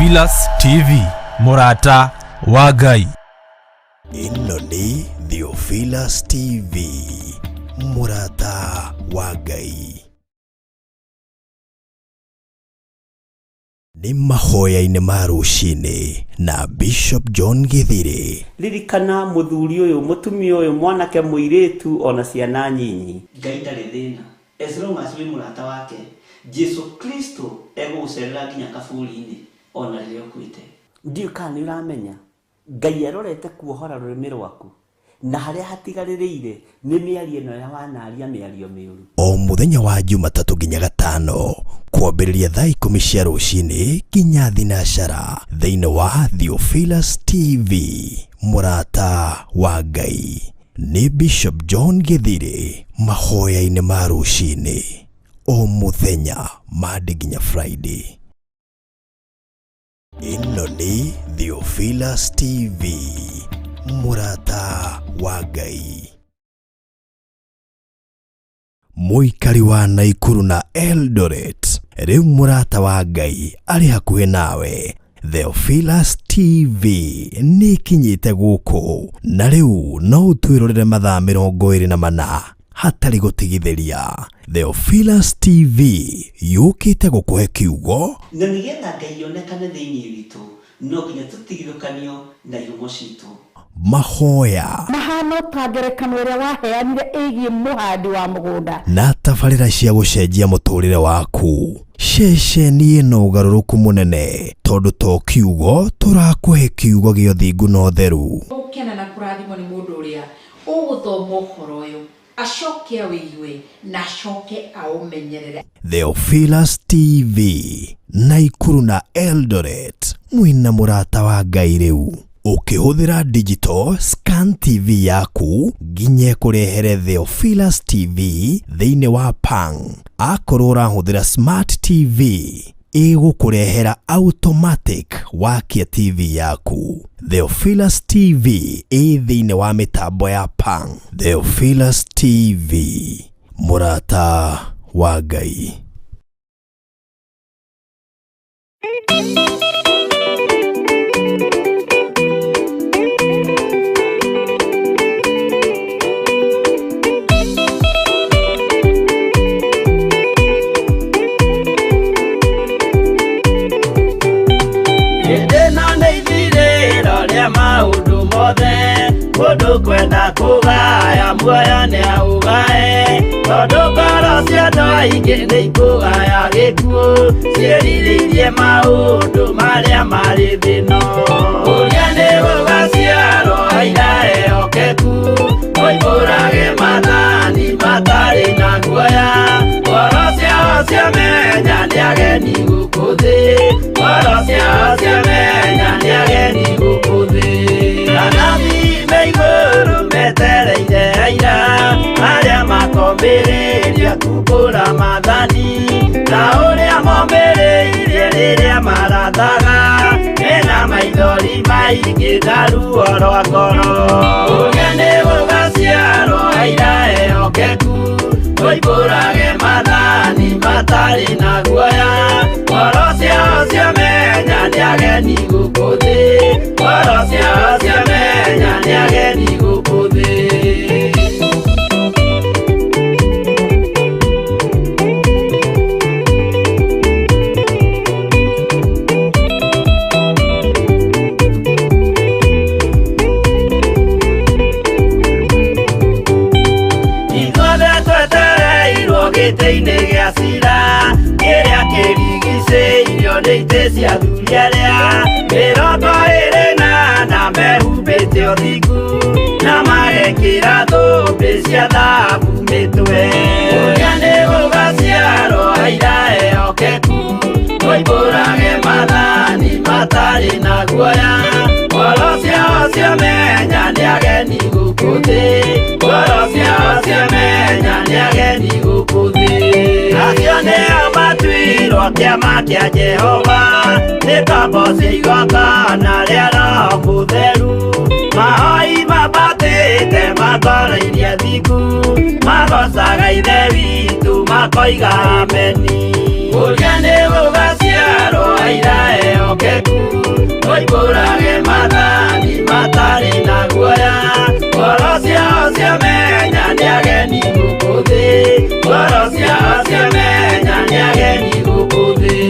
Theophilus TV, Murata wa Ngai. Ino ni Theophilus TV, Murata wa Ngai. Ni mahoya-inĩ ma rũcinĩ na Bishop John Githiri. Ririkana muthuri uyu mutumia uyu mwanake muiritu ona ciana nyinyi. Ngai ndarĩ thĩna. As long as we murata wake, Jesu Kristo egũgũcerera nginya kaburi-inĩ ona rĩrĩa ũkuĩte. Ndiũ kana nĩ ũramenya Ngai arorete kuohora rũrĩmĩ rwaku na harĩa hatigarĩrĩire nĩ mĩario ĩno ya wanaria mĩario mĩũru. O mũthenya wa Jumatatu nginya Gatano kwambĩrĩria thaa 10 cia rũcinĩ nginya thinacara thĩinĩ wa Theophilus TV, Murata wa Ngai. Ni Bishop John Githiri, mahoya-inĩ ma rũcinĩ o mũthenya Monday nginya Friday. Ino ni Theophilus TV, Murata wa Ngai. Mũikari wa Naikuru na Eldoret, rĩu Murata wa Ngai arĩ hakuhĩ nawe. Theophilus TV nĩ kinyĩte gũkũ na rĩu no ũtwĩrorere mathaa 24 hatarĩ gũtigithĩria. Theophilus TV yũkĩte gũkũhe kiugo na nĩgetha Ngai onekane thĩinĩ witũ no nginya tũtigithũkanio na ihumo citũ. Mahoya mahano ta ngerekano ĩrĩa waheanire ĩgiĩ mũhandi wa mũgũnda na tabarĩra cia gũcenjia mũtũrĩre waku. Ceceni ĩno ũgarũrũku mũnene tondũ to kiugo tũrakũhe kiugo gĩa ũthingu na ũtheru. ũkena na kũrathimwo nĩ mũndũ ũrĩa ũgũthoma ũhoro ũyũ acoke awĩigue na acoke aũmenyerere. Theophilus TV, Naikuru na Eldoret, mwina Murata wa Ngai rĩu. Ukihũthĩra digital scan TV yaku nginya kũrehere Theophilus TV thĩinĩ wa Pang. Akorwo ũrahũthĩra smart TV ĩgũkũrehera automatic wakia TV yaku. Theophilus TV thĩinĩ wa mĩtambo ya Pang. Theophilus TV, Murata wa Ngai. Mũndũ kwenda kũgaya muoyo nĩ aũgae tondũ ngoro cia andũ aingĩ nĩ ikũgaya gĩkuũ ciĩrirĩirie maũndũ marĩa marĩ thĩno. Ũrĩa nĩ gũgaciarwo aira ehokeku moimbũrage mathani matarĩ na guoya. Ngoro ciao ciamenya nĩ ageni gũkũ thĩ, ngoro ciao ciamenya nĩ ageni gũkũ thĩ. Igũrũ metereire aira arĩa makombĩrĩria kumbũra mathani na ũrĩa momĩrĩirie rĩrĩa marathaga mena maithori maingĩ na ruo rwa ngoro. Ũrĩa nĩ gũgaciarwo aira ehokeku moimbũrage mathani matarĩ na guoya. Ngoro ciao ciamenya nĩ ageni gũkũ thĩ, ngoro ciao ciamenya nĩ ageni gũkũ thĩ. Ithuothe twetereirwo gĩtĩ-inĩ gĩa cira kĩrĩa kĩrigicĩirio nĩ itĩ cia athuri arĩa 24 mehumbĩte ũthingu na magekĩra thũmbĩ cia thahabu mĩtwe. Ũrĩa nĩ gũgaciarwo aira ehokeku moimbũrage mathani matarĩ na guoya. Ngoro ciao ciamenya nĩ ageni gũkũ thĩ, ngoro ciao ciamenya nĩ ageni gũkũ thĩ. Acio nĩo matuirwo kĩama kĩa Jehova nĩ tombo cia igongona rĩa Roho Mũtheru. Mahoi mabatĩte makoroirie thingu magocaga Ithe witũ makoiga ameni. Ũrĩa nĩ gũgaciarwo aira ehokeku Moimbũrage mathani matarĩ na guoya, ngoro ciao ciamenya nĩ ageni gũkũ thĩ, ngoro ciao ciamenya nĩ ageni gũkũ thĩ.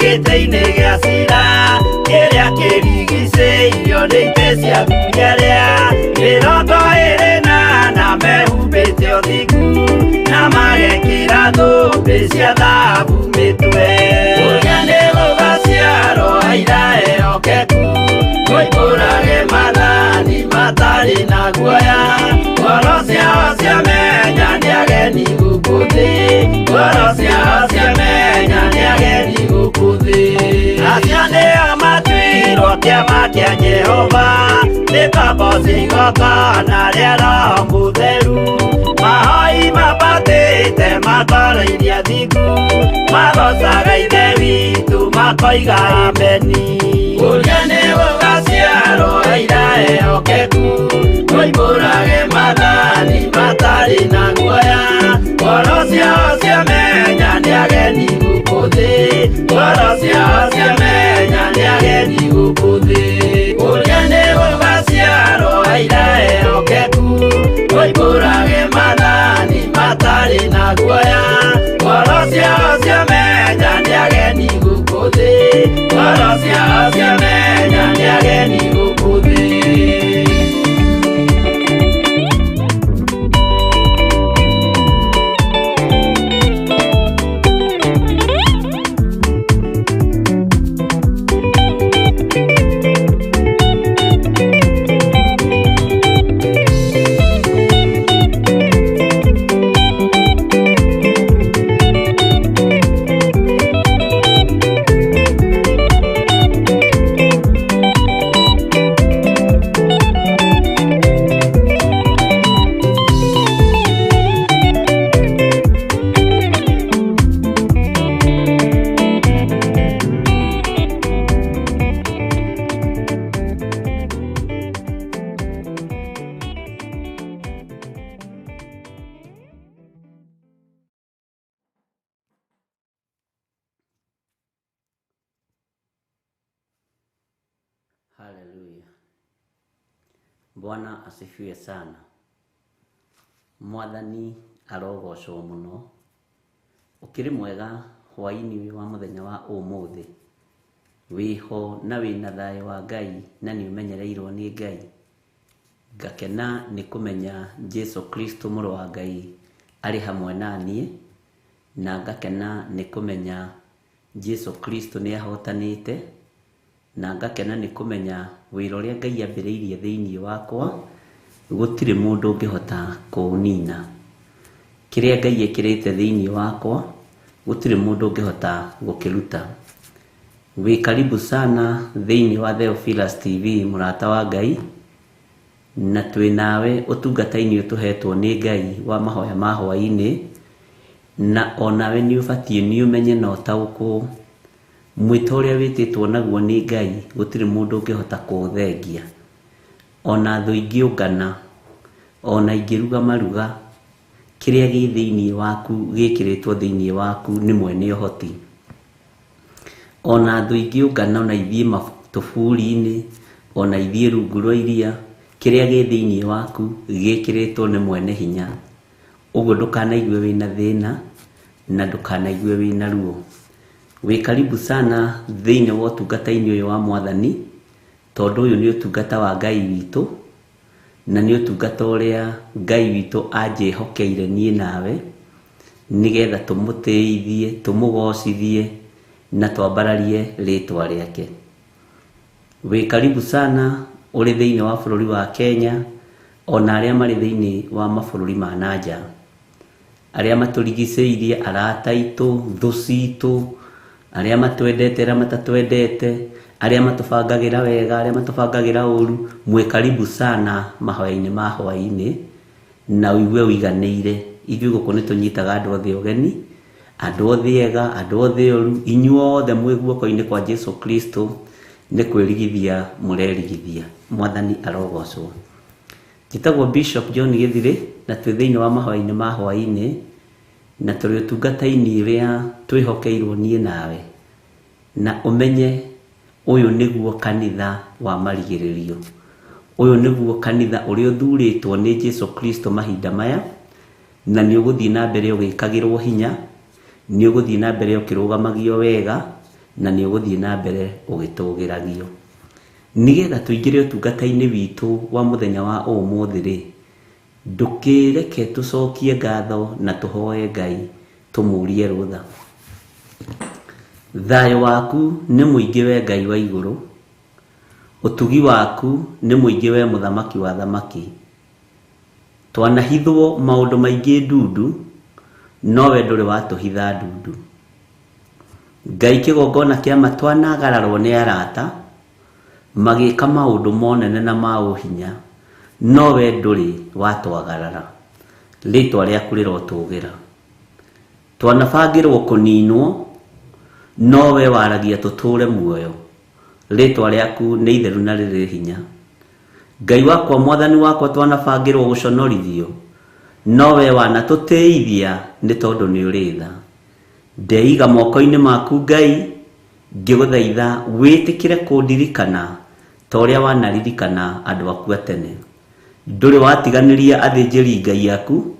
Gĩtĩ-inĩ gĩa cira kĩrĩa kĩrigicĩirio nĩ itĩ cia thunyerea, mĩrongo ĩrĩ na mehumbĩte ũthingu na magekĩra thũmbĩ cia thahabu mĩtwe. Ũrĩa nĩ gũgaciarwo aira ehokeku, moimbũrage mathani matarĩ na guoya, ngoro ciao ciamenya nĩ ageni gũkũ thĩ, ngoro ciao ciamenya nĩ ageni gũkũ thĩ. Acio nĩo matuirwo kĩama kĩa Jehova, nĩ kamboci igongona rĩa Roho Mũtheru, mahoi mabatĩte makoreirie thingu, magocaga ithe witũ makoiga ameni. Ũrĩa nĩ gũgaciarwo aira ehokeku, moimbũrage mathani matarĩ na guoya, ngoro ciao ciamenya nĩ ageni gũkũ thĩ, ngoro ciao ciamenya nĩ ageni gũkũ thĩ. Ũrĩa nĩ gũgaciarwo aira ehokeku, moimbũrage mathani matarĩ na guoya, ngoro ciao ciamenya nĩ ageni gũkũ thĩ, ngoro ciao ciamenya nĩ ageni gũkũ thĩ. Haleluya. Bwana asifiwe sana. Mwathani arogocwo muno. Ukiri mwega hwaini wa muthenya wa umuthi. Wiho na wina thayo wa Ngai na ni umenyereirwo ni Ngai. Ngakena ni kumenya Jesu Kristo mũrũ wa Ngai ari hamwe naniĩ, na ngakena ni kumenya Jesu Kristo ni ahotanĩte, na ngakena ni kumenya wĩra ũrĩa Ngai ambĩrĩirie thĩinĩ wakwa gũtirĩ mũndũ ũngĩhota kũũnina. Kĩrĩa Ngai ekĩrĩte thĩinĩ wakwa gũtirĩ mũndũ ũngĩhota gũkĩruta. Wĩ karibu sana thĩinĩ wa Theophilus TV, mũrata wa Ngai, na twĩ nawe ũtungata-inĩ ũtũhetwo nĩ Ngai wa mahoya ma hwainĩ, na onawe nĩ ũbatiĩ nĩ ũmenye na ũtaũkwo mwĩto ũrĩa wĩtĩtwo naguo nĩ Ngai gũtirĩ mũndũ ũngĩhota kũũthengia. Ona thũ ingĩũngana, ona ingĩruga maruga, kĩrĩa gĩ thĩinĩ waku gĩkĩrĩtwo thĩinĩ waku nĩ mwene ũhoti. Ona thũ ingĩũngana, ona ithiĩ matũburi-inĩ, ona ithiĩ rungu rwa iria, kĩrĩa gĩ thĩinĩ waku gĩkĩrĩtwo nĩ mwene hinya. Ũguo ndũkanaigue wĩna thĩna na ndũkanaigue wĩna ruo. Wĩ karibu sana thĩinĩ wa ũtungata-inĩ ũyũ wa Mwathani, tondũ ũyũ nĩ ũtungata wa Ngai witũ, na nĩ ũtungata ũrĩa Ngai witũ anjĩhokeire niĩ nawe, nĩgetha tũmũtĩithie, tũmũgocithie na twambararie rĩtwa rĩake. Wĩ karibu sana ũrĩ thĩinĩ wa bũrũri wa Kenya, ona arĩa marĩ thĩinĩ wa mabũrũri ma nanja, arĩa matũrigicĩirie, arata aitũ, thũ citũ, arĩa matwendete, arĩa matatwendete, arĩa matũbangagĩra wega, arĩa matũbangagĩra ũru, mwĩ karibu sana mahoya-inĩ ma hwainĩ, na ũigue ũiganĩire. Ithuĩ gũkũ nĩ tũnyitaga andũ othe ũgeni, andũ othe ega, andũ othe oru, inyuothe mwĩ guoko-inĩ kwa Jesu Kristo, nĩ kwĩrigithia mũrerigithia. Mwathani arogocwo. Njĩtagwo Bishop John Gĩthirĩ, na twĩ thĩinĩ wa mahoya-inĩ ma hwaĩ-inĩ, na tũrĩ ũtungata-inĩ ũrĩa twĩhokeirwo niĩ nawe, na ũmenye ũyũ nĩguo kanitha wa marigĩrĩrio. Ũyũ nĩguo kanitha ũrĩa ũthurĩtwo nĩ Jesu Kristo mahinda maya, na nĩ ũgũthiĩ na mbere ũgĩkagĩrwo hinya, nĩ ũgũthiĩ na mbere ũkĩrũgamagio wega, na nĩ ũgũthiĩ na mbere ũgĩtũgĩragio. Nĩgetha tũingĩre ũtungata-inĩ witũ wa mũthenya wa ũmũthĩ-rĩ, ndũkĩreke tũcokie ngatho na tũhoe Ngai, tũmũrie rũtha. Thayũ waku nĩ mũingĩ we Ngai wa igũrũ, ũtugi waku nĩ mũingĩ we mũthamaki wa thamaki. Twanahithwo maũndũ maingĩ ndundu, no we ndũrĩ watũhitha ndundu. Ngai kĩgongona kĩa ma twanagararwo nĩ arata, magĩka maũndũ monene na ma ũhinya, no we ndũrĩ watwagarara. Rĩĩtwa rĩaku rĩrotũgĩra. Twanabangĩrwo kũninwo, no we waragia tũtũre muoyo. Rĩĩtwa rĩaku nĩ itheru na rĩrĩ hinya. Ngai wakwa, Mwathani wakwa, twanabangĩrwo gũconorithio, no we wanatũtĩithia nĩ tondũ nĩ ũrĩ tha. Ndeiga moko-inĩ maku Ngai, ngĩgũthaitha wĩtĩkĩre kũndirikana ta ũrĩa wanaririkana andũ aku a tene. Ndũrĩ watiganĩria athĩnjĩri Ngai aku,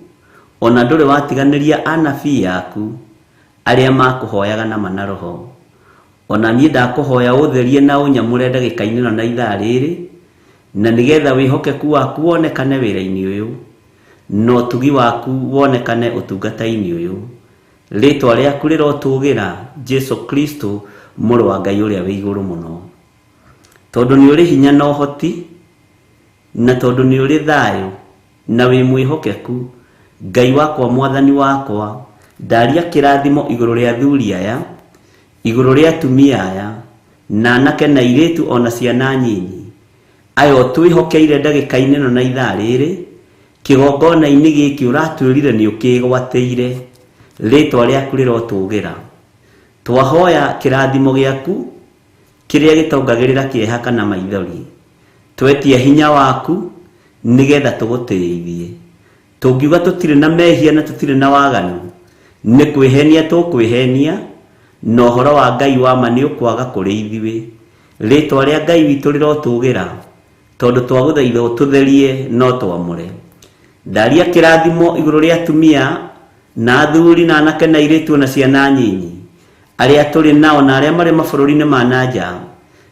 ona ndũrĩ watiganĩria anabii aku arĩa makũhoyaga na mana roho. Ona niĩ ndakũhoya ũtherie na ũnyamũre ndagĩka-inĩ ĩno na ithaa rĩrĩ, na nĩgetha wĩhokeku waku wonekane wĩra-inĩ ũyũ, na ũtugi waku wonekane ũtungata-inĩ ũyũ. Rĩĩtwa rĩaku rĩrotũgĩra, Jesu Kristo, mũrũ wa Ngai ũrĩa wĩ igũrũ mũno. Tondũ nĩ ũrĩ hinya na ũhoti, na tondũ nĩ ũrĩ thayũ na wĩ mwĩhokeku, Ngai wakwa, Mwathani wakwa, ndaria kĩrathimo igũrũ rĩa athuri aya, igũrũ rĩa atumia aya, na anake na airĩtu ona ciana nyinyi, aya twĩhokeire ndagĩka-inĩ ĩno na ithaa rĩrĩ, kĩgongona-inĩ gĩkĩ ũratwĩrire nĩ ũkĩgwatĩire. Rĩĩtwa rĩaku rĩrotũgĩra. Twahoya kĩrathimo gĩaku kĩrĩa gĩtongagĩrĩra kĩeha kana maithori. Twetia hinya waku nĩgetha tũgũtĩithie. Tũngiuga tũtirĩ na mehia na tũtirĩ na waganu, nĩ kwĩhenia tũkwĩhenia, na ũhoro wa Ngai wa ma nĩ ũkwaga kũrĩ ithuĩ. Rĩĩtwa rĩa Ngai witũ rĩrotũgĩra, tondũ twagũthaitha ũtũtherie no twamũre. Ndaria kĩrathimo igũrũ rĩa atumia na athuri na anake na airĩtu na ciana nyinyi arĩa tũrĩ nao na arĩa marĩ mabũrũri-inĩ ma nanja.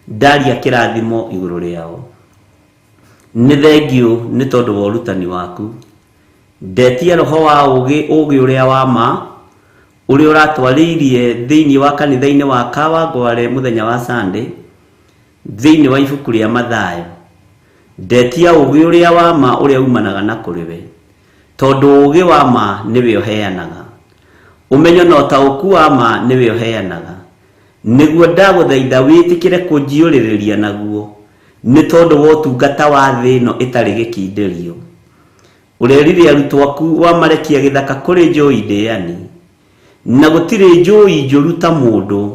Ndaria kĩrathimo igũrũ rĩao. Nĩ thengio nĩ tondũ wa ũrutani waku. Ndetia roho wa ũgĩ ũrĩa wa ma, ũrĩa ũratwarĩirie thĩinĩ wa kanitha-inĩ wa Kawangware mũthenya wa Sunday, thĩinĩ wa ibuku rĩa Mathayo. Ndetia ũgĩ ũrĩa wa ma ũrĩa umanaga na kũrĩ we, tondũ ũgĩ wa ma nĩwe ũheanaga. Ũmenyo na ũtaũku wa ma nĩwe ũheanaga. Nĩguo ndagũthaitha wĩtĩkĩre kũnjiũrĩrĩria naguo, nĩ tondũ wa ũtungata wa thĩ ĩno ĩtarĩ gĩkindĩrio. Ũrerire arutwo aku wamarekia gĩthaka kũrĩ njũi ndĩani, na gũtirĩ njũi njũru ta mũndũ.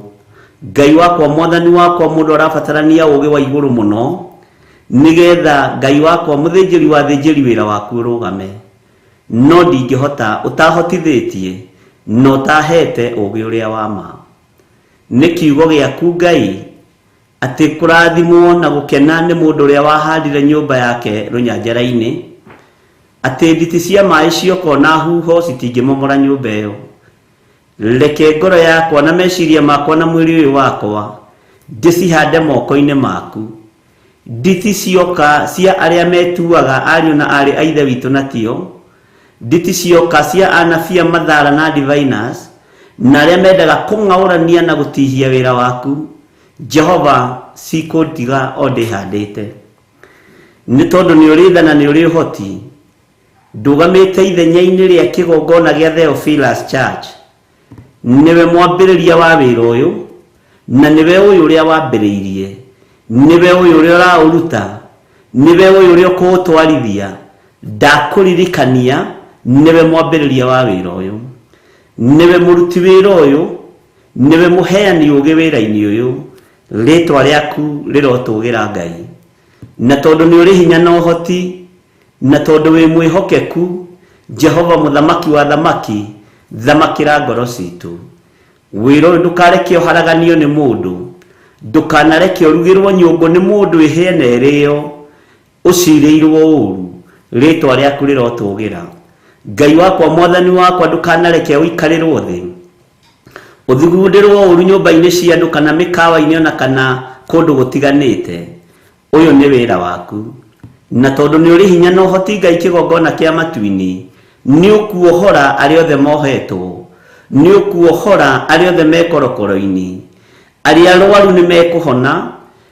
Ngai wakwa, Mwathani wakwa, mũndũ arabatarania ũgĩ wa igũrũ mũno, nĩgetha Ngai wakwa, mũthĩnjĩri wa thĩnjĩri wĩra waku ũrũgame. No ndingĩhota, ũtahotithĩtie na ũtahete ũgĩ ũrĩa wa ma. Nĩ kiugo gĩaku Ngai atĩ kũrathimwo na gũkena nĩ mũndũ ũrĩa wahandire nyũmba yake rũnyanjara-inĩ, atĩ nditi cia maĩ cioka na huho citingĩmomora nyũmba ĩyo. Reke ngoro yakwa na meciria makwa na mwĩrĩ ũyũ wakwa ndĩcihande moko-inĩ maku. Nditi cioka cia arĩa metuaga ariũ na arĩ a ithe witũ na tio, nditi cioka cia anabii mathara na diviners, na arĩa mendaga kũng'aũrania na gũtihia wĩra waku, Jehova, cikũndiga o ndĩhandĩte. Nĩ tondũ nĩ ũrĩ tha na nĩ ũrĩ ũhoti, ndũgamĩte ithenya-inĩ rĩa kĩgongona gĩa Theophilus Church. Nĩwe mwambĩrĩria wa wĩra ũyũ, na nĩwe ũyũ ũrĩa wambĩrĩirie, nĩwe ũyũ ũrĩa ũraũruta, nĩwe ũyũ ũrĩa ũkũũtwarithia. Ndakũririkania nĩwe mwambĩrĩria wa wĩra ũyũ. niwe muruti wira uyu, niwe muheani ugi wira-ini uyu, ritwa riaku rirotugira Ngai. Na tondu ni uri hinya na uhoti, na tondu wi mwihokeku, Jehova muthamaki wa thamaki, thamakira ngoro citu. Wira uyu ndukareke uharaganio ni mundu, ndukanareke urugirwo nyungu ni mundu ihene irio, uciirirwo uru, ritwa riaku rirotugira. Ngai wakwa mwathani wakwa ndukanareke uikarirwo thi, uthugundirwo uru nyumba-ini cia andu kana mikawa-ini ona kana kundu gutiganite. Uyu ni wira waku, na tondu ni uri hinya na uhoti Ngai kigongona kia matu-ini, ni ukuohora aria othe mohetwo, ni ukuohora aria othe mekorokoro-ini, aria arwaru ni mekuhona,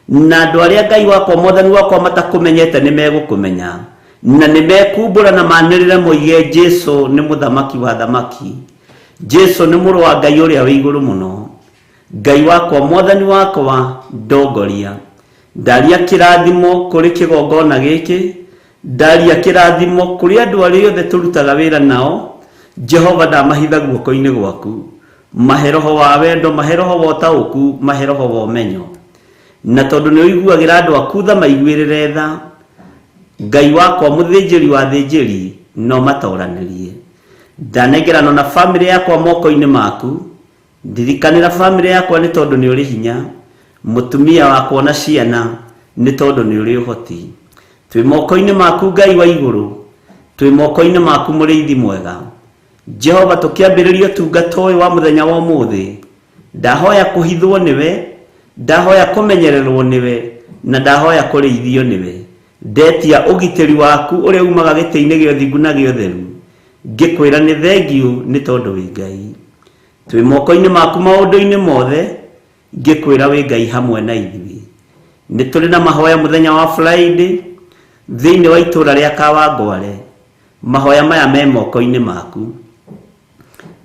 na andu aria Ngai wakwa mwathani wakwa matakumenyete ni megukumenya, na ni mekumbura na manirire moige Jesu ni muthamaki wa thamaki, Jesu ni muru wa Ngai uria wi iguru muno. Ngai wakwa mwathani wakwa ndongoria, ndaria kirathimo kuri kigongona giki, ndaria kirathimo kuri andu aria othe turutaga wira nao. Jehova ndamahitha guoko-ini gwaku, mahe roho wa wendo, mahe roho wa utauku, mahe roho wa umenyo. Na tondu ni uiguagira andu aku tha maiguirire tha, Ngai wakwa muthinjiri wa thinjiri no matoranirie. Ndanengerano na family yakwa moko-ini maku, ndirikanira family yakwa ni tondu ni uri hinya, mutumia wakwa na ciana ni tondu ni uri uhoti. Twi moko-ini maku Ngai wa iguru, twi moko-ini maku muriithi mwega. Jehova tukiambiriria tungata uyu wa muthenya wa umuthi, ndahoya kuhithwo niwe, ndahoya kumenyererwo niwe, na ndahoya kuriithio niwe. Ndetia ugitiri waku uria umaga giti-ini gio thingu na gio theru, ngikwira ni thengiu ni tondu wi Ngai. Twi moko-ini maku maundu-ini mothe, ngikwira wi Ngai hamwe na ithui. Ni turi na mahoya muthenya wa Friday thiini wa itura ria Kawangware. Mahoya maya me moko-ini maku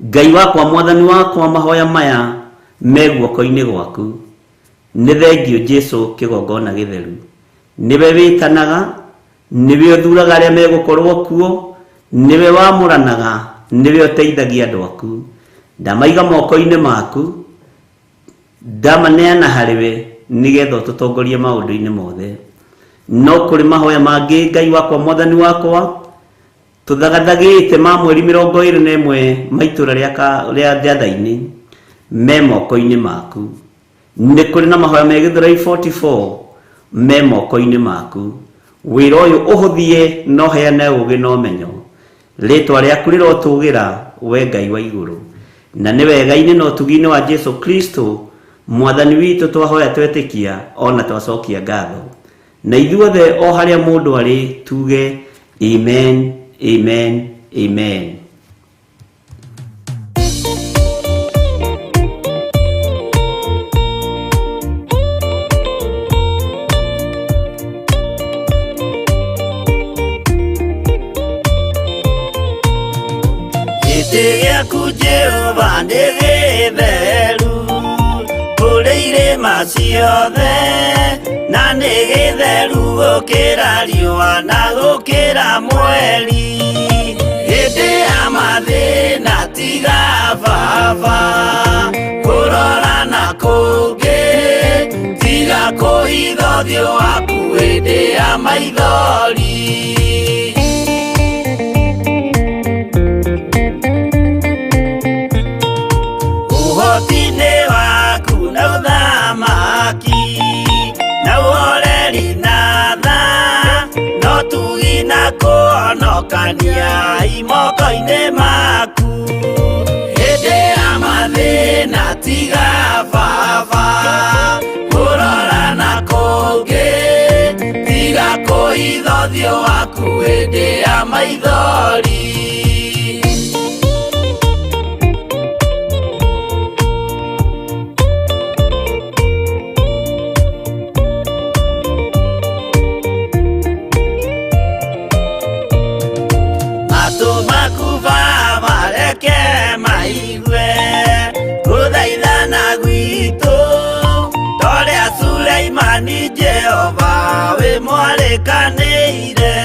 Ngai wakwa mwathani wakwa, mahoya maya me guoko-ini gwaku. Ni thengiu Jesu kigongona githeru, niwe witanaga, niwe uthuraga aria megukorwo kuo, niwe wamuranaga, niwe uteithagia andu aku. Ndamaiga moko-ini maku, ndamaneana hariwe nigetha ututongorie maundu-ini mothe. No kuri mahoya mangi Ngai wakwa mwathani wakwa tuthagathagite ma mweri 21 maitura ria Ndatha-ini me moko-ini maku. Ni kuri na mahoya me Githurai 44 me moko-ini maku. Wira uyu uhuthie no heane ugi no menyo, ritwa riaku rirotugira we Ngai wa iguru. Na ni wega-ini no tugi-ini wa Jesu Kristo mwathani witu twahoya twetikia ona twacokia ngatho. Na ithuothe o haria mundu ari tuge amen, amen, amen. Giaku Jehova nĩ gĩtheru kũrĩ irĩma ciothe, na nĩ gĩtheru gũkĩra riũa na gũkĩra mweri. Hĩndĩ ya mathĩna tiga baba kũrora na kũngĩ, tiga kũhitha ũthiũ waku hĩndĩ ya maithori. Ũhoti-nĩ waku na ũthamaki na ũhoreri na tha, no tugi na kũhonokania imoko-inĩ maku. Hĩndĩ ya mathĩna tiga baba kũrora na kũngĩ, tiga kũhitha ũthiũ waku hĩndĩ ya maithori. Jehova we mwarekanĩire,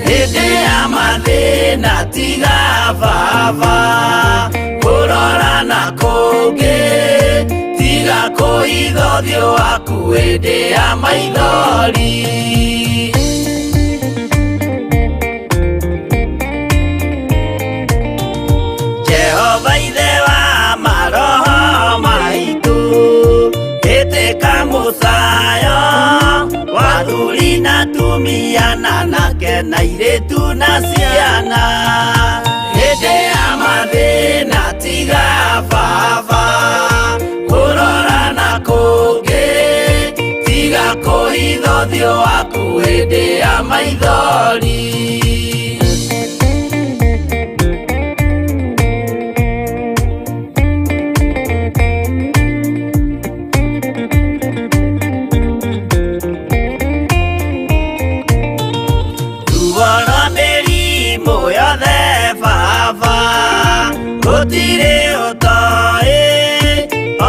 hĩndĩ ya mathĩna tiga baba na kũngĩ tiga kũhitha ũthiũ waku hĩndĩ ya maithori. Jehova ithe wa maroho maitũ ĩtĩka mũcayo wa thuri na tumia na nake na airĩtu na ciana hĩndĩ ya mathĩna tiga baba kũrora na kũngĩ tiga kũhitha ũthiũ waku hĩndĩ ya maithori. Gũtirĩ ũtoĩ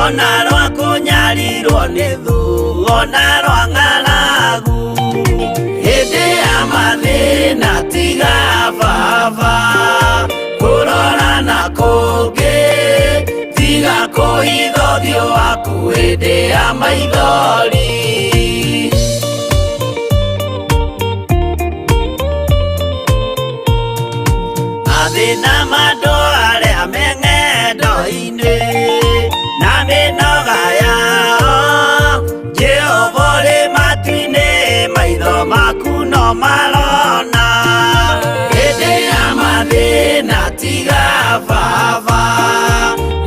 ona rwa kũnyarirwo nĩ thu ona rwa ng'aragu hĩndĩ ya mathĩna tiga baba kũrora na kũngĩ tiga kũhitha ũthiũ waku hĩndĩ ya maithori. Mathĩna mandũ arĩa me ng'endo-inĩ na mĩnoga yao Jehova ũrĩ matu-inĩ maitho maku no marona hĩndĩ ya mathĩna tiga baba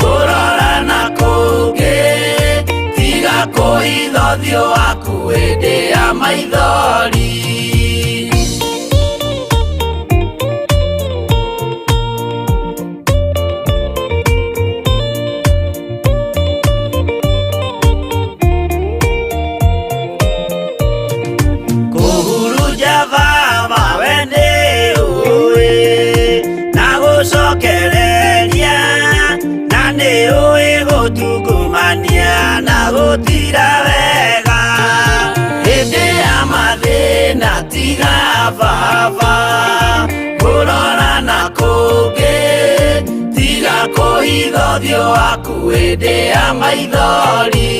kũrora na kũngĩ tiga kũhitha ũthiũ waku hĩndĩ ya maithori. Gũtungumania na gũtira wega hĩndĩ ya mathĩna tiga baba kũrora na kũngĩ tiga kũhitha ũthiũ waku hĩndĩ ya maithori.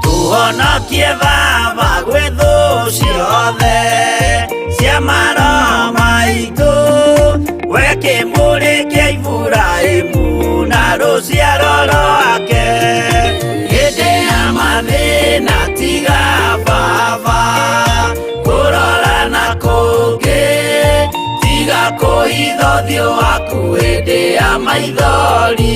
Tũhonokie baba gwĩ thũ ciothe cia maroho maitũ we kĩmũrĩ kĩa Iburahĩmu na rũciaro rwake hĩndĩ ya mathĩna tiga baba kũrora na kũngĩ tiga kũhitha ũthiũ waku hĩndĩ ya maithori.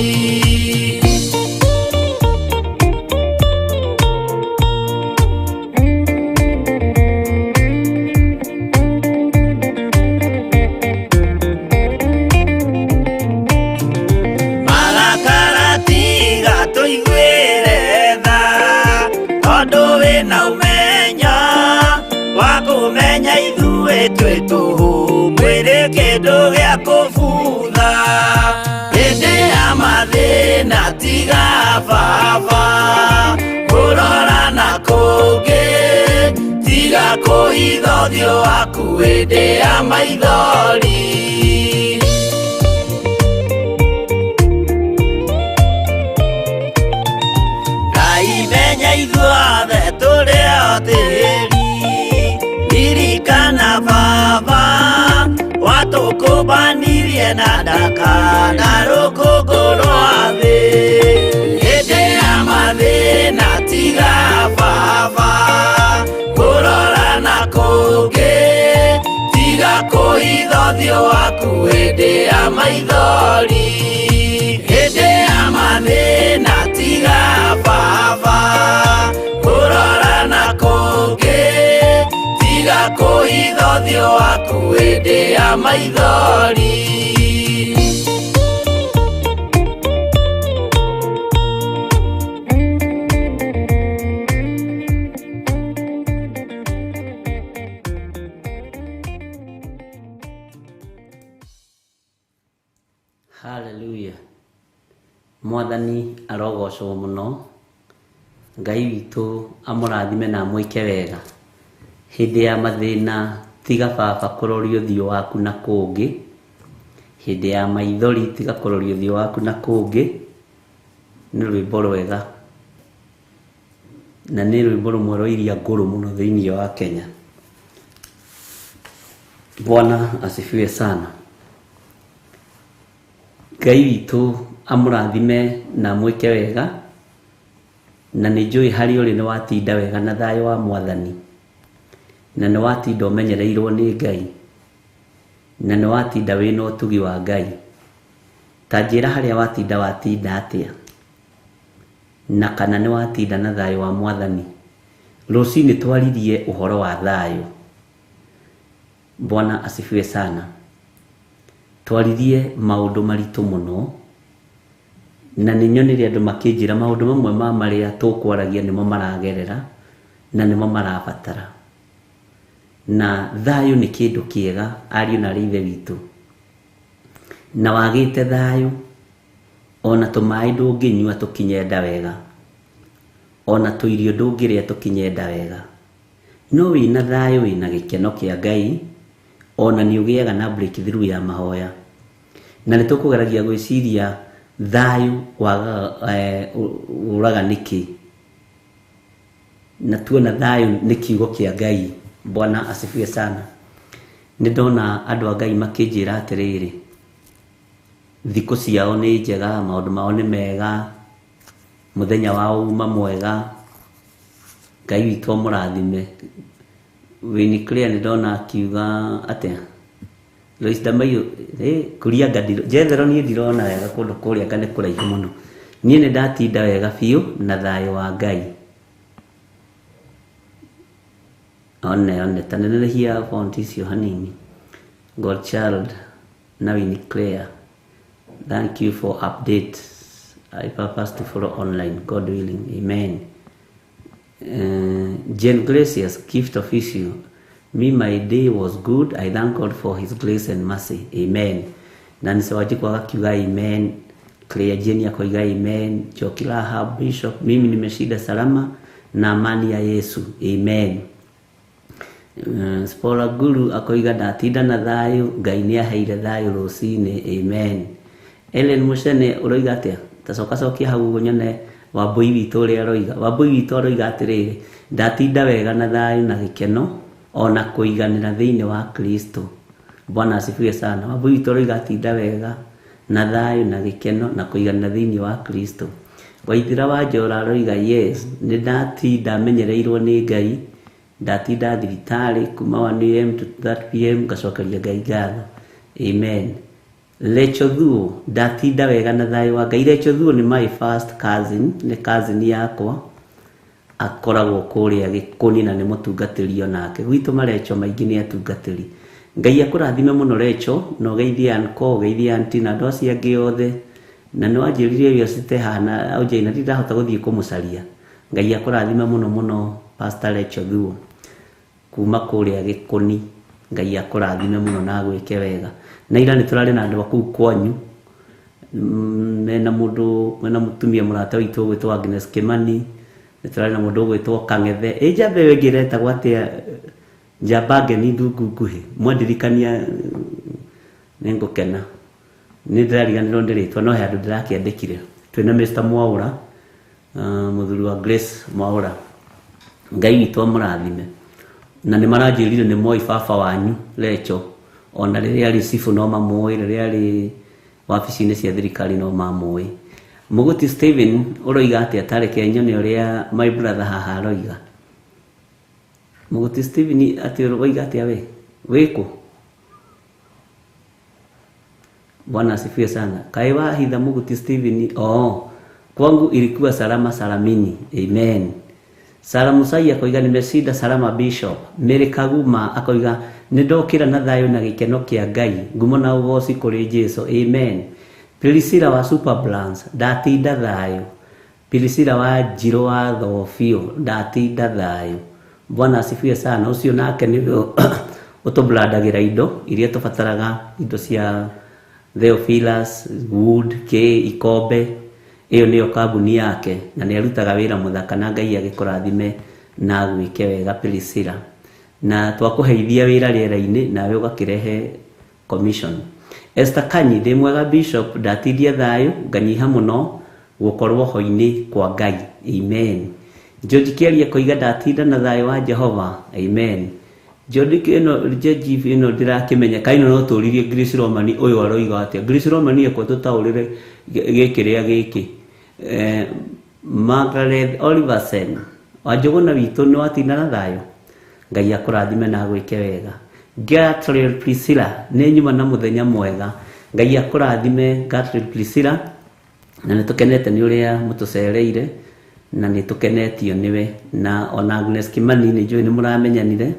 Twĩ tũhũ mwĩrĩ kĩndũ gĩa kũbutha hĩndĩ ya mathĩna tiga baba kũrora na kũngĩ tiga kũhitha ũthiũ waku hĩndĩ ya maithori. Ngai menya ithuothe tũrĩ o tĩĩri ririkana baba watũkũmbanirie na ndaka na rũkũngũ rwa thĩ hĩndĩ ya mathĩna tiga baba kũrora na kũngĩ tiga kũhitha ũthiũ waku hĩndĩ ya maithori. Hĩndĩ ya mathĩna tiga baba kũrora na kũngĩ tiga kũhitha ũthiũ waku hĩndĩ ya maithori. Hallelujah. Mwathani arogocwo muno. Ngai witũ amũrathime na mwĩke wega. Hĩndĩ ya mathĩna tiga baba kũrorio ũthiũ waku na kũngĩ, hĩndĩ ya maithori tiga kũrorio ũthiũ waku na kũngĩ. Nĩ rwĩmbo rwega na nĩ rwĩmbo rũmwe rwa iria ngũrũ mũno thĩinĩ wa Kenya. Bwana asifiwe sana. Ngai witũ amũrathime na mwĩke wega, na nĩ njũĩ harĩ ũrĩ nĩ watinda wega na thayũ wa Mwathani, na nĩ watinda ũmenyereirwo nĩ Ngai, na nĩ watinda wĩna ũtugi wa Ngai. Ta njĩra harĩa watinda atĩa, na kana nĩ watinda na thayũ wa Mwathani. Rũciinĩ twaririe ũhoro wa thayũ. Bwana asifiwe sana. Twaririe maũndũ maritũ mũno, na nĩ nyonire andũ makĩnjĩra maũndũ mamwe ma marĩa tũkwaragia nĩmo maragerera na nĩmo marabatara. Na thayũ nĩ kĩndũ kĩega, ariũ na ithe witũ. Na wagĩte thayũ, ona tũmaĩ ndũngĩnyua tũkinye nda wega, ona tũirio ndũngĩrĩa tũkinye nda wega. No wĩna thayũ, wĩna gĩkeno kĩa Ngai, ona nĩ ũgĩaga na breakthrough ya mahoya. Na nĩ tũkũgeragia gwĩciria thayũ ũraga nĩkĩ, na tuona thayũ nĩ kiugo kĩa Ngai. Bwana asifiwe sana. Nĩ ndona andũ a Ngai makĩnjĩra atĩrĩrĩ, thikũ ciao nĩ njega, maũndũ mao nĩ mega, mũthenya wao uma mwega. Ngai witũ amũrathime. Wini clear nĩ ndona akiuga atĩa, Lois Damayo kuria ngadiro jethero niĩ ndirona wega kũndũ kũrĩa nĩ kũraihu mũno. Niĩ nĩ ndatinda wega biũ na thayũ wa Ngai. One tanenehia font icio hanini. Godchild na Wini Clear, thank you for updates. I purpose to follow online, God willing. Amen. Jane Gracious, gift official. Me, my day was good. I thank God for his grace and mercy. Amen. Na nisewaji kwa kiuga amen. Clear Jane ya koiga amen. Jokila Hub Bishop, mimi nimeshida salama na amani ya Yesu. Amen. Spola Guru akoiga ndatinda na thayũ, Ngai nĩ aheire thayũ rũcinĩ. Amen. Ellen Mucene uroiga atĩa? Tacokia hau nyone Wambui witũ ũrĩa aroiga. Wambui witũ aroiga atĩrĩrĩ, ndatinda wega na thayũ na gĩkeno, ona kũiganĩra thĩinĩ wa Kristo. Bwana asifiwe sana. Wambui witũ aroiga atinda wega na thayũ na gĩkeno na kũiganĩra thĩinĩ wa Kristo. Waithira wa Njora aroiga yes, nĩ ndatinda menyereirwo nĩ Ngai, ndatinda thibitarĩ kuma 1 am to 3 pm ngacokeria Ngai ngatho. Amen. Lecho Thuo, ndatinda wega na thayũ wa Ngai. Lecho Thuo nĩ my first cousin, nĩ cousin yakwa, akoragwo kũrĩa Gĩkũni na nĩ mũtungatĩri onake. Gwitũ Marecho maingĩ nĩ atungatĩri. Ngai akũrathime mũno Lecho, na ũgeithie Anko, ũgeithie Aunty na andũ acio angĩ othe. Na nĩ wanjĩrire irio citehana ũnjĩna ndahota gũthiĩ kũmũcaria. Ngai akũrathime mũno mũno Pastor Lecho Thuo kuma kũrĩa Gĩkũni. Ngai akũrathime mũno na gwĩke wega. Na ira nĩ tũrarĩ na andũ akuu kwanyu, mena mũtumia mũrata witũ ũgwĩtwo Agnes Kimani, nĩ tũrarĩ na mũndũ ũgwĩtwo Kang'ethe. Njamba ĩyo ĩngĩ ĩretagwo atĩa, njamba ngeni ndungu nguhĩ, mwandirikania nĩ ngũkena. Nĩ ndĩrariganĩrwo nĩ rĩtwa, no he andũ ndĩrakĩandĩkire. Twĩna Mr. Mwaũra, mũthuri wa Grace Mwaũra. Ngai witũ amũrathime. Na nĩ maranjĩrire nĩ moĩ baba wanyu Lecho, ona rĩrĩa arĩ cibu no mamũĩ, rĩrĩa arĩ wabici-inĩ cia thirikari no mamũĩ. Mũguti Steven ũroiga atĩa tareke nyone ũrĩa my brother haha aroiga. Mũguti Steven atĩ ũroiga atĩa we? Wĩkũ? Bwana asifiwe sana. Kaĩ wahitha Mũguti Steven? Kwangu ilikuwa salama salamini. Amen. Sara Musai akoiga nimeshinda salama Bishop. Mary Kaguma akoiga nindokira na thayũ na gĩkeno kĩa Ngai, ngumo na ũgooci kũrĩ Jesũ. Amen. Pilisira wa Superblance, ndatinda thayũ. Pilisira wa Njirũ wa Thofio, ndatinda thayũ. Bwana asifiwe sana. Ũcio nake nĩwe ũtũblandagĩra indo iria tũbataraga, indo cia Theophilus, wood, ikombe. Iyo niyo kambuni yake na nĩ arutaga wĩra mũthaka na Ngai agĩkũrathime na gwĩke wega Pilisira. na twakuheithia wira riera-ini nawe ugakirehe commission. Esther Kanyi ndi mwega bishop ndatithia thayo nganyiha muno gukorwo ho-ini kwa Ngai. Amen. George Kiaria koiga ndatinda na thayo wa Jehova. Amen. George ino jeji ino ndirakimenya kaino no turirie Grace Romani uyu aroiga atia. Grace Romani eko tutaurire gikiria giki. Margaret Oliversen wajuguna witu no atinda na thayo. Ngai akurathime na gwike wega. Gertrude Priscilla ni nyuma na muthenya mwega. Ngai akurathime Gertrude Priscilla na nitukenete ni uria mutucereire na nitukenetio niwe na ona Agnes Kimani ni njui ni muramenyanire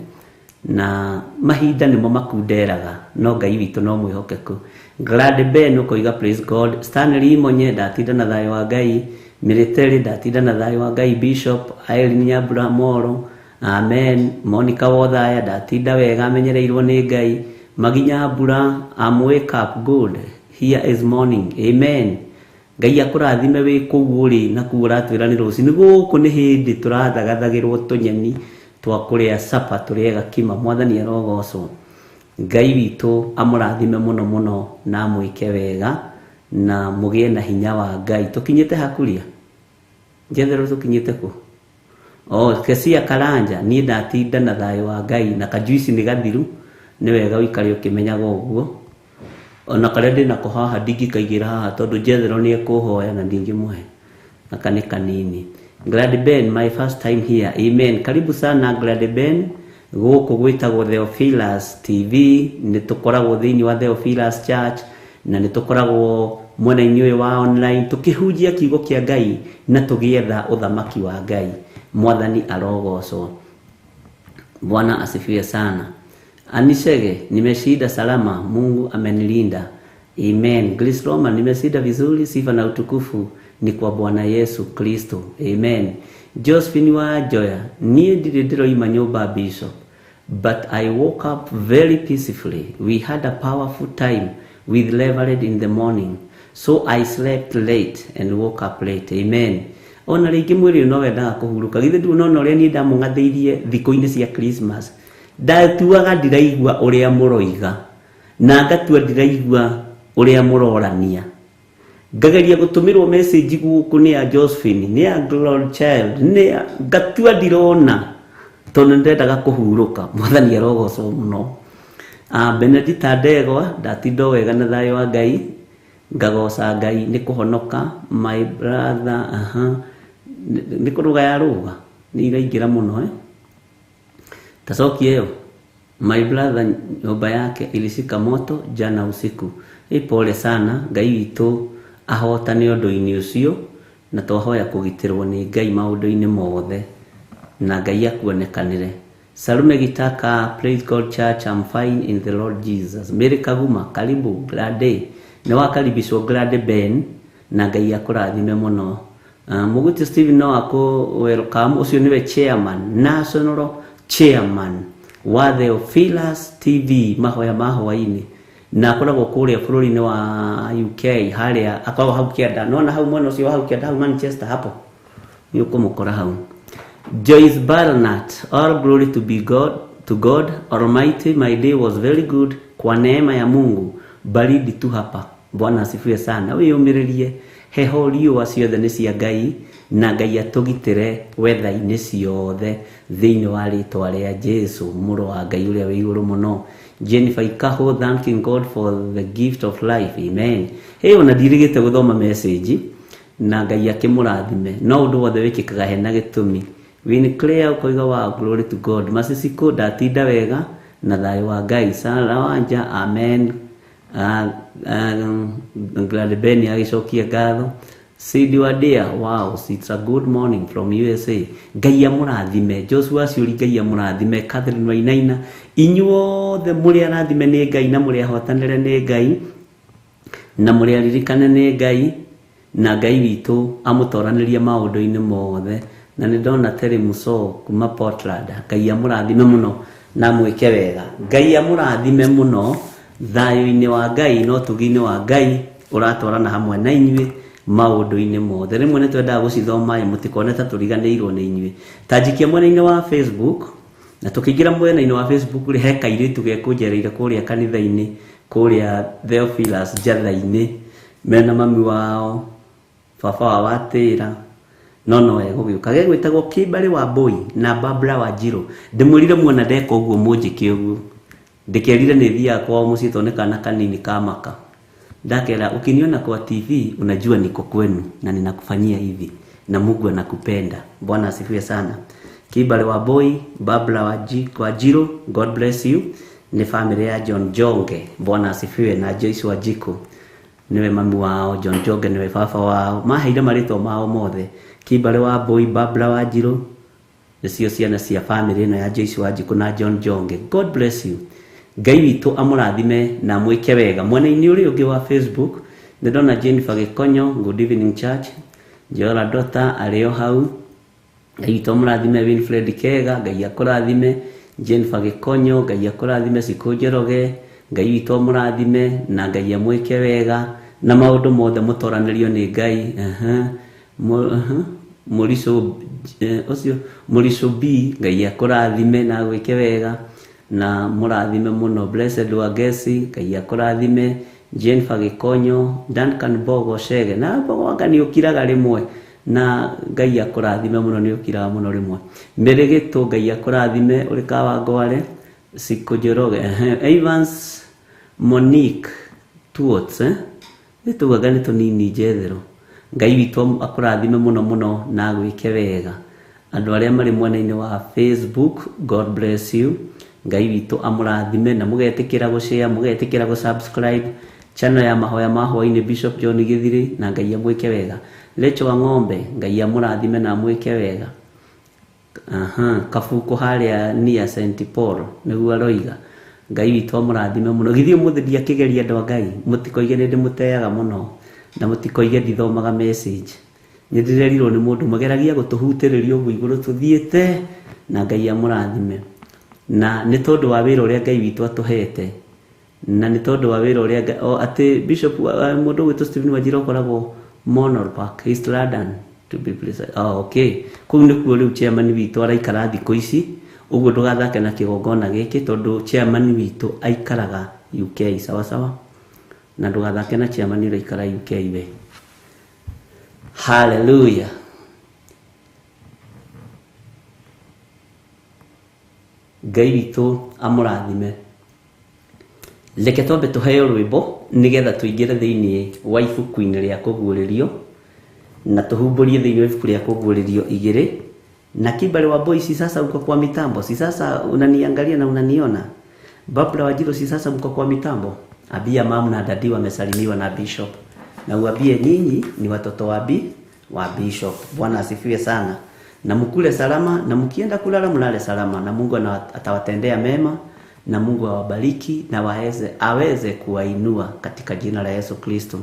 na mahinda nimo makunderaga no Ngai witu no mwihokeku. Glad Ben ukoiga praise God. Stanley Monye ndatinda na thayo wa Ngai. Military ndatinda na thayo wa Ngai. Bishop Irene Nyambura Moro. Amen. Monica Wothaya ndatinda wega amenyereirwo ni Ngai. Maginya Mbura wake up good. Here is morning. Amen. Ngai akurathime wi kugu ri na kuura twira ni ruci ni guku ni hindi turathagathagirwo tunyeni twa kuria sapa turiega kima. Mwathani arogocwo. Ngai witu amurathime muno muno na mwike wega na mugie na hinya wa Ngai. Tukinyite hakuria njethero tukinyite ku Kesia Karanja ni ndatinda na thayo wa Ngai na kajuici ni gathiru ni wega wikari ukimenyaga uguo ona kare ndi nako haha ndingikaigira haha tondu njethero ni ekuhoya na ndingimuhe na kane kanini. Glad Ben my first time here. Amen. Karibu sana Glad Ben. Guku gwitagwo Theophilus TV ni tukoragwo thiini wa Theophilus Church na ni tukoragwo mwena-ini uyu wa online tukihunjia kiugo kia Ngai na tugietha uthamaki wa Ngai. Mwathani arogocwo. Bwana asifiwe sana. Anisege nimeshinda salama, Mungu amenilinda. Amen. Grace Roma nimeshinda vizuri, sifa na utukufu ni kwa Bwana Yesu Kristo. Amen. Josephine wa Joya nie ndiroima nyumba bishop, but I woke up very peacefully. We had a powerful time with Reverend in the morning, so I slept late and woke up late. Amen. Ona ringi mwiri no wendaga kuhuruka githe ndu no ria ni ndamungatheirie thiko-ini cia Christmas ndatuaga ndiraigua uria muroiga na ngatua ndiraigua uria murorania ngageria gutumirwo message guku ni ya Josephine ni ya Glory Child ni ngatua ndirona tondu ndendaga kuhuruka. Mwathani arogocwo muno. Benedict Ndegwa ndatindo wega na thayo wa Ngai ngagoca Ngai ni kuhonoka. My brother ni kuruga ya ruga ni iraingira muno tacokie yo. My brother nyumba yake ilishika moto jana usiku. Pole sana. Ngai witu ahotane undu-ini ucio na twahoya kugitirwo ni Ngai maundu-ini mothe na Ngai akuonekanire. Salume Gitaka, praise God church, I'm fine in the Lord Jesus. Mary Kaguma, karibu Glad Day. Ni wakaribishwo Glad Ben na Ngai akurathime muno. Muguti Steve no ako welcome. Ucio niwe chairman, national chairman wa Theophilus TV mahoya mahoya-ini na akoragwo kuria bururi-ini wa UK haria akawa hau kianda nona hau mwana ucio hau kianda hau Manchester hapo ni ukumukora hau. Joyce Barnett, all glory to be God, to God Almighty. My day was very good kwa neema ya Mungu. Baridi tu hapa. Bwana asifiwe sana. Wiyumiririe heho riũa ciothe nĩ cia Ngai na Ngai atũgitĩre weather-inĩ ciothe thĩinĩ wa rĩtwa rĩa Jesu mũrũ wa Ngai ũrĩa wĩ igũrũ mũno. Jennifer Ikaho, thanking God for the gift of life. Amen. Ona ndirigĩte gũthoma message na Ngai akĩmũrathime no ũndũ wothe wĩkĩkaga hena gĩtũmi. Win clear ukoiga wa glory to God. Masisiko ndatinda wega na thayo wa Ngai. Sara wanja amen. Glad Ben agicokia ngatho. Sidi Wadia, wow, it's a good morning from USA. Ngai amurathime. Joshua ciuri Ngai amurathime. Catherine Wainaina, inyuothe muri arathime ni Ngai na muri ahotanire ni Ngai na muri aririkane ni Ngai na Ngai witu amutoranirie maundu-ini mothe. Na nĩ ndona Terry Muso kuma Portland. Ngai amurathime muno na mwike wega. Ngai amurathime muno. Thayo-ini wa Ngai no tugi-ini wa Ngai uratwarana hamwe na inyuĩ maundu-ini mothe. Rimwe nĩ twendaga gũcithoma mutikone ta turiganĩirwo nĩ inyuĩ. Tanjikia mwena-ini wa Facebook na tukiingira mwena-inĩ wa Facebook ri he kairitu gekunjereire kuria kanitha-inĩ kuria Theophilus Jatha-inĩ mena mami wao baba wa Watĩra no egũgĩũka gegwĩtagwo Kĩmbari wa Boy na Barbara wa Njirũ. Ndĩmwĩrire muona ndeka ũguo mũnjĩke ũguo, ndĩkerire nĩ thiaga kwao mũciĩ tondũ nĩ kana kanini kamaka. Ndakera ukiniona kwa TV unajua niko kwenu na ninakufanyia hivi na Mungu anakupenda. Bwana asifiwe sana. Kĩmbari wa Boy, Barbara wa Njirũ, God bless you. Ni family ya John Jonge. Bwana asifiwe. Na Joyce wa Jiko niwe mami wao, John Jonge niwe baba wao, maheire marĩtwa mao mothe. Kĩmbari wa Boy, Barbara wa Njirũ nicio ciana cia family ĩno ya Joyce wa Jiko na John Jonge. God bless you. Ngai witũ amũrathime na mwĩke wega. Mwena-inĩ ũrĩa ũngĩ wa Facebook ndĩrona Jennifer Gĩkonyo, Good Evening Church, Joela Dota arĩo hau. Ngai witũ amũrathime. Winfred Kega, Ngai akũrathime. Jennifer Gĩkonyo, Ngai akũrathime. Cikũ Njoroge, Ngai witũ amũrathime na Ngai amwĩke wega na maũndũ mothe mũtoranĩrio nĩ Ngai. Mũrico B, Ngai akũrathime na gwĩke wega na mũrathime mũno. Blessed Wagesi, Ngai akũrathime. Jennifer Gĩkonyo, Duncan Bogo Shege na Bogo nĩ ũkiraga rĩmwe na Ngai akũrathime mũno, nĩ ũkiraga mũno rĩmwe. Mĩrĩgĩtũ, Ngai akũrathime. Ũrĩ Kawangware, Cikũ Njoroge, Evans Monique Tuots nĩtugaga nĩ tũnini njetherũ. Ngai witũ akũrathime mũno mũno na gwĩke wega. Andũ arĩa marĩ mwena-inĩ wa Facebook, God bless you. Ngai witũ amũrathime na mũgetĩkĩra gũshare, mũgetĩkĩra gũsubscribe channel ya mahoya ma hwainĩ Bishop John Gĩthiri na Ngai amwĩke wega. Lecho wa Ng'ombe, Ngai amũrathime na amwĩke wega. Kabuku harĩa nia St Paul nĩguo aroiga. Ngai witũ amũrathime mũno. Githĩ mũthĩ ndiakĩgeria andũ a Ngai, mũtikoige nĩ ndĩmũteaga mũno na mũtikoige ndithomaga message. Nĩ ndĩrerirwo nĩ mũndũ mageragia gũtũhutĩrĩria ũguo igũrũ tũthiĩte na Ngai amũrathime. Na nĩ tondũ wa wĩra ũrĩa Ngai witũ atũhete na nĩ tondũ wa wĩra ũrĩa atĩ Bishop mũndũ witũ Stephen Wanjiru akoragwo Monol Park, East London to be precise. Okay, kũu nĩkuo rĩu chairman witũ araikara thikũ ici, ũguo ndũgathake na kĩgongona gĩkĩ tondũ chairman witũ aikaraga UK. Sawa sawa, na ndũgathake na chairman ũrĩa aikara UK we. Hallelujah. Ngai witũ amũrathime. Reke twambe tũheo rwĩmbo nĩgetha tũingĩre thĩinĩ wa ibuku-inĩ rĩa kũguũrĩrio na tuhumbũrie thĩinĩ wa ibuku rĩa kũguũrĩrio 2 na Kĩmbari wa Boy. Si sasa uko kwa mitambo? Si sasa unaniangalia na unaniona? Barbara wa Njirũ, si sasa mko kwa mitambo? Abia mamu na dadi wamesalimiwa na Bishop na uambie nyinyi ni watoto wa Bishop. Bwana asifiwe sana na mkule salama na mkienda kulala mlale salama na Mungu atawatendea mema na Mungu awabariki na aweze kuwainua katika jina la Yesu Kristo.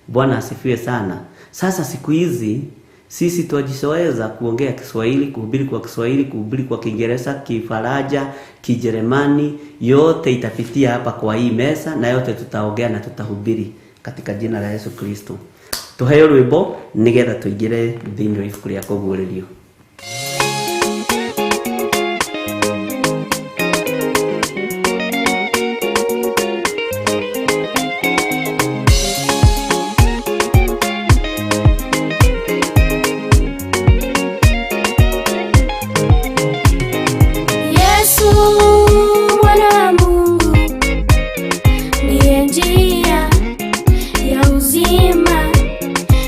Bwana asifiwe sana. Sasa siku hizi sisi tunajizoeza kuongea Kiswahili, kuhubiri kwa Kiswahili, kuhubiri kwa Kiingereza, Kifaraja, Kijerumani, yote itapitia hapa kwa hii meza na yote tutaongea na tutahubiri katika jina la Yesu Kristo. Tuheo rwĩmbo nĩgetha tũingĩre thĩinĩ wa ibuku rĩa kũguũrĩrio.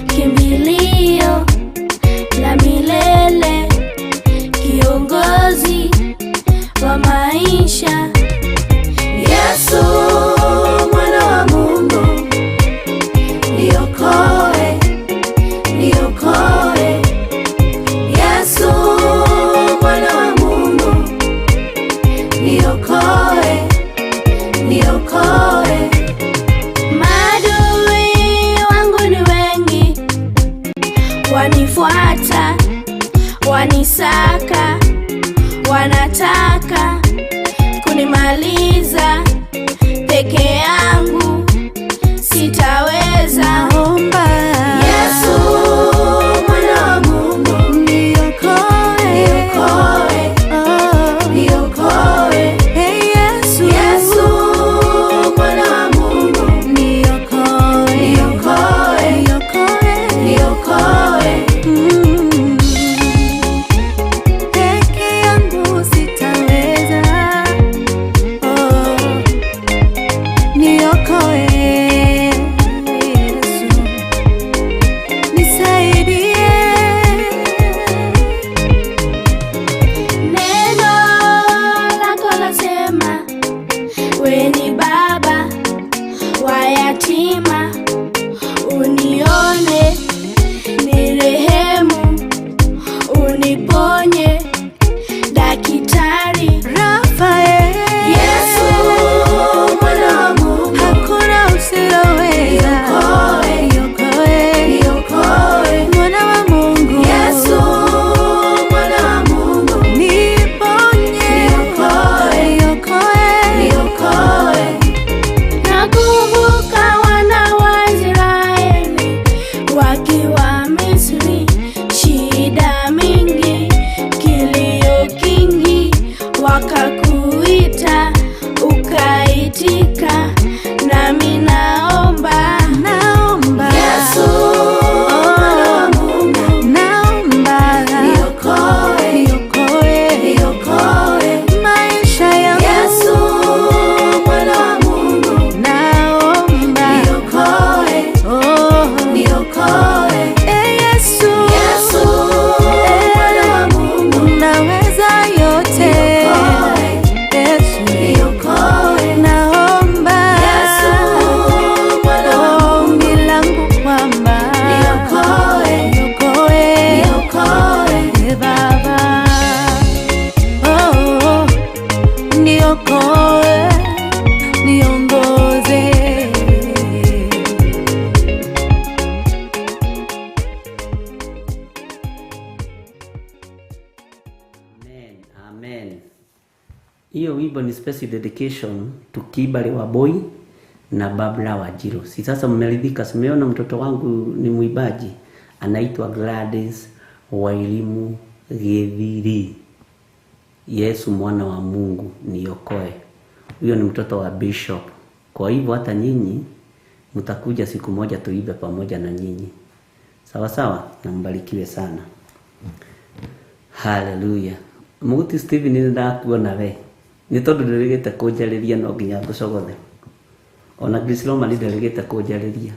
Kimbilio la milele umeitika, nami naomba Yesu, Mwana wa Mungu, naomba niokoe maisha yangu. Yesu, Mwana wa Mungu, naomba niokoe. Yesu, Mwana wa Mungu, unaweza yote. Yesu, naomba ombi langu kwamba niokoe Baba, niokoe, niongoze. Amen. Hiyo wimbo ni special dedication to Kibale wa Boy na Babla wa Jiro. Si sasa mmeridhika? Simeona mtoto wangu ni muibaji, anaitwa Gladys Wairimu Githiri. Yesu, Mwana wa Mungu, niokoe. Huyo ni mtoto wa Bishop. Kwa hivyo hata nyinyi mtakuja siku moja tuibe pamoja na nyinyi. Sawa sawa, na mbarikiwe sana. Hallelujah. Muguti Steve ni ndakuona we. Ni tondu ndirigite kunjariria no nginya ngucogothe. Ona Grisloma ni ndirigite kunjariria.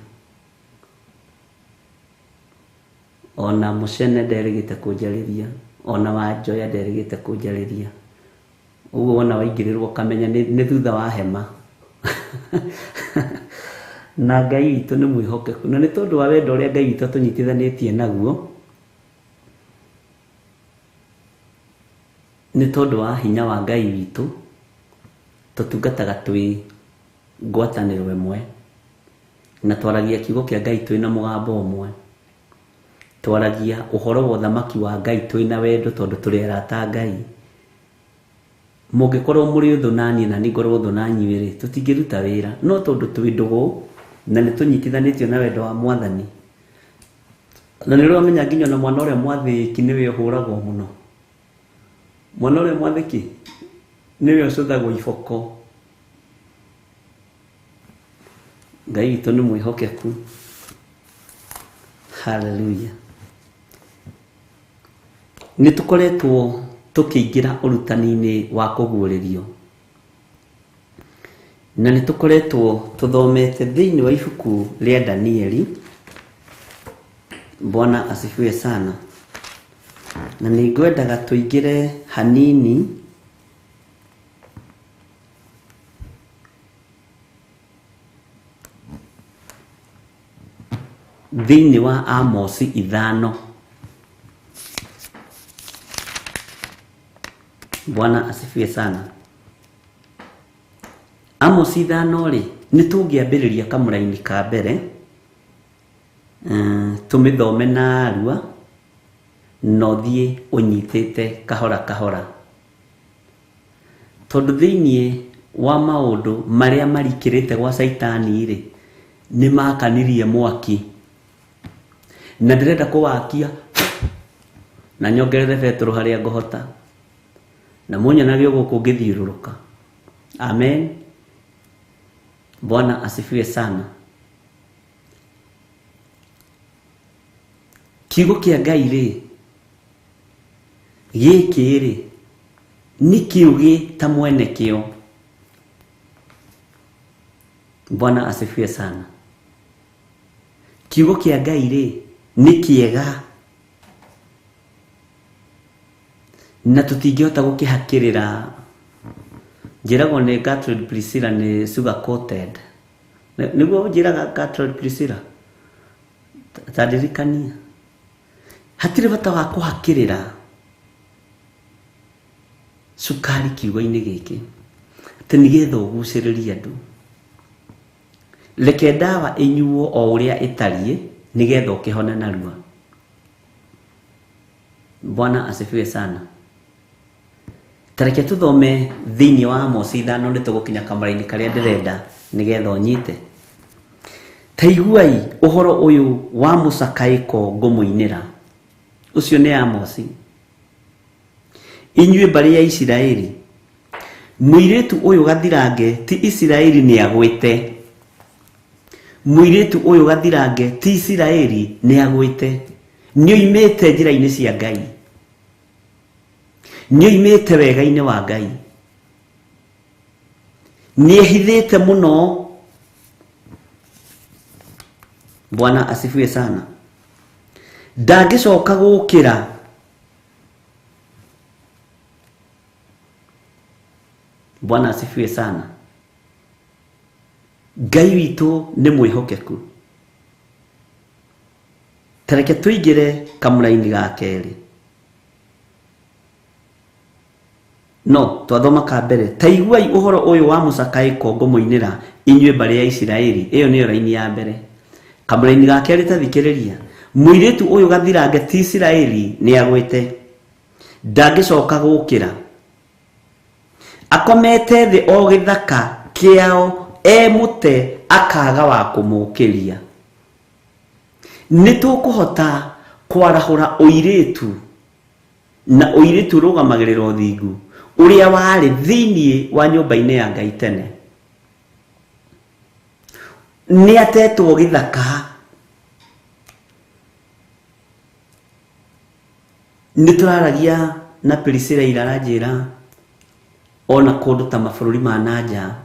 Ona Mucene ndirigite kunjariria. Ona Wanjoya ndirigite kunjariria. Uguo wona waingĩrĩrwo kamenya nĩ thutha wa hema. Na Ngai witũ nĩ mwĩhokeku. Na nĩ tondũ wa wendo ũrĩa Ngai witũ tũnyitithanĩtie naguo, nĩ tondũ wa hinya wa Ngai witũ tũtungataga twĩ ngwatanĩro ĩmwe, na twaragia kiugo kĩa Ngai twĩ na mũgambo ũmwe. Twaragia ũhoro wa ũthamaki wa Ngai twĩ na wendo tondũ tũrĩ arata Ngai. Mũngĩkorwo mũrĩ ũthũ naniĩ na nĩ ngorwo ũthũ na inyuĩ-rĩ, tũtingĩruta wĩra. No tondũ twĩ ndũgũ na nĩ tũnyitithanĩtio na wendo wa Mwathani. Na nĩ ũramenya nginya na mwana ũrĩa mwathĩki nĩwe ũhũragwo mũno. Mwana ũrĩa mwathĩki nĩwe ũcũthagwo iboko. Ngai witũ nĩ mwĩhokeku. Hallelujah. Nĩ tũkoretwo tũkĩingĩra ũrutani-inĩ wa kũguũrĩrio, na nĩ tũkoretwo tũthomete thĩinĩ wa ibuku rĩa Danieli. Bwana asifiwe sana. Na nĩ ngwendaga tũingĩre hanini thĩinĩ wa Amosi 5. Bwana asifiwe sana. Amosi 5-rĩ, nĩ tũngĩambĩrĩria kamũraini ka mbere, tũmĩthome na arua no thiĩ ũnyitĩte kahora kahora, tondũ thĩinĩ wa maũndũ marĩa marikĩrĩte gwa Saitani-rĩ nĩ makanirie mwaki, na ndĩrenda kũwakia na nyongerere Petro harĩa ngũhota, na munyonagio gũkũ ngĩthiũrũrũka. Amen. Bwana asifiwe sana. Kiugo kĩa Ngai-rĩ gĩkĩ-rĩ nĩ kiugi ta mwene kĩo. Bwana asifiwe sana. Kiugo kĩa Ngai-rĩ nĩ kĩega, na tũtingĩhota gũkĩhakĩrĩra. Njĩragwo nĩ Gertrude Priscilla nĩ sugar coated. Nĩguo njĩraga Gertrude Priscilla? Tandirikania. Hatirĩ bata wa kũhakĩrĩra cukari kiugo-inĩ gĩkĩ atĩ nĩgetha ũgucĩrĩrie andũ. Reke ndawa ĩnyuo o ũrĩa ĩtariĩ nĩgetha ũkĩhone narua. Bwana asifiwe sana. Tareke tũthome thĩinĩ wa Amosi 5 nĩ tũgũkinya kamũraini karĩa ndĩrenda nĩgetha ũnyite. Ta iguai ũhoro ũyũ wa mũcakaĩko ngũmũinĩra. Ũcio nĩ Amosi. Inyuĩ mbarĩ ya Isiraeli, Muiretu uyu gathirange ti Isiraeli ni agwite. Muiretu uyu gathirange ti Isiraeli ni agwite. Nio imete njira-ini cia Ngai. Nio imete wega-ini wa Ngai. Niehithite muno. Bwana asifiwe sana. Ndagicoka gukira. Bwana asifiwe sana. Ngai witu ni mwihokeku. Tareke tuigire kamuraini ga keri. No, twathoma ka mbere. Taiguai uhoro uyu wa Musakai kongo muinira inywe bari ya Isiraeli. Iyo niyo raini ya mbere. Kamuraini ga keri tathikiriria. Muiretu uyu gathirange ti Isiraeli ni agwite. Ndagicoka gukira. Akomete thi o githaka kiao mute akaga wa kumukiria. Nitukuhota kwarahura uiretu na uiretu rugamagirira uthingu uria wari thiini wa nyumba-ini ya Ngai tene. Ni atetwo githaka. Nituraragia na Priscilla iraranjira ona kundu ta mabururi ma nanja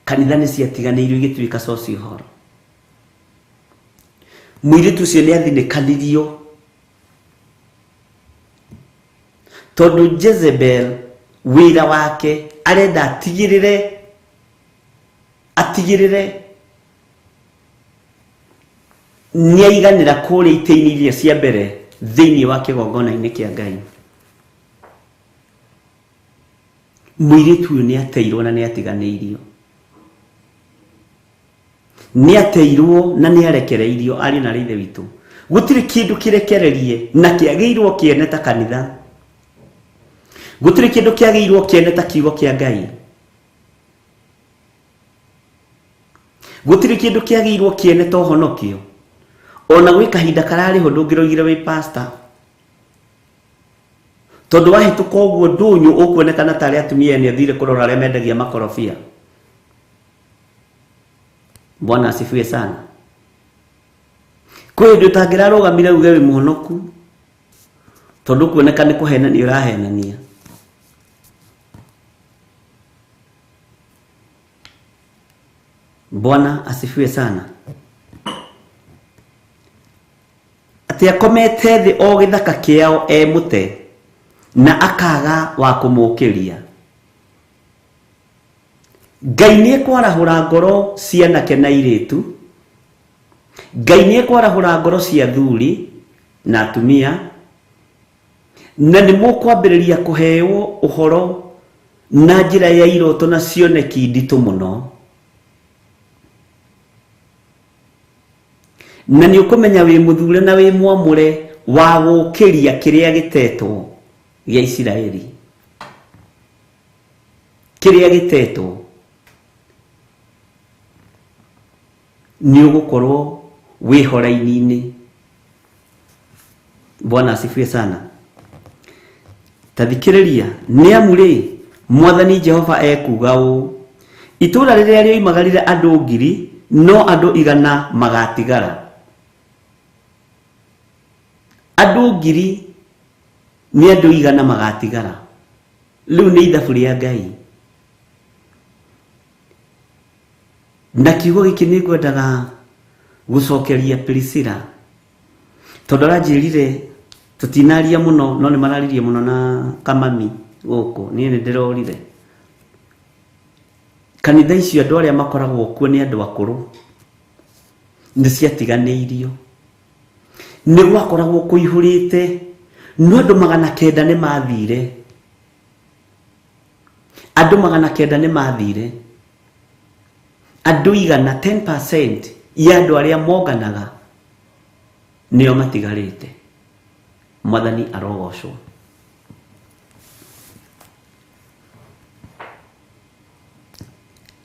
kanitha ni ciatiganeirio igituika coci horo. Muiritu ucio ni athinikanirio tondu Jezebel wira wake arenda atigirire ni aiganira kuria iteini iria cia mbere thiini wa kigongona-ini kia Ngai. Muiritu ni ateirwo na ni atiganeirio. Ni ateirwo na ni arekereirio ari na rithe witu. Gutiri kindu kirekererie na kiageirwo kiene ta kanitha. Gutiri kindu kiageirwo kiene ta kiugo kia Ngai. Gutiri kindu kiageirwo kiene ta honokio. Ona gwi kahinda karari ho ndungirogire wi pastor. Tondu wahituka uguo ndunyu ukuonekana tari atumia ni athire kurora aria mendagia makorofia. Bwana asifiwe sana. Kwa hiyo utangirarugamira uge wi muhonoku tondu kuoneka ni kuhena ni urahenania. Bwana asifiwe sana. Ati akomete thi o githaka kiao mute na akaga wa kumukiria. Ngai ni ekwarahura ngoro cia nake na iritu. Ngai ni ekwarahura ngoro cia thuri na atumia. Na ni mukwambiriria kuheyo uhoro na njira ya iroto na cioneki nditu muno. Na ni ukumenya wi muthure na wi mwamure wa gukiria kiria gitetwo gia Isiraeli. Kiria gitetwo ni ugukorwo wihora-ini. Bwana asifiwe sana. Tathikiriria ni amuri Mwathani Jehova ekuga u itura riria rioimagarire andu 1000 no andu 100 magatigara. Andu 1000 ni andu 100 magatigara. Riu ni ithabu ria Ngai. Na kiugo giki ni ngwendaga gucokeria Priscilla tondu aranjirire tutinaria muno no ni mararirie muno na kamami guku ni ndirorire kanitha icio andu aria makoragwo kuo ni andu akuru ni ciatiganeirio ni gwakoragwo kuihurite no andu 900 ni mathire. Andu 900 ni mathire. Andu 100 10% ya andu aria monganaga nio matigarite. Mwathani arogocwo.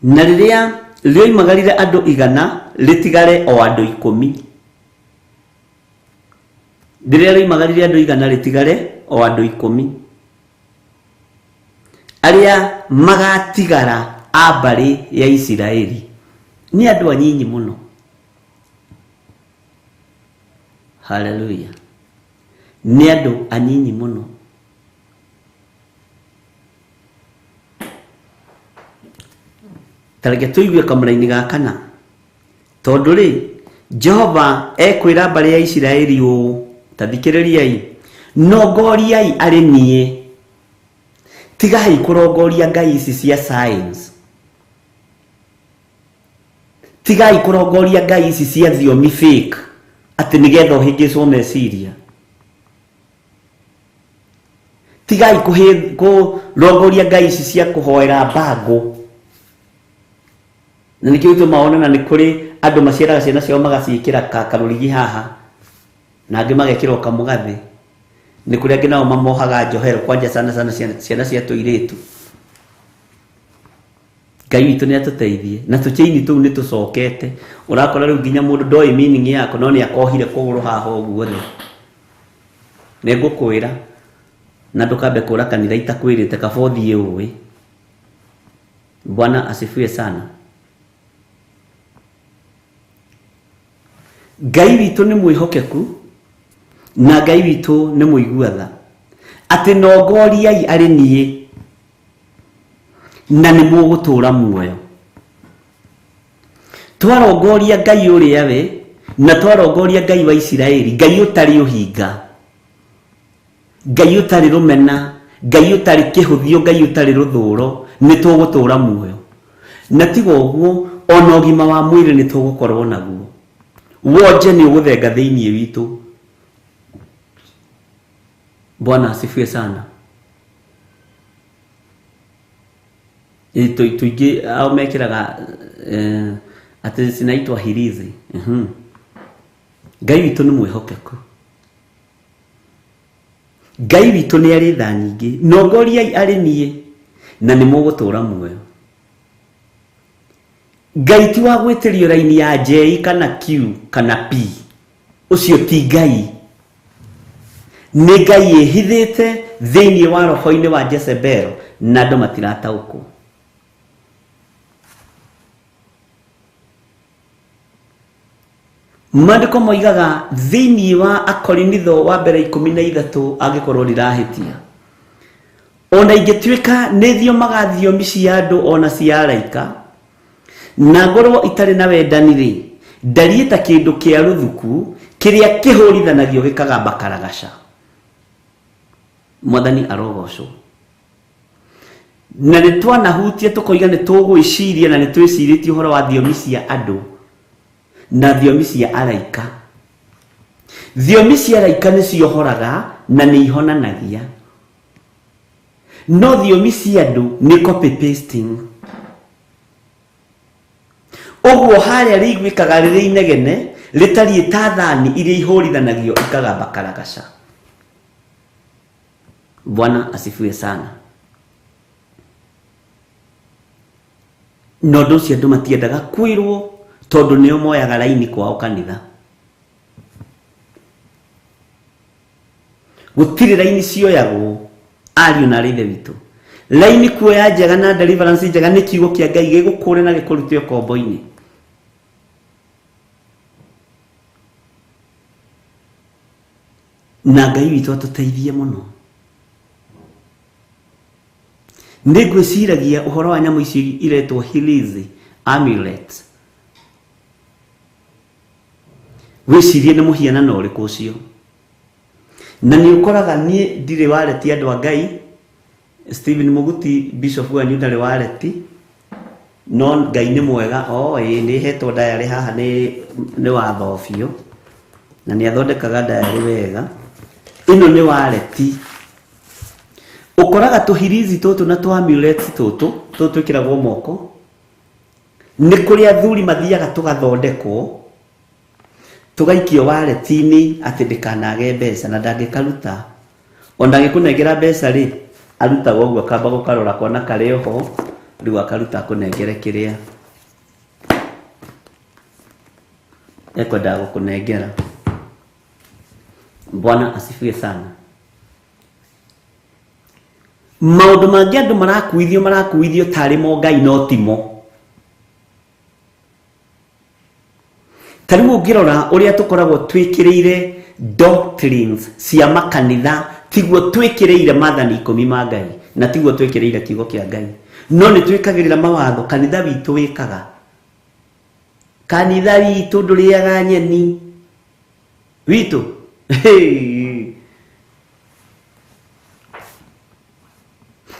Na riria rioimagarire andu 100 ritigare o andu 10. Riria rioimagarire andu 100 ritigare o andu 10. aria magatigara abari ya Isiraeli ni andu anyinyi muno. Hallelujah. Ni andu anyinyi muno. Tareke tuigue kamuraini gakana tondu ri Jehova ekwira bari ya Isiraeli u tathikiririai nongoriai ari nie tigai kurongoria ngai ici cia science tigai kurongoria ngai ici cia thiomi fake ati nigetha uhingicwo meciria tigai kurongoria ngai ici cia kuhoera bango na nikio tumaona na ni kuri andu maciaraga ciana ciao magacikira karurigi haha na angi magekirwo kamugathi ni kuri angi nao mamohaga njohero kwanja sana ciana cia tuiritu. Ngai witu ni atuteithie na tucheini tu ni tucokete urakora riu nginya mundu ndoi meaning yako no ni akohire kuguru haha uguo ri ne ngukwira na ndukambe kura kanitha itakwirite kabothie uwi. Bwana asifiwe sana. Ngai witu ni mwihokeku na Ngai witu ni muiguatha ati nongoriai ari nie na ni mugutura muoyo. Twarongoria Ngai uria we na twarongoria Ngai wa Isiraeli, Ngai utari uhinga, Ngai utari rumena, Ngai utari kihuthio, Ngai utari ruthuro, ni tugutura muoyo. Na tigo uguo ona ugima wa mwiri ni tugukorwo naguo. Woje ni uguthenga thiini witu. Bwana asifiwe sana. Tuingi au mekiraga ati sinaitwa hirizi. Ngai witu ni mwihokeku. Ngai witu ni ari tha nyingi nongoriai ari nie na ni mugutura muoyo. Ngai ti wa gwitirio raini ya J kana Q kana P. Ucio ti Ngai. Ni Ngai ehithite thiini wa roho-ini wa Jezebel na andu matiratauko. Mandiko moigaga thiini wa Akorinitho wa mbere 13 agikorwo rirahitia ona ingituika nithio magathiomi cia andu ona cia araika na ngorwo itari na wendani ri ndarieta kindu kia ruthuku kiria kihurithanagio gikagamba karagaca. Mwathani arogocwo na ni twanahutia tukoiga ni tugwiciria na ni twiciritie uhoro wa thiomi cia andu na thiomi cia araika. Thiomi cia araika ni ciohoraga na ni ihonanagia, no thiomi cia andu ni copy pasting. Oguo haria rigwikaga riri inegene ritari ta thani iria ihurithanagio ikagamba karagaca. Bwana asifiwe sana. No ndu cia andu matiendaga kwirwo tondu nio moyaga laini kwao kanitha. Gutiri laini cioyagwo ariu na rithe witu. Laini kuoya njega na deliverance njega ni kiugo kia Ngai gigukure na gikurutio kombo-ini. Na Ngai witu atuteithie muno. Ndigwiciragia uhoro wa nyamu ici iretwo hilizi amulet. Wicirie ni muhianano uriku ucio. Na ni ukoraga ni ndire wareti andu a Ngai. Stephen Muguti Bishop wa Nyudale wareti no Ngai ni mwega ni hetwo diary haha ni wathofio na ni athondekaga diary wega. Ino ni wareti ukoraga tuhirizi tutu na tu amulets tutu ikiragwo moko ni kuri athuri mathiaga tugathondekwo tugaikio waleti-ini ati ndikanage mbeca na ndangikaruta onda gikunengera mbeca ri aruta gogwo kamba gukarora kona kare ho riu akaruta kunengere kiria ekwenda gukunengera. Bwana asifiwe sana. maundu mangi andu marakuithio tari mo Ngai no timo. Tarimu ngirora uria tukoragwo twikireire doctrines cia makanitha tiguo twikireire mathani 10 ma Ngai na tiguo twikireire kiugo kia Ngai. No ni twikagirira mawatho kanitha witu wikaga. Kanitha witu nduriaga nyeni witu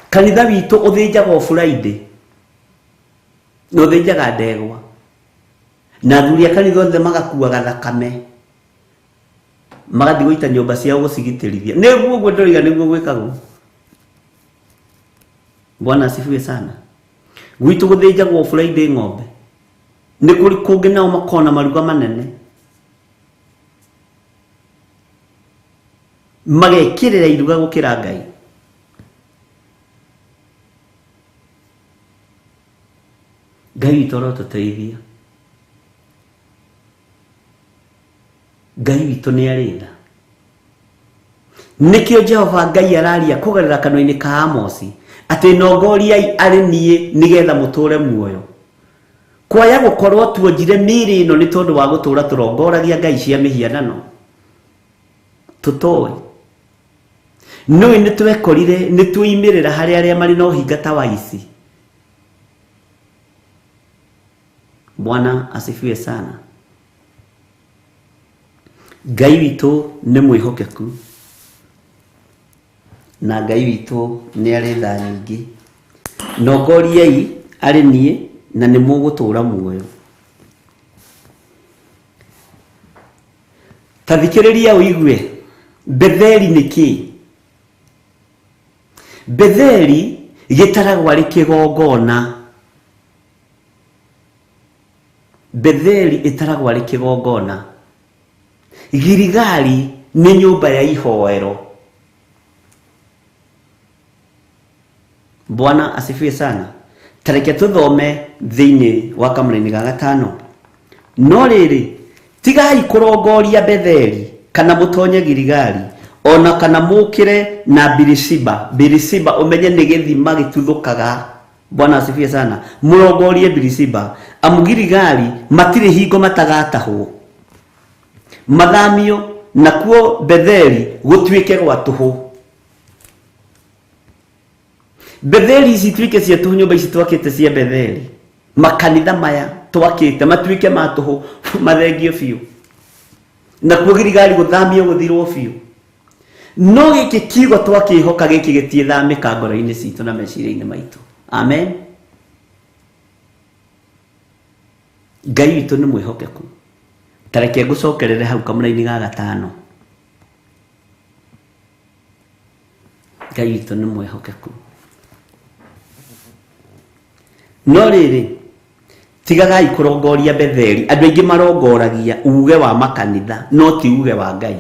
kanitha witu uthinjaga o Friday no uthinjaga ndegwa na thuri a kanitha othe magakuaga thakame magathi guita nyumba ciao gucigitirithia niguo guo ndoriga niguo gwikagwo. Bwana asifiwe sana. Gwitu guthinjagwo Friday ng'ombe ni kuri kungi nao makona maruga manene magekirira iruga gukira Ngai. Ngai toro tuteithia. Ngai witu ni aritha. Nikio Jehova Ngai araria kugerera kanwa-ini ka Amosi ati nongoriai ari nie nigetha muture muoyo. Kwaya gukorwo tuonjire miri ino ni tondu wa gutura turongoragia ngai cia mihianano tutoi no ni twekorire ni tuimirira hari aria mari no hingata wa ici. Bwana asifiwe sana. Ngai witu ni mwihokeku na Ngai witu ni ari tha nyingi nongoriai ari nie na ni mugutura muoyo. Tathikiriria uigue Betheli niki. Betheli gitaragwo ari kigongona. Betheli itaragwo ari kigongona. Gilgali ni nyumba ya ihoero. Bwana asifiwe sana. Tareke tuthome thiini wa kamurini ga gatano. No riri tigai kurongoria Betheli kana mutonye Gilgali ona kana mukire na Birisiba umenye ni githima gituthukaga. Bwana asifiwe sana. Murongorie Birisiba amu Gilgali matiri hingo matagatahwo mathamio nakuo Betheli gutwike gwa tuhu. Betheli ici twike cia tuhu nyumba ici twakite cia Betheli makanitha maya twakite matwike ma tuhu mathengio biu nakuo Gilgali guthamio guthirwo biu. No giki kiugo twakihoka giki gitie thamika ngoro-ini citu na meciria-ini maitu. Amen. Ngai witu ni mwihokeku. Tareke ngucokerere hau kamuna-ini ga gatano. Ngai witu ni mwihokeku. No riri tigagai kurongoria Betheli. Andu aingi marongoragia uge wa makanitha no ti uge wa Ngai.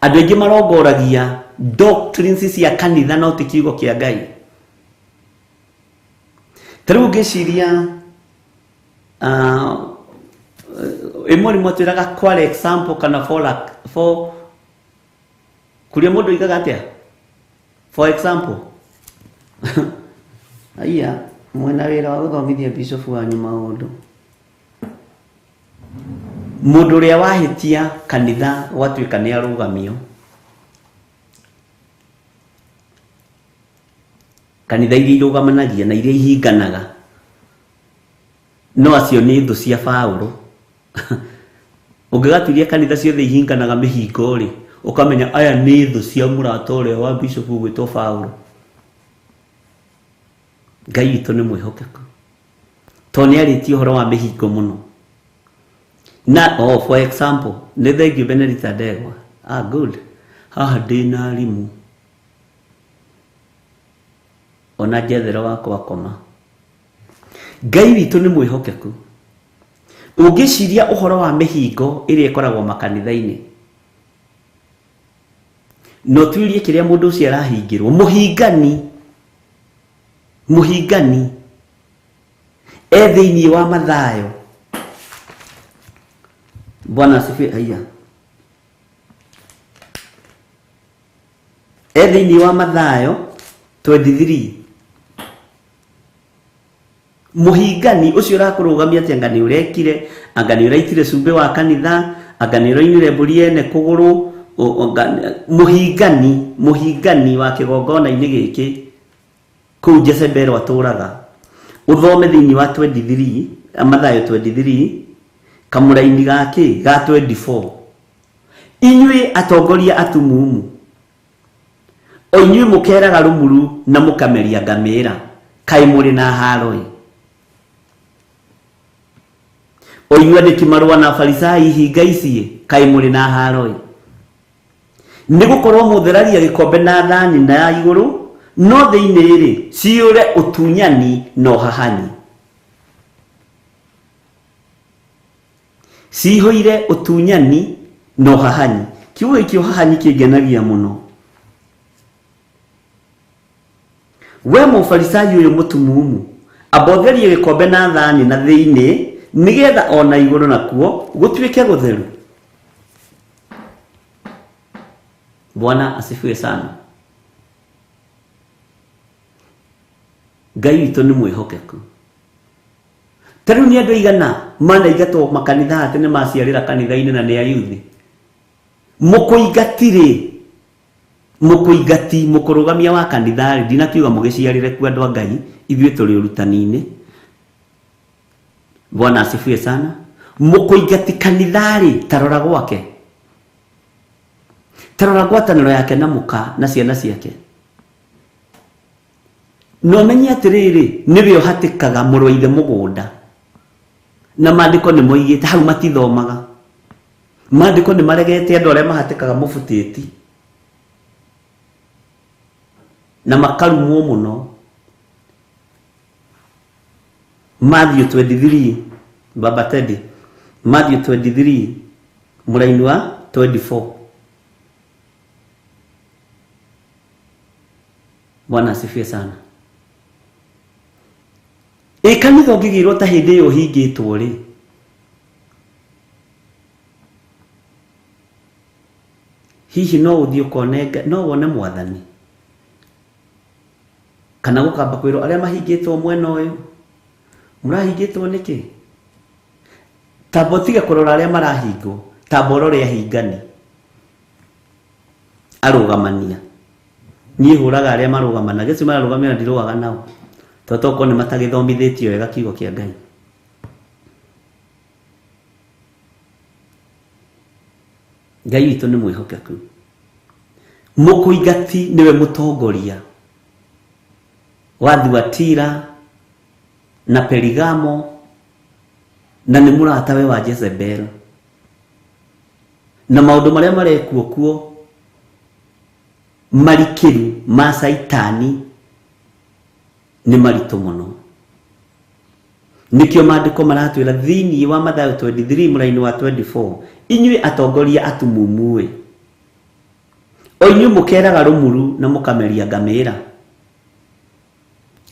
Andu aingi marongoragia doctrines cia kanitha no ti kiugo kia Ngai. Tariu ngiciria imwe ni mwatwiraga kwa example kana for kuria mundu igaga atia for example aya mwena wira wa guthomithia bishop wanyu maundu mundu ria wahitia kanitha watwika ni arugamio kanitha iria irugamanagia na iria ihinganaga no acio ni thu cia Paulo. Ungegaturia kanitha ciothe ihinganaga mihingo ri ukamenya aya ni thu cia murata uria wa bishop gwitwo Paulo. Ngai witu ni mwihokeku to ni ariti uhoro wa mihingo muno na for example ni thengio Benedita Ndegwa good haha ndina rimu ona jethero wakwa koma. Ngai witu ni mwihokeku. Ungiciria uhoro wa mihingo iria ikoragwo makanitha-ini no twirie kiria mundu ucio arahingirwo muhingani thiini wa mathayo. Bwana asifiwe. Haya Thĩinĩ wa Mathayo 23 mũhingani ũcio ũrakũrũgamia atĩ anga nĩ ũrekire, anga nĩ ũraitire cumbĩ wa kanitha, anga nĩ ũrainire mbũri ene kũgũrũ, mũhingani wa kĩgongona-inĩ gĩkĩ kũu Jezebel atũraga. Ũthome thĩinĩ wa 23 Mathayo 23 kamũraini gake ga 24. Inyuĩ atongoria atumumu, o inyuĩ mũkeraga rũmuru na mũkameria ngamĩra, kaĩ mũrĩ na haro? O inyuĩ andĩki marũa na Farisai hinga ici, kaĩ mũrĩ na haro? Nĩgũkorwo mũtheragia gĩkombe na thani na ya igũrũ, no thĩinĩ ciũre ũtunyani na ũhahani. Cihũire ũtunyani na ũhahani. Kiugo gĩkĩ ũhahani kĩngenagia mũno. We mũfarisai ũyũ mũtumumu, abotherie gĩkombe na thani na thĩinĩ, nĩgetha ona igũrũ nakuo gũtuĩke gũtheru. Bwana asifiwe sana. Ngai witũ nĩ mwĩhokeku. Tarĩu nĩ andũ aigana manaingatwo makanitha atĩ nĩ maciarĩra kanitha-inĩ na nĩ ayuthi. Mũkũingati mũkũrũgamia wa kanitha, ndinakiuga mũgĩciarĩre ku andũ a Ngai, ithuĩ tũrĩ ũrutani-inĩ. Bwana asifiwe sana. Mũkũingati kanitha tarora gwake. Tarora ngwatanĩro yake na mũka na ciana ciake. No menye atĩrĩrĩ, nĩwe ũhatĩkaga mũrũ wa ithe mũgũnda. Na maandĩko nĩ moigĩte hau matithomaga. Maandĩko nĩ maregete andũ arĩa mahatĩkaga mũbutĩti. Na makarumwo mũno. Matthew 23 Baba Teddy, Matthew 23 mũraini wa 24. Bwana asifiwe sana. Kanitha ũngĩgĩrwo ta hĩndĩ ĩyo hingĩtwo rĩ, hihi no ũthiĩ ũkone, no wone Mwathani, kana gũkamba kwĩrwo arĩa mahingĩtwo mwena ũyũ, mũrahingĩtwo nĩkĩ? Tamba ũtige kũrora arĩa marahingwo, tamba ũrore ahingani, arũgamania. Niĩ hũraga arĩa marũgamana, gĩci mararũgamia ndirũaga nao, tondũ nĩ matagĩthomithĩtio wega kiugo kĩa Ngai. Ngai witũ nĩ mwĩhokeku. Mũkũingati nĩwe mũtongoria wa Thuatira na Perigamo, na nĩ mũratawe wa Jezebel. Na maũndũ marĩa marekuo kuo marikĩru ma Saitani nĩ maritũ mũno. Nikĩo maandĩko maratwĩra thĩinĩ wa Mathayo 23 mũraini wa 24, inyuĩ atongoria atumumu, o inyuĩ mũkeraga rũmuru na mũkameria ngamĩra,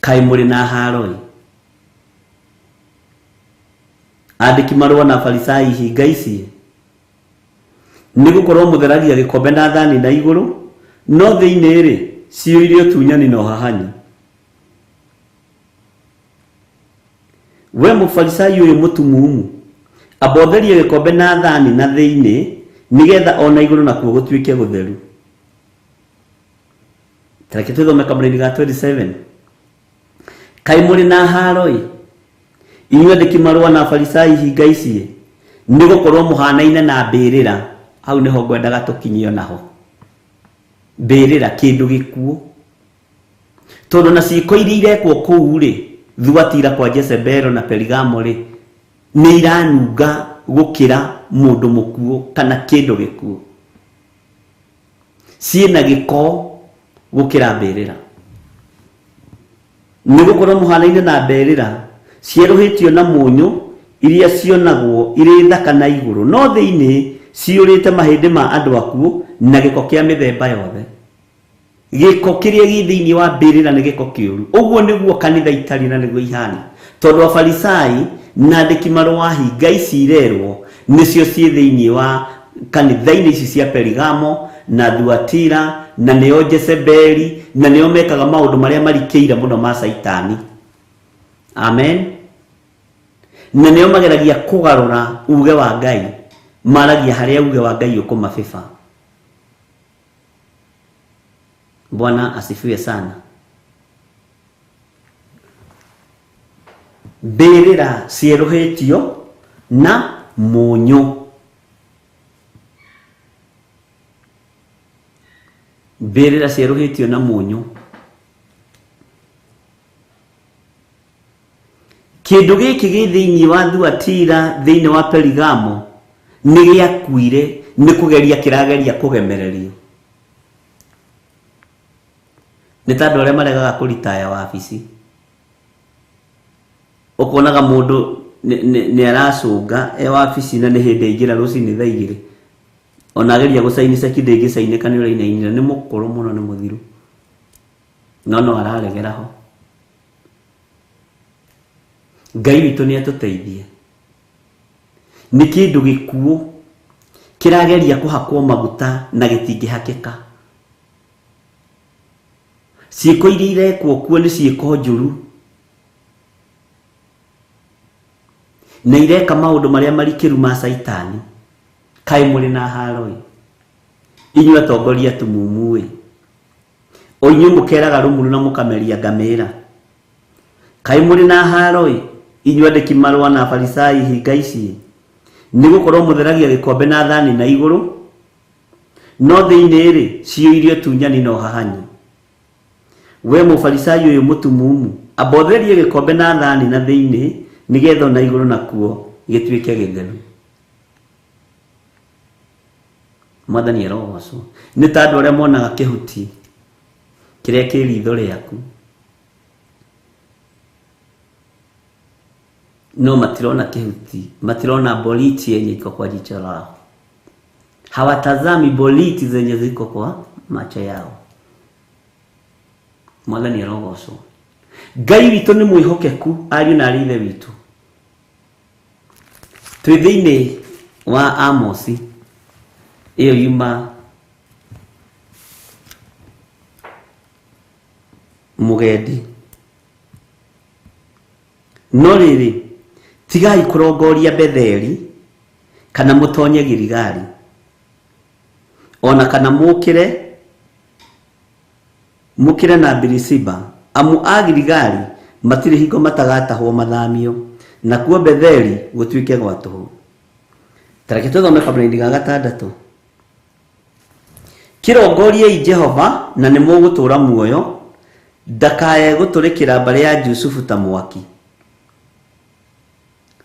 kaĩ mũrĩ na haro? Andĩki marũa na Farisai hinga ici, nĩgũkorwo mũtheragia gĩkombe na thani na igũrũ, no thĩinĩ ciũire ũtunyani na ũhahani. We mũfarisai ũyũ mũtumumu, abotherie gĩkombe na thani na thĩinĩ, nĩgetha ona igũrũ nakuo gũtuĩke gũtheru. Tareke tũthome kamũraini ga 27. Kaĩ mũrĩ na haro? Inyuĩ andĩki marũa na Farisai hinga ici, nĩgũkorwo mũhanaine na mbĩrĩra. Hau nĩho ngwendaga tũkinyio naho. Mbĩrĩra kĩndũ gĩkuũ. Tondũ na ciĩko iria irekwo kũu Thuatira kwa Jezebel na Perigamo nĩ iranunga gũkĩra mũndũ mũkuũ kana kĩndũ gĩkuũ. Ciĩna gĩko gũkĩra mbĩrĩra. Nĩgũkorwo mũhanaine na mbĩrĩra cierũhĩtio na mũnyũ iria cionagwo irĩ thaka na igũrũ, no thĩinĩ ciũrĩte mahĩndĩ ma andũ akuũ na gĩko kĩa mĩthemba yothe. Gĩko kĩrĩa gĩ thĩinĩ wa mbĩrĩra nĩ gĩko kĩũru. Ũguo nĩguo kanitha itarĩ na nĩguo ihana. Tondũ Afarisai na andĩki marũa hinga ici irerwo nĩcio ciĩ thĩinĩ wa kanitha-inĩ ici cia Perigamo na Thuatira na neo Jezebeli na neo mekaga maundu maria marikeira muno ma Saitani. Amen. Na neo mageragia kugarura uge wa Ngai, maragia haria uge wa Ngai ukumabiba. Bwana asifiwe sana. Mbirira cieruhitio na munyu. Mbirira cieruhitio na munyu. Kindu giki gi thiini wa Thuatira, thiini wa Perigamo, ni giakuire, ni kugeria kirageria kugemererio. Ni tandu aria maregaga kuritaya wabici. Ukonaga mundu ni aracunga wabici na ni hindi ingira rucini thaa 2 ona ageria gucainica kindi gicaineka ni urainainira ni mukuru muno ni muthiru no araregeraho. Ngai witu ni atuteithie. Ni kindu gikuo kirageria kuhakwo maguta na gitingihakika. Ciiko iria irekwo kuo ni ciiko njuru na ireka maundu maria marikiru ma Saitani. Kai muri na haroi inyua tongoria tumumu o inyu mukeraga rumuru na mukameria ngamira. Kai muri na haroi inyua ndekimarwa na Farisai hinga ici nigukorwo mutheragia gikombe na thani na iguru no thiini ri cio irio tunyani no hahanyi. We Mufarisai uyu mutumumu abotherie gikombe na thani na thiini nigetho na iguru nakuo gituike githeru. Mwathani arogoco ni tandu aria monaga kihuti kiria kiritho riaku no matirona kihuti, matirona boliti yenye iko kwa jicho lao. Hawatazami boliti zenye ziko kwa macho yao. Mwathani arogoco. Ngai witu ni mwihokeku ariu na arithe witu. Twi thiini wa Amosi iyo yuma mugendi. No riri tigai kurongoria Betheli kana mutonye Girigari ona kana mukire na Birisiba. Amu a Girigari matiri hingo matagatahwo mathamio na kuo Betheli gutuike gwatuhu. Tareke tuthome kabla-ini ga 6. Kirongoriei Jehova na ni mugutura muoyo, ndakaye guturikira mbari ya Jusufu ta mwaki.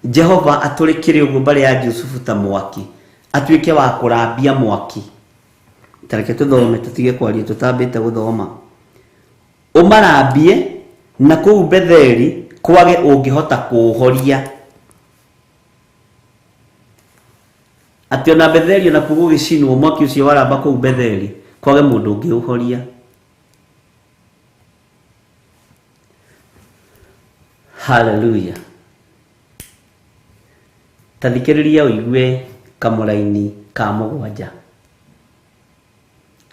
Jehova aturikire uguo mbari ya Jusufu ta mwaki, atuike wa kurambia mwaki. Tareke tuthome tutige kwaria tutambite guthoma. Umarambie na kuu Betheli kwage ungihota kuhoria. Ati ona Betheli na kugu gicinwo mwaki ucio waramba kuu Betheli kwage mundu ungiuhoria. Hallelujah. Tathikiriria uigue kamuraini ka mugwanja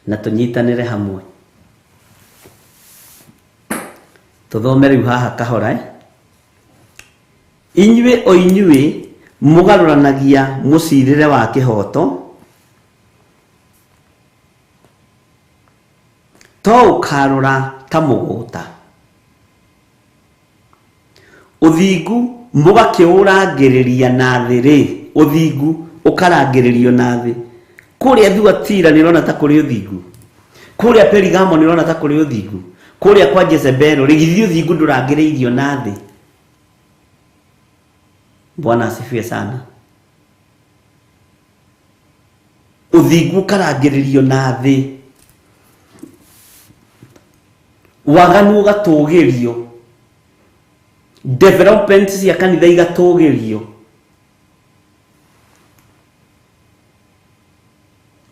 na tunyitanire hamwe. Tuthome riu haha kahora. Inyue o inyue mugaruranagia mucirire wa kihoto to ukarura ta muguta. Uthingu mugakiurangiriria na thiri. Uthingu ukarangiririo na thi. Kuria Thuatira nirona ta kuri uthingu. Kuria Perigamo nirona ta kuri uthingu. Kuria kwa Jezebeli rigithi uthingu ndurangiririo na thi. Bwana asifiwe sana. Uthingu karangiririo na thi. Waganu gatugirio. Development cia kanitha igatugirio.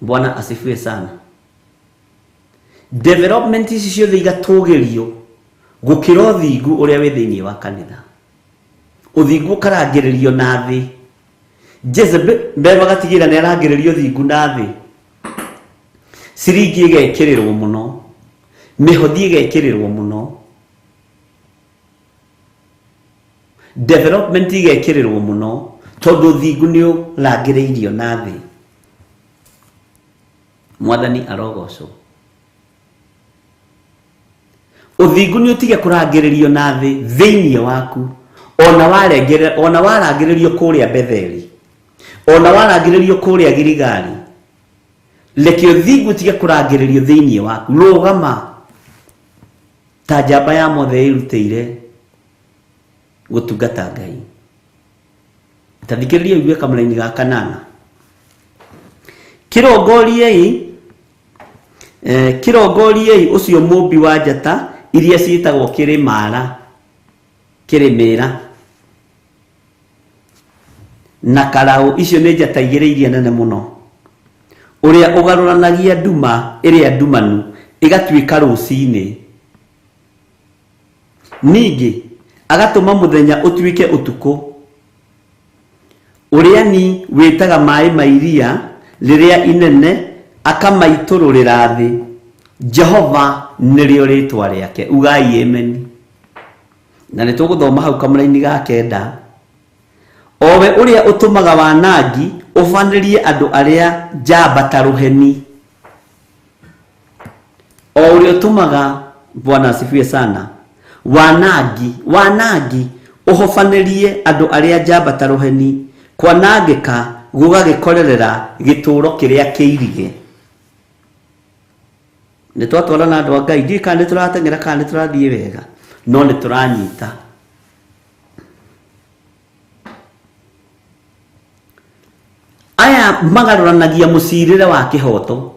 Bwana asifiwe sana. Development icio ciothe igatugirio gukira uthingu uria wi thiini wa kanitha. Uthingu karangiririo na thi. Jezebeli bagatigira ni arangiririo uthingu na thi. Siringi igekirirwo muno, mihothi igekirirwo muno, development igekirirwo muno, tondu thingu ni urangiriirio na thi. Mwathani arogocwo. Uthingu ni utige kurangiririo na thi thiini waku, ona warangiririo kuria Betheli, ona warangiririo kuria Girigari. Leke uthingu utige kurangiririo thiini waku. Rugama ta njamba ya mothe irutĩire gutungata Ngai. Tathikiriria ugue kamũraini ga kanana. Kirongoriei ucio mũmbi wa njata iria ciĩtagwo Kĩrĩmĩra na Karaũ. Icio nĩ njata igĩrĩ iria nene mũno. Ũrĩa ũgarũranagia nduma ĩrĩa ndumanu ĩgatuĩka rũcinĩ. Ningĩ agatũma mũthenya ũtuĩke ũtukũ. Ũrĩa ni wĩtaga maĩ ma iria rĩrĩa inene akamaitũrũrĩra thĩ. Jehova nĩrĩo rĩtwa rĩake. Ugai amen. Na nĩtũgũthoma hau kamũraini ga 9. Owe ũrĩa ũtũmaga wanangi ũbanĩrie andũ arĩa njamba ta rũheni. O ũrĩa ũtũmaga, Bwana asifiwe sana, wanangi ũhobanĩrie andũ arĩa njamba ta rũheni, kwanangĩka gũgagĩkorerera gĩtũũro kĩrĩa kĩirige. Nĩtwatwara na andũ a Ngai, ndiũĩ kana nĩtũrateng'era kana nĩtũrathiĩ wega, no nĩtũranyita. Aya magarũranagia mũcirĩre wa kĩhoto.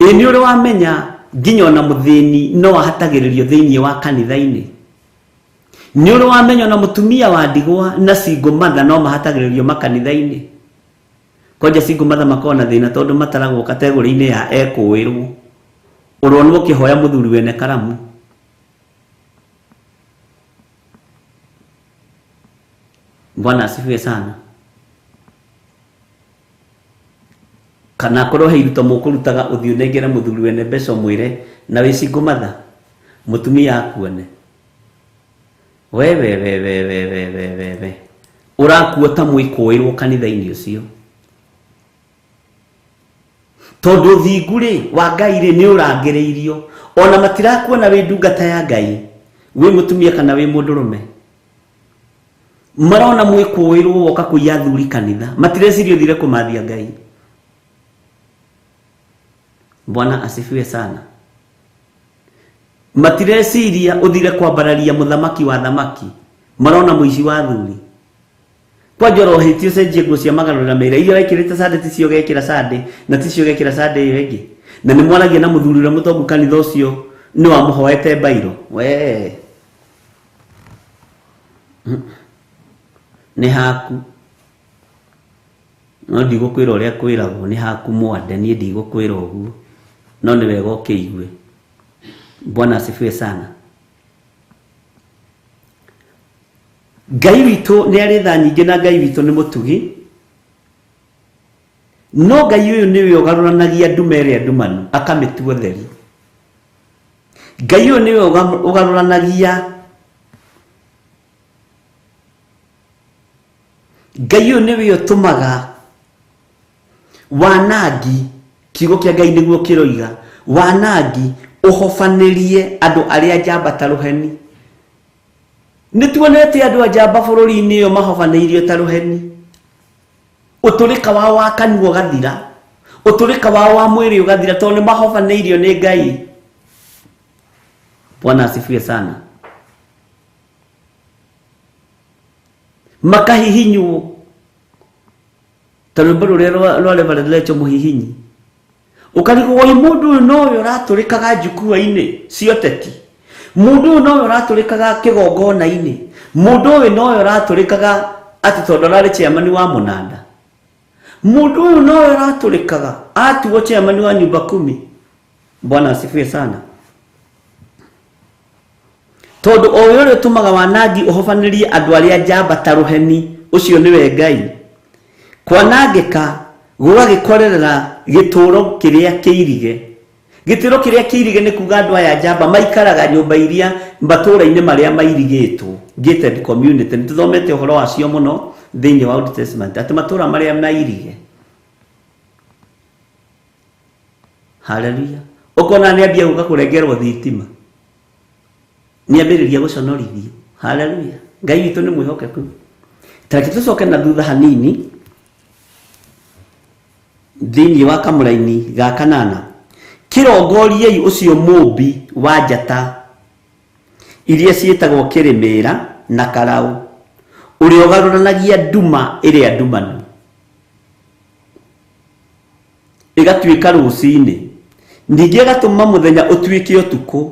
Nĩ ũrĩ wamenya nginya ona mũthĩni no ahatagĩrĩrio thĩinĩ wa kanitha-inĩ. Nĩ ũrĩ wamenya ona mũtumia wa ndigwa na single mother no mahatagĩrĩrio makanitha-inĩ. Kwanja single mother makona na thĩna tondũ mataragwo kategori-inĩ ya ekũĩrwo. Ũrona ũkĩhoya mũthuri wene karamu. Bwana asifiwe sana. Kana korwo he iruta mũkũrutaga ũthiũ nengere mũthuri wene mbeca mwĩre na wĩ single mother mũtumia akuone. We urakuo ta mwĩkũĩrwo kanitha-inĩ ũcio. Tondũ thingu rĩ wa Ngai rĩ nĩ ũrangĩrĩirio. Ona matirakuona wĩ ndungata ya Ngai, wĩ mũtumia kana wĩ mũndũrũme. Marona mwĩkũĩrwo woka kũiya athuri kanitha. Matireciria ũthire kũmathia Ngai. Bwana asifiwe sana. Matireciria uthire kwambararia muthamaki wa thamaki. Marona muici wa thuri. Kwa njoro hitio cenjie nguo cia magarũra meira iria wekĩrĩte sande ticio gekĩra sande na ticio gekĩra sande iyo ĩngĩ. Na nĩ mwaragia na mũthuri ũrĩa mũtongu kanitha ũcio nĩ wamũhoete bairo. We nĩ haku. No ndigũkwĩra ũrĩa kwĩragwo nĩ haku mwande, niĩ ndigũkwĩra ũguo. No nĩ wega ũkĩigue. Bwana asifiwe sana. Ngai witũ nĩ arĩ tha nyingĩ na Ngai witũ nĩ mũtugi. No Ngai ũyũ nĩwe ũgarũranagia nduma ĩrĩa ndumanu akamĩtua theri. Ngai ũyũ nĩwe ũgarũranagia. Ngai ũyũ nĩwe ũtũmaga wanangi, kiugo kĩa Ngai nĩguo kĩroiga, wanangi ũhobanĩrie andũ arĩa njamba ta rũheni. Nĩtuonete andũ a njamba bũrũri-inĩ ũyũ mahobanĩirio ta rũheni. Ũtũrĩka wao wa kanua ũgathira, ũtũrĩka wao wa mwĩrĩ ũgathira tondũ nĩ mahobanĩirio nĩ Ngai. Bwana asifiwe sana. Makahihinywo ta rwĩmbo rũrĩa rwa Reverend Lecho Mũhihinyi. Ũkarigwo wai mũndũ ũyũ nowe ũratũrĩkaga njukua-inĩ cia ũteti. Mũndũ ũyũ nowe ũratũrĩkaga kĩgongona-inĩ. Mũndũ ũyũ nowe ũratũrĩkaga atĩ tondũ ararĩ chairman wa mũnanda. Mũndũ ũyũ nowe ũratũrĩkaga atuo chairman wa nyumba 10. Bwana asifiwe sana. Tondũ o ũrĩa ũtũmaga wanangi ũhobanĩrie andũ arĩa njamba ta rũheni, ũcio nĩwe Ngai. Kwanangĩka gũgagikorera gĩtũũro kĩrĩa kĩirige. Gĩtũũro kĩrĩa kĩirige nĩ kuga andũ aya njamba maikaraga nyũmba iria matũũra-inĩ marĩa mairigĩtwo, gated community. Nĩtũthomete ũhoro wacio mũno thĩinĩ wa Old Testament atĩ matũũra marĩa mairige. Hallelujah. Ũkona nĩ ambia gũka kũrengerwo thitima, nĩ ambĩrĩria gũconorithio. Hallelujah. Ngai witũ nĩ mwĩhokeku. Tareke tũcoke na thutha hanini thĩinĩ wa kamũra-inĩ ga kanana. Kĩrongoriei ũcio mũmbi wa njata iria ciĩtagwo Kĩrĩmĩra na Karaũ, ũrĩa ũgarũranagia nduma ĩrĩa ndumanu ĩgatuĩka rũcinĩ, ningĩ ĩgatũma mũthenya ũtuĩke ũtukũ,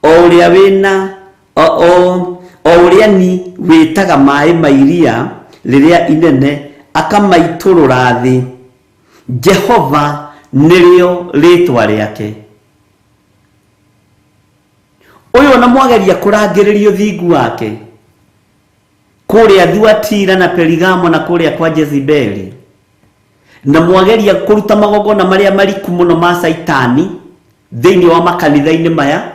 o ũrĩa wĩna o ũrĩa ni wĩtaga maĩ ma iria rĩrĩa inene akamaitũrũra thĩ. Jehova nĩrĩo rĩtwa rĩake. Ũyũ na mwageria kũrangĩrĩrio thingu wake kũrĩa Thuatira na Perigamo na kũrĩa kwa Jezebeli, na mwageria kũruta magongona marĩa mariku mũno ma Saitani thĩinĩ wa makanitha-inĩ maya,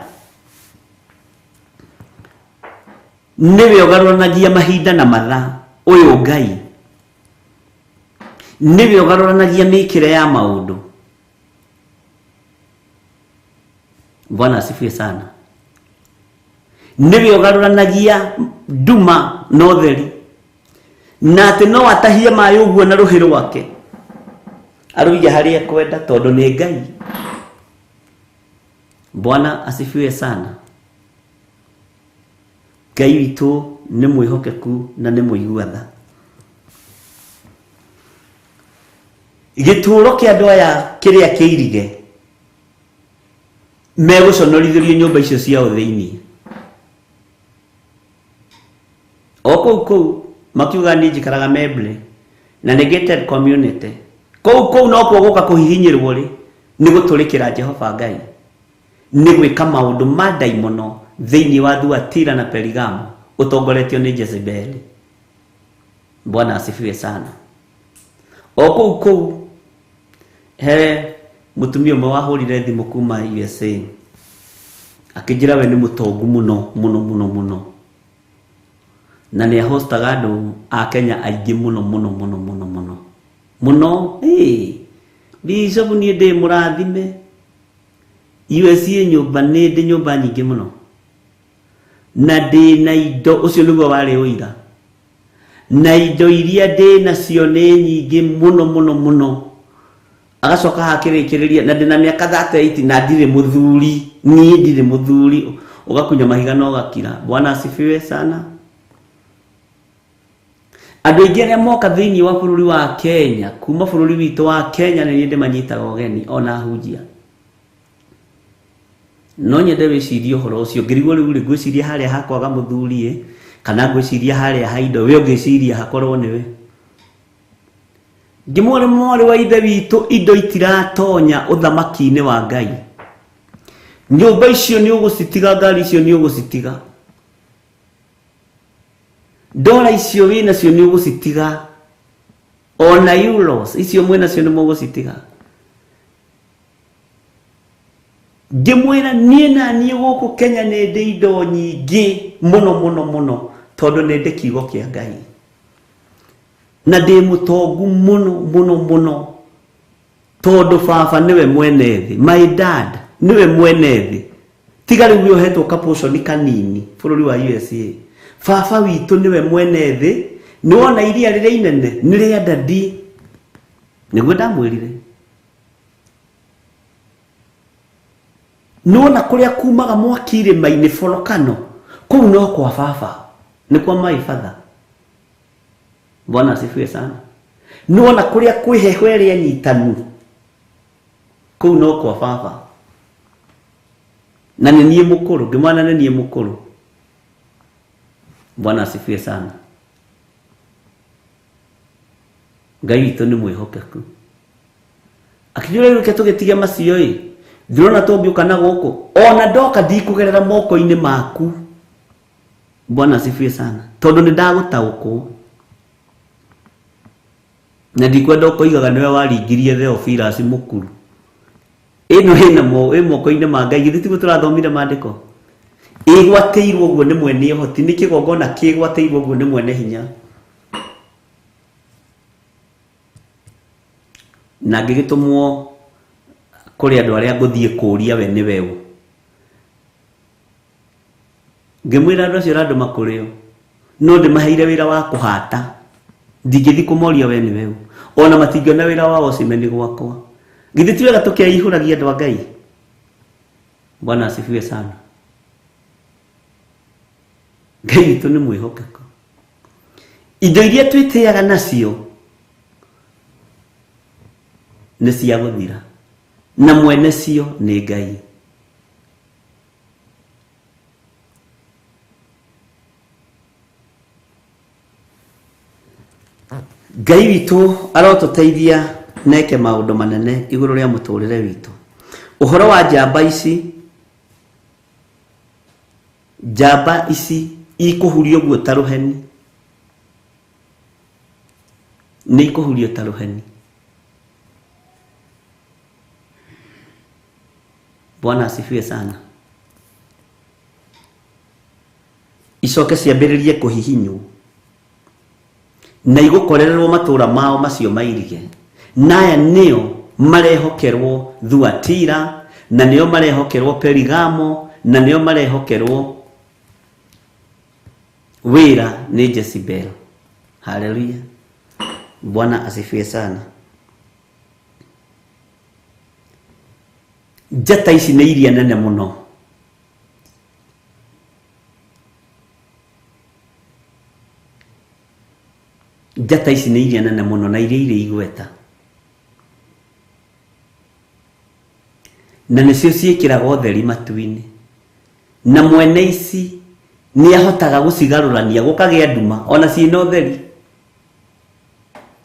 nĩwe ũgarũranagia mahinda na mathaa. Ũyũ Ngai nĩwe ũgarũranagia mĩkĩre ya maũndũ. Bwana asifiwe sana. Nĩwe ũgarũranagia nduma na ũtheri, na atĩ no atahie maĩ ũguo na rũhĩ rwake arũiya harĩa kwenda, tondũ nĩ Ngai. Bwana asifiwe sana. Ngai witũ nĩ mwĩhokeku na nĩ mũiguatha. Gĩtũũro kĩa andũ aya kĩrĩa kĩirige megũconorithĩrio nyũmba icio ciao thĩinĩ. O kũu makiuga nĩ njikaraga Mebre na nĩ gated community. Kũu no kuo gũka kũhihinyĩrwo rĩ nĩ gũtũrĩkĩra Jehova Ngai, nĩ gwĩka maũndũ ma ndaimono thĩinĩ wa Thuatira na Perigamo ũtongoretio nĩ Jezebeli. Bwana asifiwe sana. O kũu he mũtumia ũmwe wahũrire thimũ kuma USA akĩnjĩra we nĩ mũtongu mũno na nĩ ahostaga andũ a Kenya aingĩ mũno. Bishop niĩ ndĩ mũrathime, USA nyũmba nĩ ndĩ nyũmba nyingĩ mũno, na ndĩ na indo, ũcio nĩguo warĩ ũira, na indo iria ndĩ nacio nĩ nyingĩ mũno. Agacoka hakĩrĩkĩrĩria na ndĩna mĩaka 38 na ndirĩ mũthuri, niĩ ndirĩ mũthuri, ũgakunya mahiga na ũgakira. Bwana asifiwe sana. Andũ aingĩ arĩa moka thĩinĩ wa bũrũri wa Kenya, kuma bũrũri witũ wa Kenya, nĩ ndĩ manyitaga ũgeni ona hunjia. No nyende wĩcirie ũhoro ũcio, ngĩrigwo rĩu ngwĩciria harĩa hakwaga mũthuri kana ngwĩciria harĩa ha indo, we ũngĩciria hakorwo nĩwe. Ngĩmwĩra wa ithe witũ indo itiratonya ũthamaki-inĩ wa Ngai. Nyũmba icio nĩ ũgũcitiga, ngari icio nĩ ũgũcitiga, dola icio wĩna cio nĩ ũgũcitiga, ona euros icio mwĩna cio nĩ mũgũcitiga. Ngĩmwĩra niĩ na niĩ gũkũ Kenya nĩ ndĩ indo nyingĩ mũno tondũ nĩ ndĩ kiugo kĩa Ngai, na ndĩ mũtongu mũno tondũ baba nĩwe mwene thĩ. My dad nĩwe mwene thĩ, tiga rĩu ũhetwo kaportion kanini bũrũri wa USA. Baba witũ nĩwe mwene thĩ, nĩwona iria rĩrĩa inene nĩ rĩa dadi, nĩguo ndamwĩrire. Nĩwona kũrĩa kumaga mwaki irĩma-inĩ volcano, kũu no kwa baba, nĩ kwa my father. Bwana asifiwe sana. Nĩwona kũrĩa kwĩ heho ĩrĩa nyitanu, kũu no kwa baba, na nĩ niĩ mũkũrũ, ngĩmwana nĩ niĩ mũkũrũ. Bwana asifiwe sana. Ngai witũ nĩ mwĩhokeku. Akĩnjũra rĩu tũgĩtige macio ndĩrona tũngĩũka na gũkũ, ona ndoka ndikũgerera moko-inĩ maku. Bwana asifiwe sana, tondũ nĩ ndagũtaũkwo. na ndikwenda ukoigaga niwe waringirie Theophilus mukuru ino hina moko-ini ma Ngai githĩ tiguo tũrathomire maandĩko igwateirwo guo nĩ mwene ũhoti nĩ kĩgongona kĩgwateirwo guo nĩ mwene hinya na ngĩgĩtũmwo kũrĩ andũ arĩa ngũthiĩ kũũria we nĩ weũ ngĩmwĩra andũ acio andũ makũrĩo no ndĩmaheire wĩra wa kũhata ndingĩthi kũmoria we nĩ weũ ona matingĩona wĩra wa ocimeni gwakwa githĩ ti wega tũkĩihũragia andũ a Ngai Bwana asifiwe sana Ngai witũ nĩ mwĩhokeku indo iria twĩtĩaga nacio nĩ cia gũthira na mwene cio nĩ Ngai Ngai witũ arotũteithia neke maũndũ manene igũrũ rĩa mũtũrĩre witũ ũhoro wa njamba ici ikũhurio guo ta rũheni nĩ ikũhurio ta rũheni Bwana asifiwe sana icoke ciambĩrĩrie kũhihinywo na igũkorererwo matũra mao macio mairige naya nĩo marehokerwo Thuatira na nĩo marehokerwo Perigamo na nĩo marehokerwo wĩra nĩ Jezebel haleluya Bwana asifiwe sana njata ici nĩ iria nene mũno njata ici nĩ iria nene mũno na iria irĩ igweta na nĩcio ciĩkĩraga ũtheri matu-inĩ na mwene ici nĩ ahotaga gũcigarũrania gũkagĩa nduma ona ciĩna ũtheri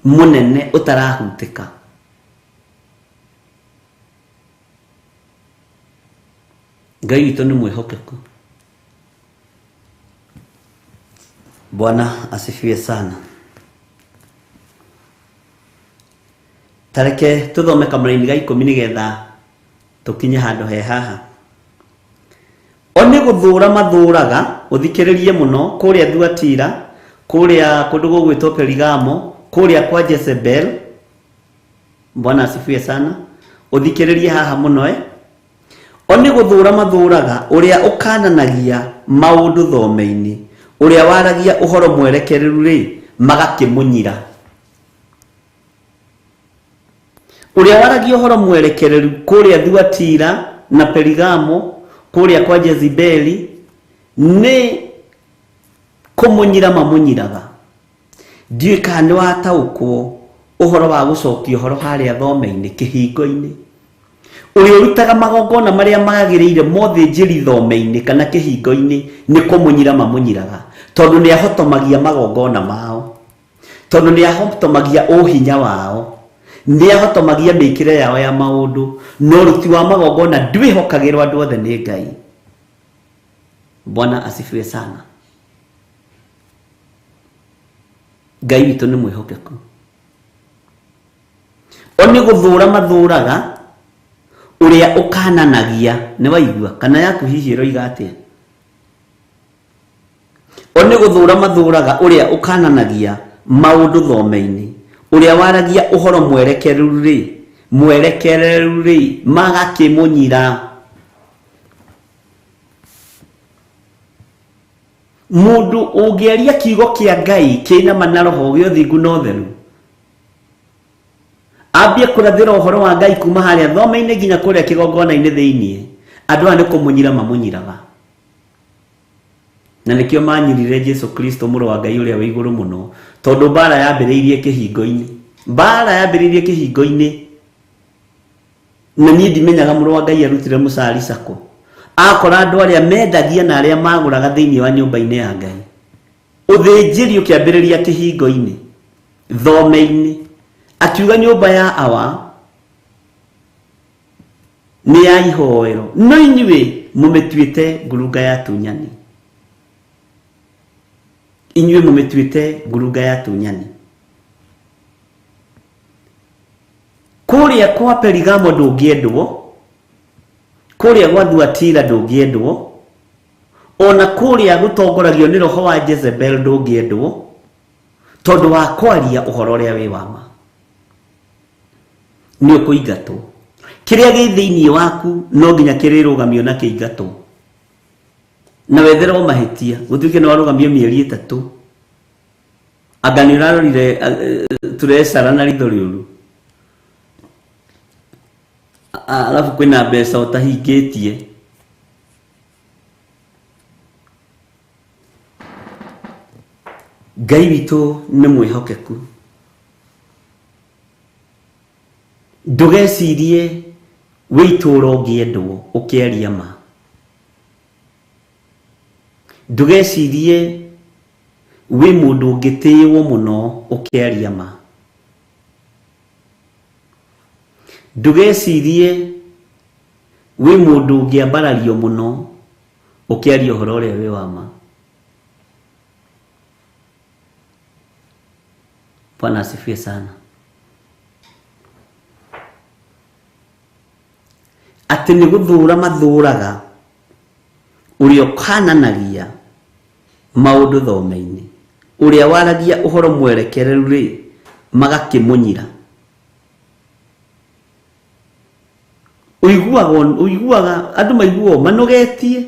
mũnene ũtarahutĩka Ngai witũ nĩ mwĩhokeku Bwana asifiwe sana tareke tũthome kamũra-inĩ ga 10 nĩgetha tũkinye handũ he haha Oni gũthũra mathũraga ũthikĩrĩrie mũno kũrĩa Thuatira kũrĩa kũndũ gũgwĩtwo Perigamo kũrĩa kwa Jezebel Bwana asifiwe sana ũthikĩrĩrie haha mũno Oni gũthũra mathũraga ũrĩa ũkananagia maũndũ thome-inĩ ũrĩa waragia ũhoro mwerekereru magakĩmũnyira ũrĩa waragia ũhoro mwerekereru kũrĩa Thuatira na Perigamo kũrĩa kwa Jezebeli nĩ kũmũnyira mamũnyiraga ndiũĩ kana nĩ wataũkwo ũhoro wa gũcokia ũhoro harĩa thome-inĩ kĩhingo-inĩ ũrĩa ũrutaga magongona marĩa magĩrĩire mũthĩnjĩri thome-inĩ kana kĩhingo-inĩ nĩ kũmũnyira mamũnyiraga tondũ nĩ ahotomagia magongona mao tondũ nĩ ahotomagia ũhinya wao nĩ ahotomagia mĩkĩre yao ya maũndũ no ũruti wa magongona ndwĩhokagĩrwo andũ othe nĩ Ngai Bwana asifiwe sana Ngai witũ nĩ mwĩhokeku Oni gũthũra mathũraga ũrĩa ũkananagia nĩ waigua kana yaku hihi ĩroiga atĩa Oni gũthũra mathũraga ũrĩa ũkananagia maũndũ thome-inĩ ũrĩa waragia ũhoro mwerekereru magakĩmũnyira mũndũ ũngĩaria kiugo kĩa Ngai kĩna manaroho gĩothingu na ũtheru ambie kũrathĩra ũhoro wa Ngai kuma harĩa thome-inĩ nginya kũrĩa kĩgongona-inĩ thĩinĩ andũ aya nĩ kũmũnyira mamũnyiraga na nĩkĩo manyirire Jesu Kristo mũrũ wa Ngai ũrĩa wĩ igũrũ mũno tondũ mbara yambĩrĩirie kĩhingo-inĩ na niĩ ndimenyaga mũrũ wa Ngai arutire mũcari sako akora andũ arĩa mendagia na arĩa magũraga thĩinĩ wa nyũmba-inĩ ya Ngai ũthĩnjĩri ũkĩambĩrĩria kĩhingo-inĩ thome-inĩ akiuga nyũmba ya awa nĩ ya ihoero no inyuĩ mũmĩtuĩte ngurunga ya tunyani inyuĩ mũmĩtuĩte ngurunga ya tunyani kuria kwa Perigamo ndungiendwo, kuria gwa Thuatira ndungiendwo, ona kuria gutongoragio ni roho wa Jezebel ndungiendwo, tondu wa kwaria uhoro ria wi wama ni ukuingatwo. Kiria gi thiini waku no nginya kirirugamio na kiingatwo, na wetherwo mahitia gutuike no warugamio mieri 3 anga ni urarorire turesara na ritho riuru, alafu kwina mbeca utahingitie. Ngai witu ni mwihokeku, ndugecirie witura ungiendwo ukiaria ma, ndugecirie wi mundu ungitiiwo muno ukiaria ma, ndugecirie wi mundu ungiambarario muno ukiaria uhoro uria wi wama. Bwana asifiwe sana. Ati ni guthura mathuraga uria kananagia maundu thome-ini, uria waragia uhoro mwerekereru ri magakimunyira. Uiguaga andu maiguo manogetie,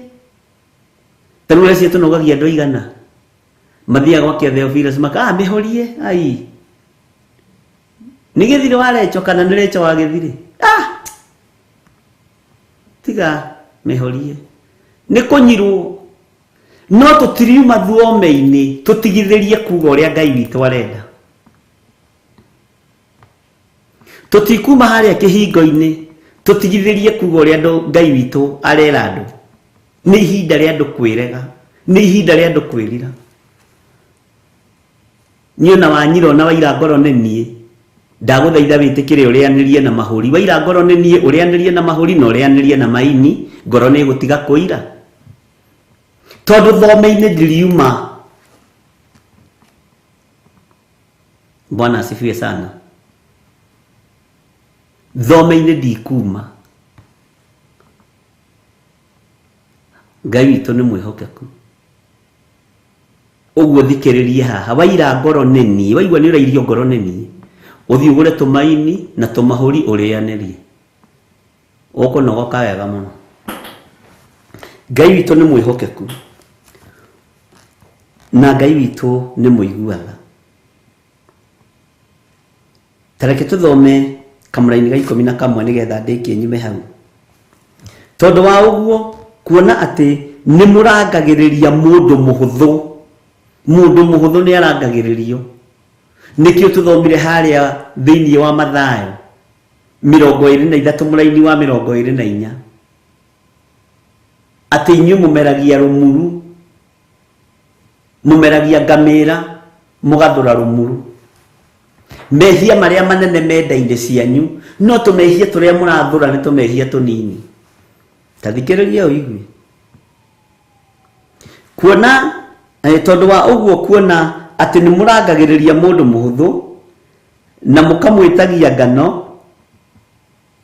tarure cie tunogagia andu igana mathiaga gwa Theophilus maka mihorie ai nigithire warecho kana nirecho wagithire tiga mihorie ni kunyirwo no tutiriuma thome-ini tutigithirie kuga uria Ngai witu arenda. Tutikuma haria kihingo-ini tutigithirie kuga uria Ngai witu arera andu. Ni ihinda ria andu kwirega, ni ihinda ria andu kwirira. Niona wanyiro na waira ngoro nenie ndaguthaitha witikire urianirie na mahuri, waira ngoro nenie urianirie na mahuri no urianirie na maini, ngoro ni gutiga kuira tondu thome-ini ndiriuma. Bwana asifiwe sana. Thome-ini ndikuma. Ngai witu ni mwihokeku. Uguo thikiririe haha waira ngoro nini, waigua ni urairio ngoro nini, uthii ugure tumaini na tumahuri urianirie, ukunogoka wega muno. Ngai witu ni mwihokeku na Ngai witu ni muiguaga. Tareke tuthome kamuraini ga 11 nigetha ndikie nyume hau, tondu wa uguo kuona ati ni murangagiriria mundu muhuthu. Mundu muhuthu ni arangagiririo, nikio tuthomire haria thiini wa Mathayo 23 muraini wa 24 ati inyu mumeragia rumuru, mumeragia ngamira, mugathura rumuru. Mehia maria manene menda-ini cianyu no tumehia turia murathura ni tumehia tunini. Tathikiriria uigwe kuona tondu wa uguo kuona ati ni murangagiriria mundu muhuthu na mukamwitagia ngano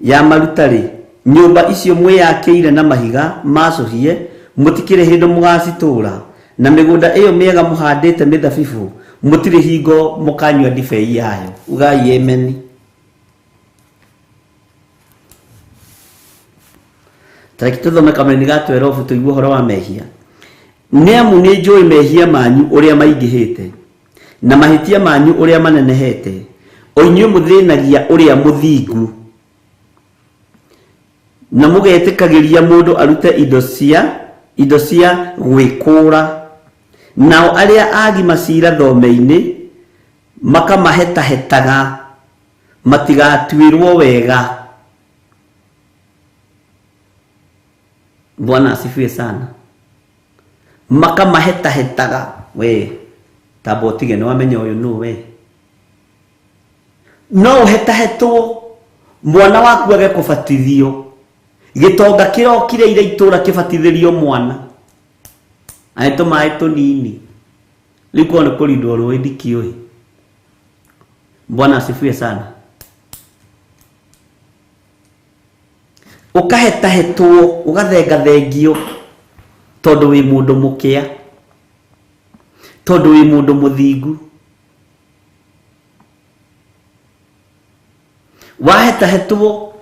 ya marutari, nyumba icio mwiyakiire na mahiga macuhie, mutikire hindu mugacitura, na migunda iyo miega muhandite mithabibu, mutire hingo mukanywa ndibei yayo. Ugai amen. Tariki tuthome kameni ga 12 tuigwe horo wa mehia. Niamu ni njui mehia manyu uria maingihite na mahitia manyu uria manenehete, oinyu muthinagia uria muthingu, na mugetikagiria mundu arute indo cia gwikura, nao aria agi macira thome-ini makamaheta-hetaga matigatuirwo wega. Bwana asifiwe sana. Makamaheta-hetaga we tabotige no amenye uyu no we no heta-hetwo mwana waku age kubatithio, gitonga kirokire ira itura kibatithirio mwana aito maito nini liko ni korido roi dikioi. Bwana asifiwe sana. ukahetahetwo ugathenga thengio tondu wi mundu mukia, tondu wi mundu muthingu. Wahetahetwo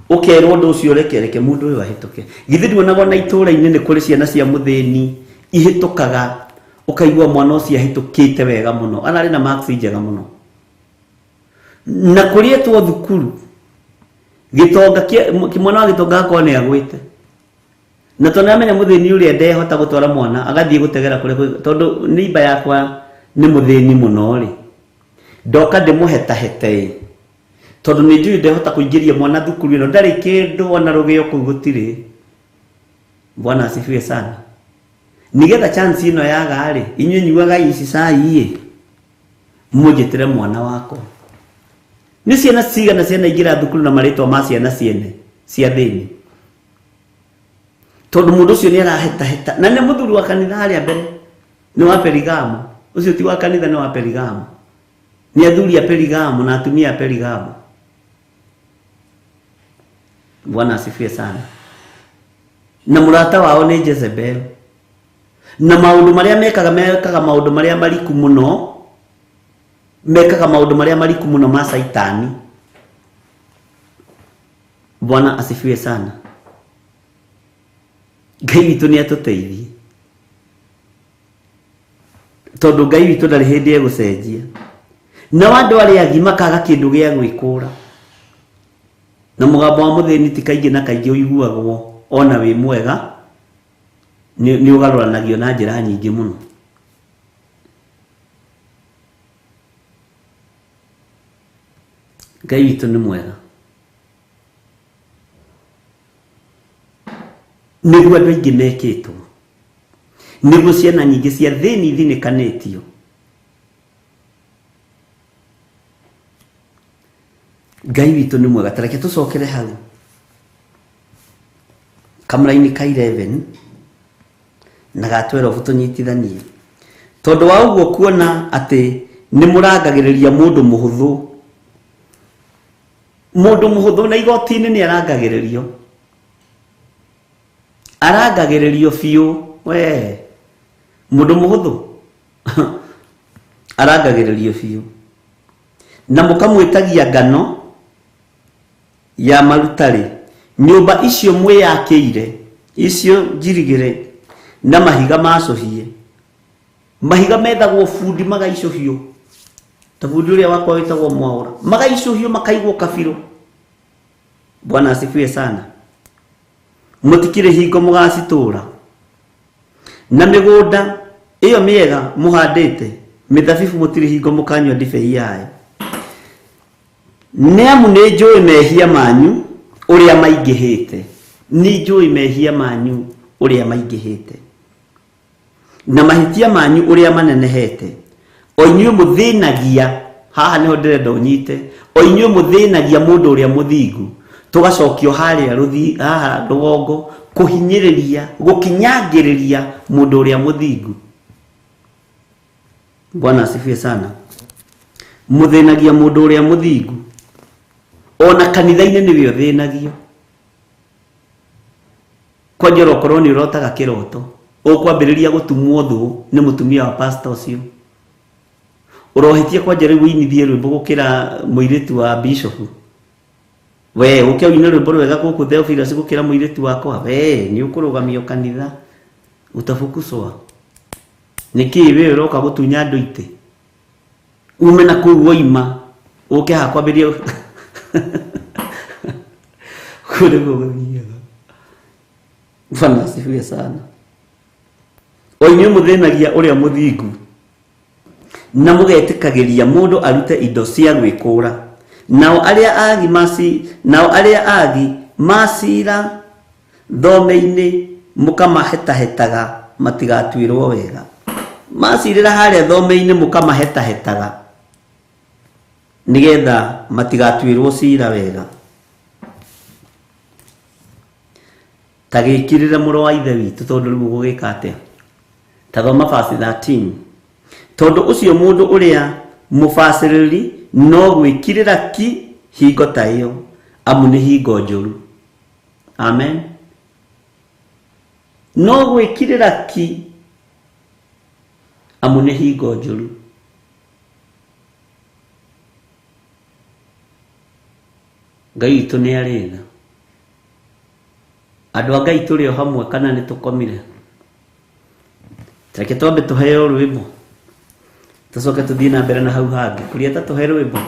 ukerwo ndu ucio rekereke mundu uyu ahituke. Githi nduonago na itura-ini ni kuri ciana cia muthini ihitukaga, ukaigua mwana ucio ahitukite wega muno, anari na marks njega muno. Na kurietwo thukuru gitonga kimwana wa gitonga akwa ni agwite, na tona amenya muthini uri ndehota gutwara mwana agathie gutegera kuri tondu nimba yakwa ni muthini muno ri, ndoka ndimuhetahete tondu ni njui ndehota kuingiria mwana thukuru ino, ndari kindu ona rugio kuu gutiri. Bwana asifiwe sana. Nigetha chance ino yaga ri, inyu nyuaga ici sai mujitire mwana wako. Ni ciana cigana ciana ingira thukuru na maritwa ma ciana ciene cia thini, tondu mundu ucio ni arahetaheta. Na ni muthuri wa kanitha aria mbere ni wa Perigamo, ucio ti wa kanitha ni wa Perigamo, ni athuri a Perigamo na atumia a Perigamo. Bwana asifiwe sana. Na murata wao ni Jezebel, na maundu maria mekaga maundu maria mariku muno, mekaga maundu maria mariku muno ma saitani. Bwana asifiwe sana. Ngai witu ni atuteithie, tondu Ngai witu ndari hindi egucenjia. Na wandu aria agi makaga kindu gia gwikura, na mugambo wa muthini ti kaingi na kaingi uiguagwo ona wi mwega, ni ugaruranagio na njira nyingi muno. Ngai witu ni mwega. Niguo andu aingi mekitwo, niguo ciana nyingi cia thini thinikanitio. Ngai witu ni mwega. Tareke tucokere hau kamraini ka 11 na ga 12 tunyitithanie, tondu wa uguo kuona ati ni murangagiriria mundu muhuthu. Mundu muhuthu na igoti-ini ni arangagiririo, arangagiririo fiu. We mundu muhuthu arangagiririo fiu, na mukamwitagia ngano ya marutari. Nyumba icio mwiyakiire, icio njirigire na mahiga macohie, mahiga methagwo fundi magaicohio, ta fundi uria wakwa witagwo Mwaura, magaicohio makaigwo kabiru. Bwana asifiwe sana. Mutikire hingo mugacitura, na migunda iyo miega muhandite mithabibu, mutire hingo mukanywa ndibei yayo. Neamu ni njui mehia manyu uria maingihite, ni njui mehia manyu uria maingihite, na mahitia manyu uria manenehete. O inyu muthinagia, haha niho ndirenda unyite, o inyu muthinagia mundu uria muthingu, tugacokio haria ruthi haha rugongo kuhinyiriria gukinyangiriria mundu uria muthingu. Bwana asifiwe sana. Muthinagia mundu uria muthingu, ona kanitha-ini niwe uthinagio. Kwa njoro korwo ni urotaga kiroto, ukwambiriria gutumwo thu ni mutumia wa pastor ucio, urohitie kwa njoro winithie rwimbo gukira muiritu wa bishop. We ukia wina rwimbo rwega guku Theophilus gukira muiritu wakwa, we ni ukurugamio kanitha utafukuswa. Niki we uroka gutunya andu ite ume na kuu woima uke hakwambiria kule gogonia. Bwana asifiwe sana. O inyu muthinagia uria muthingu, na mugetikagiria mundu arute indo cia gwikura. Nao aria agi masira thome-ini mukamaheta-hetaga matigatuirwo wega. Masirira haria thome-ini mukamaheta-hetaga nigetha matigatuirwo cira wega. Tagikirira muro wa ithe witu tondu riu gugika atia. Tathoma verse 13. Tondu ucio mundu uria mufaciriri no gwikirira ki hingo ta iyo, amu ni hingo njuru. amen no gwikirira ki amu nĩ hingo njũru. Ngai witũ nĩ arĩ tha. Andũ a Ngai tũrĩ o hamwe kana nĩ tũkomire? Reke twambe tũheo rwĩmbo tũcoke tũthiĩ na mbere na hau hangĩ. Kũria ta tũhe rwĩmbo.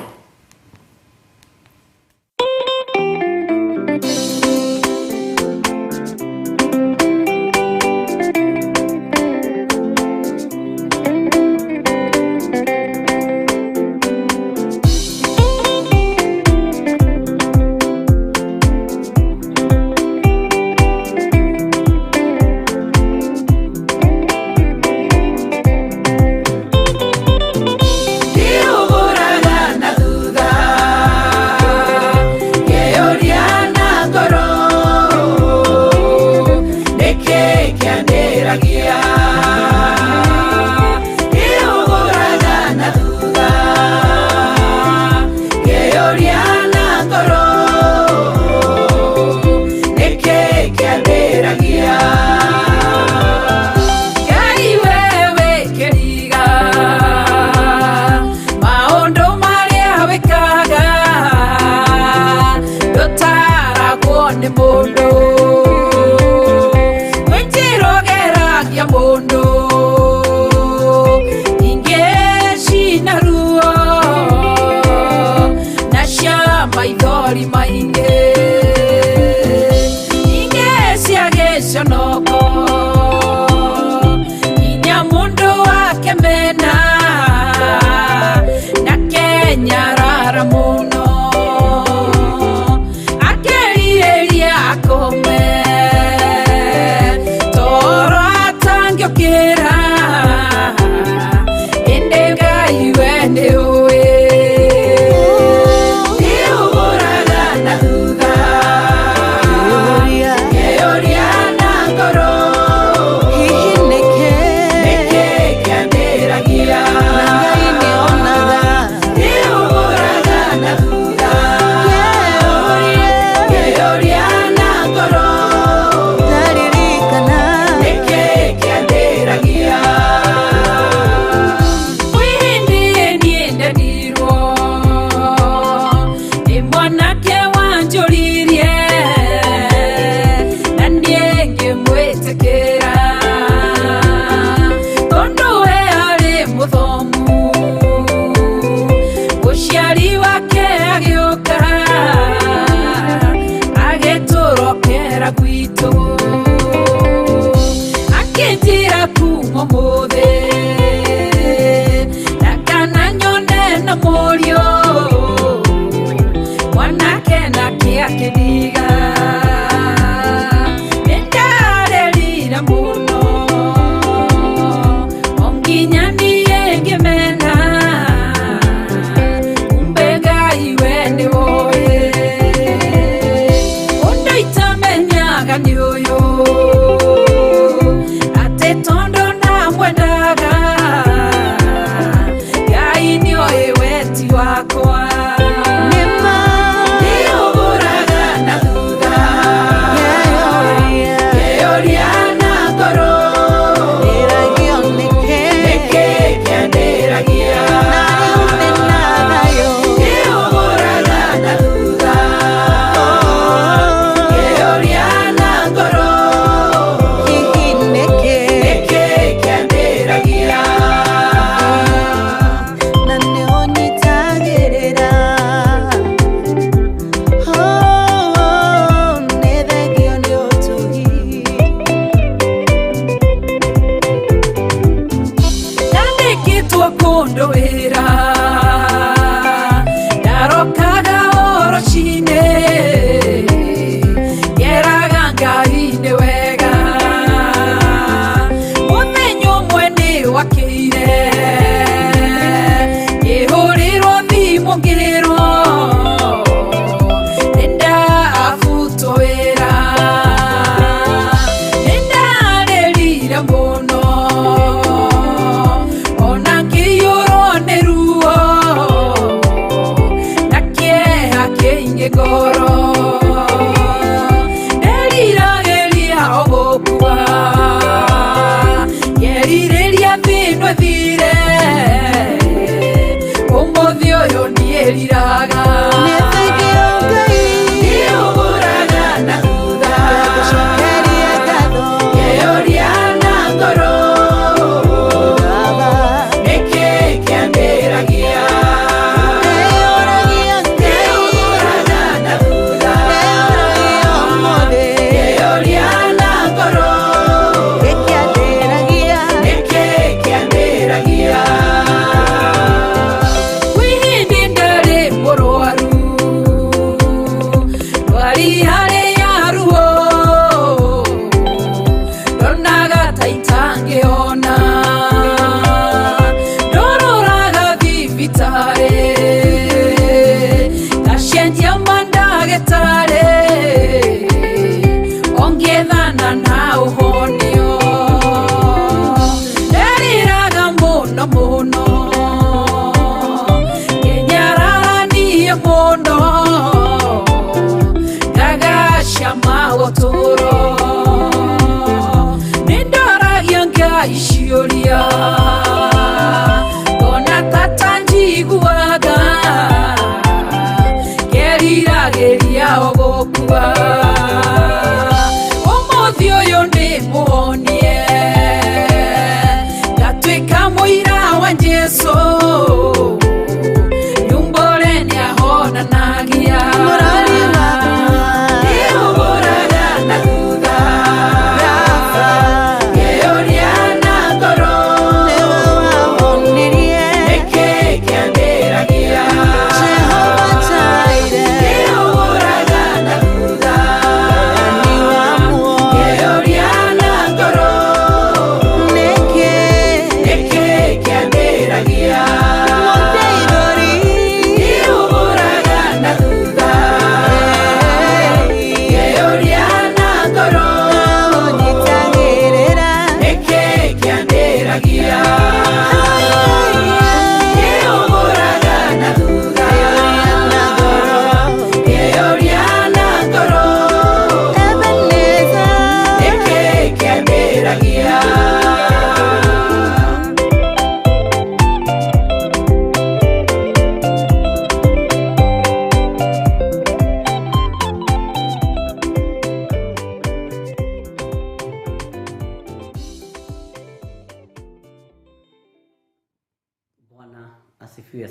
Nane onitagirira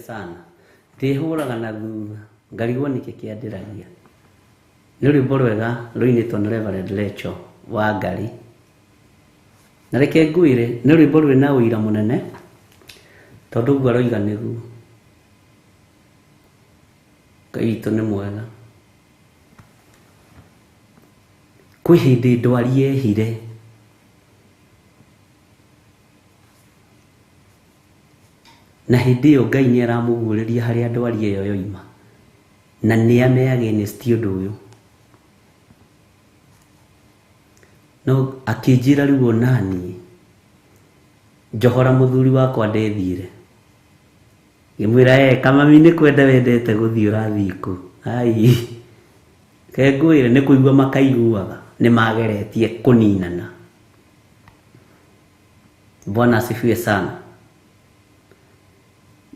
sana. Ndihuraga na thutha ngarigwo niki kiandiragia. Nĩ rwĩmbo rwega rũinĩtwo nĩ Reverend Rachel wa Ngari. Na reke ngwĩre nĩ rwĩmbo rwĩna ũira mũnene tondũ ũguo aroiga nĩguo. Ngai witũ nĩ mwega. Kwĩ hĩndĩ ndwari yehire na hĩndĩ ĩyo Ngai nĩ aramũguũrĩria harĩa ndwari ĩyo yoima na nĩ ame against ũndũ ũyũ. No akĩnjĩra rĩu onani njohora mũthuri wakwa ndethire. Ngĩmwĩra kamami nĩ kwenda wendete gũthiĩ ũrathiĩ kũ? Ai ke ngwĩre nĩ kũigua makaiguaga nĩ mageretie kũninana. Bwana asifiwe sana.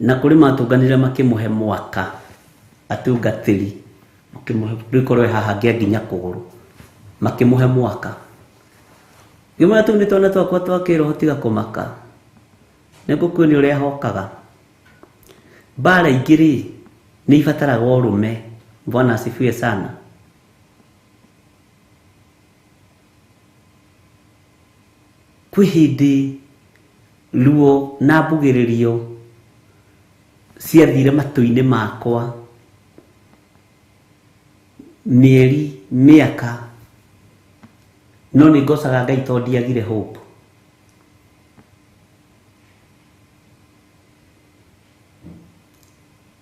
Na kũrĩ matũnganire makĩmũhe mwaka atungatĩri makĩmũhe rĩkorwo haha nginya kũgũrũ makĩmũhe mwaka. Gĩmwe tu nĩ twana twakwa twakĩrwo tiga kũmaka. Nĩ ngũkwĩra ũrĩa hokaga. Bara ingĩ nĩ ibataraga ũrũme. Bwana asifiwe sana. Kwĩ hĩndĩ ruo na mbugĩrĩrio ciathire matũ-inĩ makwa mĩeri mĩaka, no nĩ ngocaga Ngai tondũ ndiagire hope.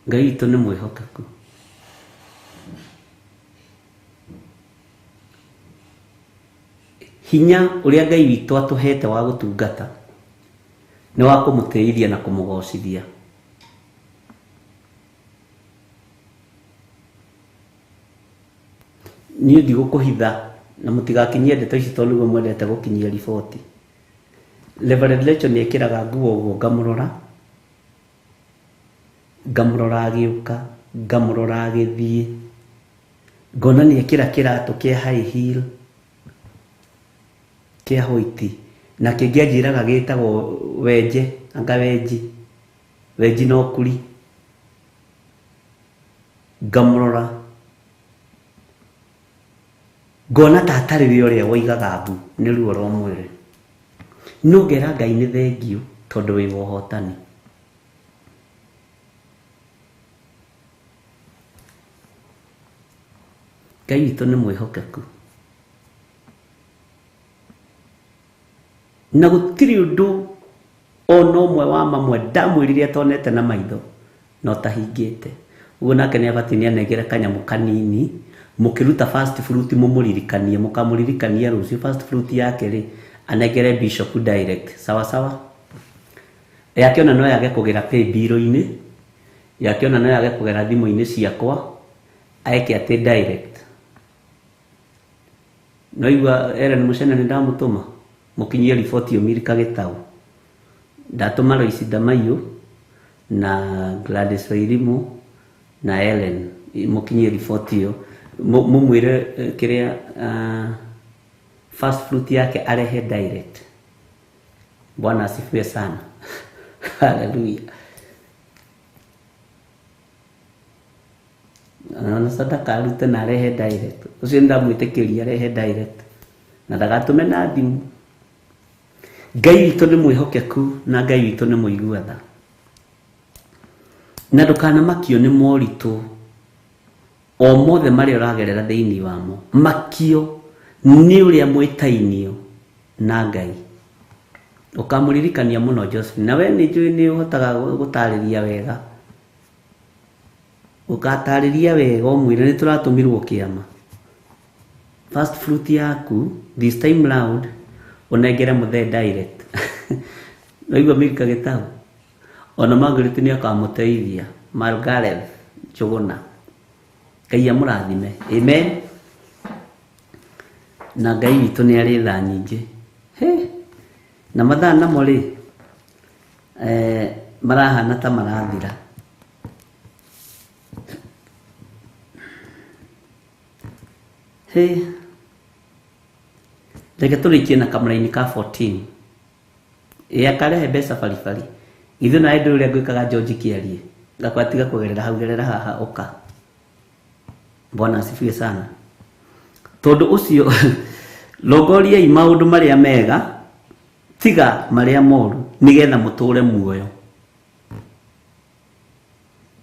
Ngai witũ nĩ mwĩhokeku. Hinya ũrĩa Ngai witũ atũhete wa gũtungata nĩ wa kũmũtĩithia na kũmũgocithia. Niĩ ndigũkũhitha na mũtigakinyie ndeto ici tondũ nĩguo mwendete gũkinyia riboti. Reverend Rachel nĩ ekĩraga nguo ũguo ngamũrora agĩũka, ngamũrora agĩthiĩ, ngona nĩ ekĩra kĩratũ kĩa high heel kĩa white na kĩngĩ anjĩraga gĩtagwo wenje, anga wenji no kuri. Ngamũrora ngona ta atarĩ we ũrĩa waigaga mbu nĩ ruo rwa mwĩrĩ. No ngera Ngai nĩ thengiũ tondũ wĩ wa ũhotani. Ngai witũ nĩ mwĩhokeku. Na gũtirĩ ũndũ ona ũmwe wa mamwe ndamwĩrire atonete na maitho no tahingĩte. Ũguo nake nĩ abatiĩ nĩ anengere kanyamũ kanini mũkĩruta first fruit mũmũririkanie, mũkamũririkania rũciũ first fruit yake anengere bishop direct. Sawa sawa. Yakiona no yage kũgera pay bill-inĩ, yakiona no yage kũgera thimũ-inĩ ciakwa, aeke atĩ direct. No igua Ellen Mucene nĩ ndamũtũma mũkinyie riboti ũmirika Gĩtaũ. Ndatũma Lois Ndamaiyũ na Gladys Wairimu na Ellen mũkinyie riboti ĩyo mũmwĩre kĩrĩa first fruit yake arehe direct. Bwana asifiwe sana. Hallelujah. Na sadaka arute na arehe direct. Ucio ndamwĩtĩkĩria arehe direct na ndagatũme na thimũ. Ngai witũ nĩ mwĩhokeku na Ngai witũ nĩ mũiguatha. Na ndũkanamakio nĩ moritũ o mothe marĩa ũragerera thĩinĩ wamo. Makio nĩ ũrĩa mwĩtainio na Ngai. Ũkamũririkania mũno Josephine. Na we nĩ njũĩ nĩ ũhotaga gũtarĩria wega. Ũgatarĩria wega ũmwĩre nĩ tũratũmirwo kĩama. First fruit yaku this time round unengere mũthee direct. Naigua Mirika Gĩtaũ. Ona Margaret nĩ akamũteithia. Margaret Njũgũna. Ngai amũrathime. Amen. Na Ngai witũ nĩ arĩ tha nyingĩ. Na mathaa namo marahana ta marathira. Reke tũrĩkie na kamũra-inĩ ka 14. Akarehe mbeca baribari. Ithuĩ nawe ndũĩ ũrĩa ngwĩkaga George Kĩarie. gakwatiga kugerera hau gerera haha oka. Bwana asifiwe sana. Tondu ucio logoria i maundu maria mega tiga maria moru nigetha muture muoyo.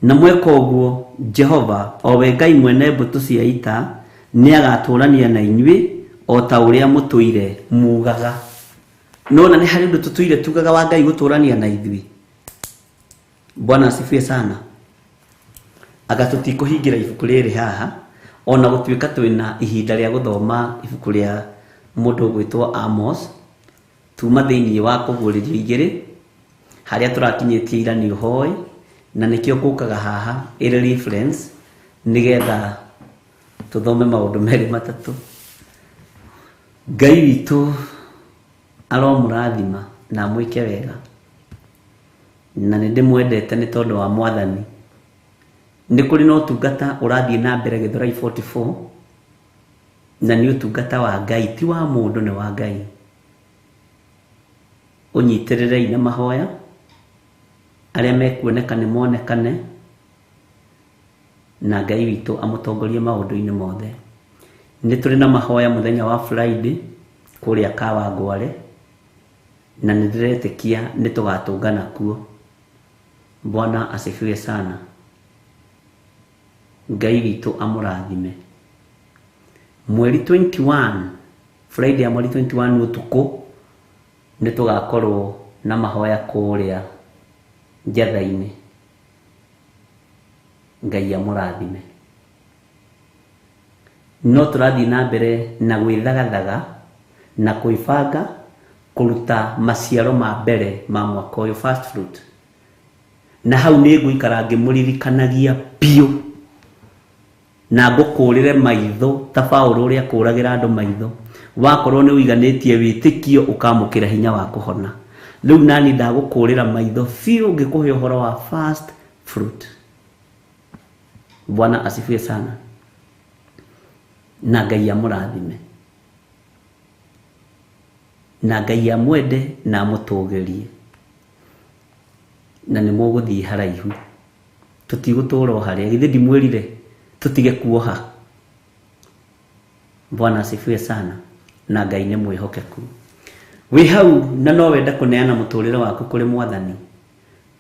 Na mweka uguo Jehova o we Ngai mwene mbutu cia ita ni agaturania na inyui o ta uria mutuire mugaga. Nona ni hari ndu tutuire tugaga wa Ngai guturania na ithui. Bwana asifiwe sana. Agatutikuhingira ibuku riri haha ona gutuika twina ihinda ria guthoma ibuku ria mundu gwitwo Amos tuma thiini wa kuguririo igiri haria turakinyitie iranio hoi na nikio kukaga haha iri reference nigetha tuthome maundu meri matatu. Ngai witu aromurathima na mwike wega na ndimwendete ni tondu wa mwathani. Ni kuri no tungata urathie na mbere Githurai 44 na ni utungata wa Ngai ti wa mundu ni wa Ngai. Unyitirire ina mahoya aria mekuoneka ni monekane na Ngai witu amutongorie maundu-ini mothe. Ni turi na mahoya muthenya wa Friday kuria Kawangware na nidiretikia nitugatungana kuo. Bwana asifiwe sana. Ngai witu amurathime. Mweri 21 Friday ya mweri 21 utuku nitugakorwo na mahoya kuria njatha-ini. Ngai amurathime. No turathie na mbere na gwithagathaga na kuibanga kuruta maciaro ma mbere ma mwaka uyu first fruit. Na hau ni nguikara ngimuririkanagia piu na ngukurire maitho ta Paulo uria kuragira andu maitho wakorwo ni uiganitie witikio ukamukira hinya wa kuhona. Riu nani ndagukurira maitho fiu ngikuhe uhoro wa first fruit. Bwana asifiwe sana. Na Ngai amurathime. Na Ngai amwende na amutugerie. Na ni muguthii haraihu. Tutigutura haria githe ndimwirire tutige kuoha. Bwana asifiwe sana. Na Ngai ni mwihokeku. Wi hau na no wenda kuneana muturire waku kuri mwathani.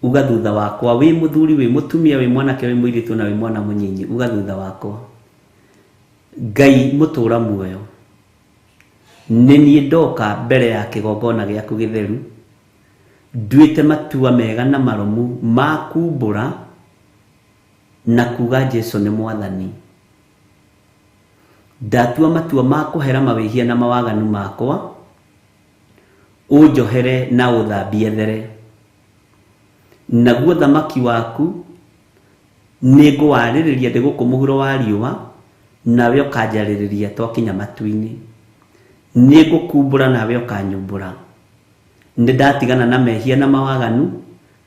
Uga thutha wakwa wi muthuri wi mutumia wi mwanake wi muiritu na wi mwana munyinyi uga thutha wakwa. Ngai mutura muoyo. Nini ndoka mbere ya kigongona giaku githeru. Nduite matua mega na maromu ma kumbura na kuga Jesu ni mwathani. Ndatua matua ma kuhera mawihia na mawaganu makwa. Unjohere na uthambie there. Naguo thamaki waku ningwaririria ndiguku muhuro wa riua nawe ukanjaririria twakinya matu-ini. Nigukumbura nawe ukanyumbura. Ndatigana na mehia na mawaganu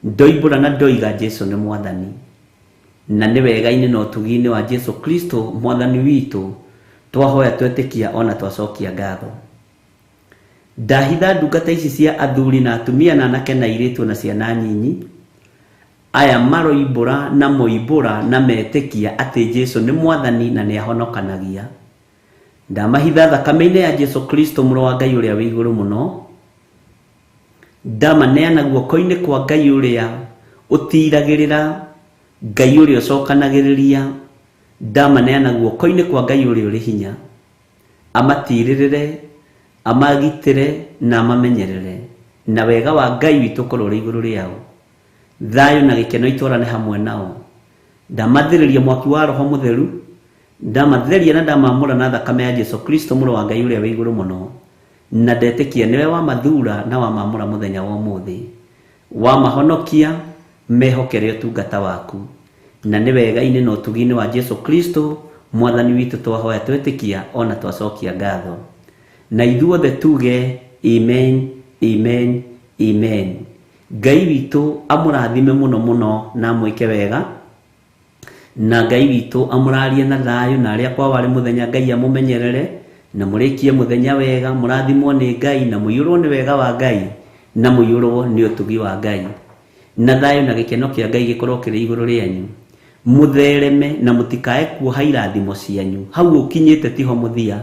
ndoimbura na ndoiga Jesu ni mwathani. Na ni wega-ini no tugi-ini wa Jesu Kristo mwathani witu twahoya twetikia ona twacokia ngatho. Ndahitha ndungata ici cia athuri na atumia na anake na airitu na ciana nyinyi aya maroimbura na moimbura na metikia ati Jesu ni mwathani na ni ahonokanagia. Ndamahitha thakame-ini ya Jesu Kristo muro wa Ngai uria wi iguru muno. Ndamaneana guoko-ini kwa Ngai uria utiragirira, Ngai uria ucokanagiriria. Ndamaneana guoko-ini kwa Ngai uria uri hinya. Amatiririre, amagitire na amamenyerere. Na wega wa Ngai witu korwo ri iguru riao. Thayo na gikeno iturane hamwe nao. Ndamathiriria mwaki wa Roho Mutheru. Ndamatheria na ndamamura na thakame ya Jesu Kristo muro wa Ngai uria wi iguru muno. Na ndetikia niwe wa mathura na wa mamura muthenya wa umuthi. Wa mahonokia mehokere utungata waku. Na ni wega-ini no tugi-ini wa Jesu Kristo mwathani witu twahoya twetikia ona twacokia ngatho. Na ithuothe tuge amen, amen, amen. Ngai witu amurathime muno muno na mwike wega. Na Ngai witu amurarie na thayo na aria kwa wari muthenya Ngai amumenyerere na murikie muthenya wega murathimwo ni Ngai na muyurwo ni wega wa Ngai na muyurwo ni utugi wa Ngai. na thayo na gĩkeno kĩa Ngai gĩkorwo kĩrĩ igũrũ rĩanyu. Mũthereme na mũtikae kuoha irathimo cianyu. Hau ũkinyĩte tiho mũthia,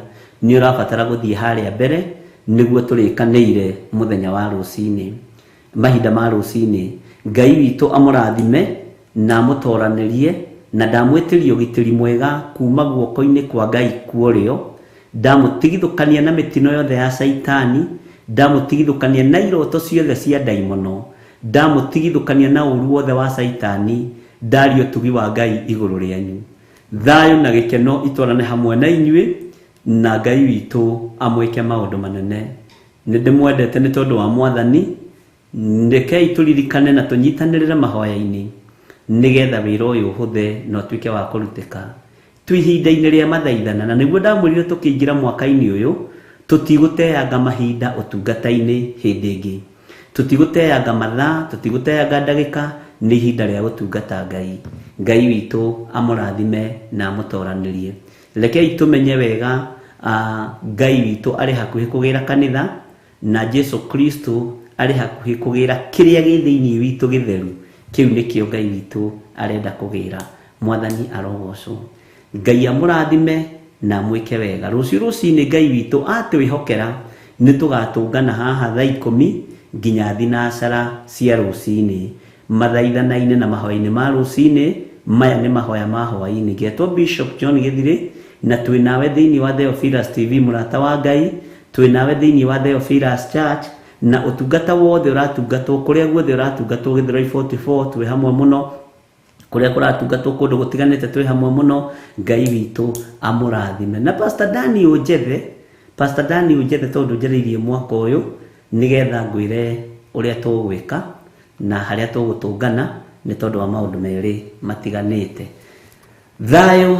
nĩ ũrabatara gũthiĩ harĩa mbere nĩguo tũrĩkanĩire mũthenya wa rũcinĩ, mahinda ma rũcinĩ. Ngai witũ amũrathime na amũtoranĩrie, na ndamwĩtĩria ũgitĩri mwega kuma guoko-inĩ kwa Ngai kuorĩo. Ndamũtigithũkania na mĩtino yothe ya Saitani, ndamũtigithũkania na iroto ciothe cia ndaimono, ndamũtigithũkania na ũru wothe wa Saitani. Ndario tugi wa Ngai igũrũ rĩanyu. Thayo na gĩkeno itwarane hamwe na inyuĩ, na Ngai witũ amwĩke maũndũ manene. Nĩ ndĩmwendete nĩ tondũ wa Mwathani. Ndekei tũririkane na tũnyitanĩrĩre mahoya-inĩ nĩgetha wĩra ũyũ ũhũthe na ũtuĩke wa kũrutĩka. Twĩ ihinda-inĩ rĩa mathaithana, na nĩguo ndamwĩrire tũkĩingĩra mwaka-inĩ ũyũ tũtigũteanga mahinda ũtungata-inĩ hĩndĩ ĩngĩ. Tũtigũteanga mathaa, tũtigũteanga ndagĩka, nĩ ihinda rĩa gũtungata Ngai. Ngai witũ amũrathime na amũtoranĩrie. Rekei tũmenye wega Ngai witũ arĩ hakuhĩ kũgĩra kanitha, na Jesu Kristo arĩ hakuhĩ kũgĩra kĩrĩa gĩ thĩinĩ witũ gĩtheru. Kĩu nĩkĩo Ngai witũ arenda kũgĩra. Mwathani arogocwo. Ngai amũrathime na mwĩke wega. Rũciũ rũcinĩ Ngai witũ atwĩhokera nĩ tũgatũngana haha thaa 10 nginya thinacara cia rũcinĩ, mathaithana-inĩ na mahoya-inĩ ma rũcinĩ. Maya nĩ mahoya ma hwaĩ-inĩ. Ngetwo Bishop John Gĩthirĩ, na twĩ nawe thĩinĩ wa Theophilus TV mũrata wa Ngai, twĩ nawe thĩinĩ wa Theophilus Church, na ũtungata wothe ũratungatwo kũrĩa guothe ũratungatwo Gĩthũrai 44 twĩ hamwe mũno, kũrĩa kũratungatwo kũndũ gũtiganĩte twĩ hamwe mũno. Ngai witũ amũrathime. Na Pastor Dani ũnjethe tondũ njereirie mwaka ũyũ nĩgetha ngwĩre ũrĩa tũgwĩka na harĩa tũgũtũngana nĩ tondũ wa maũndũ merĩ matiganĩte. Thayo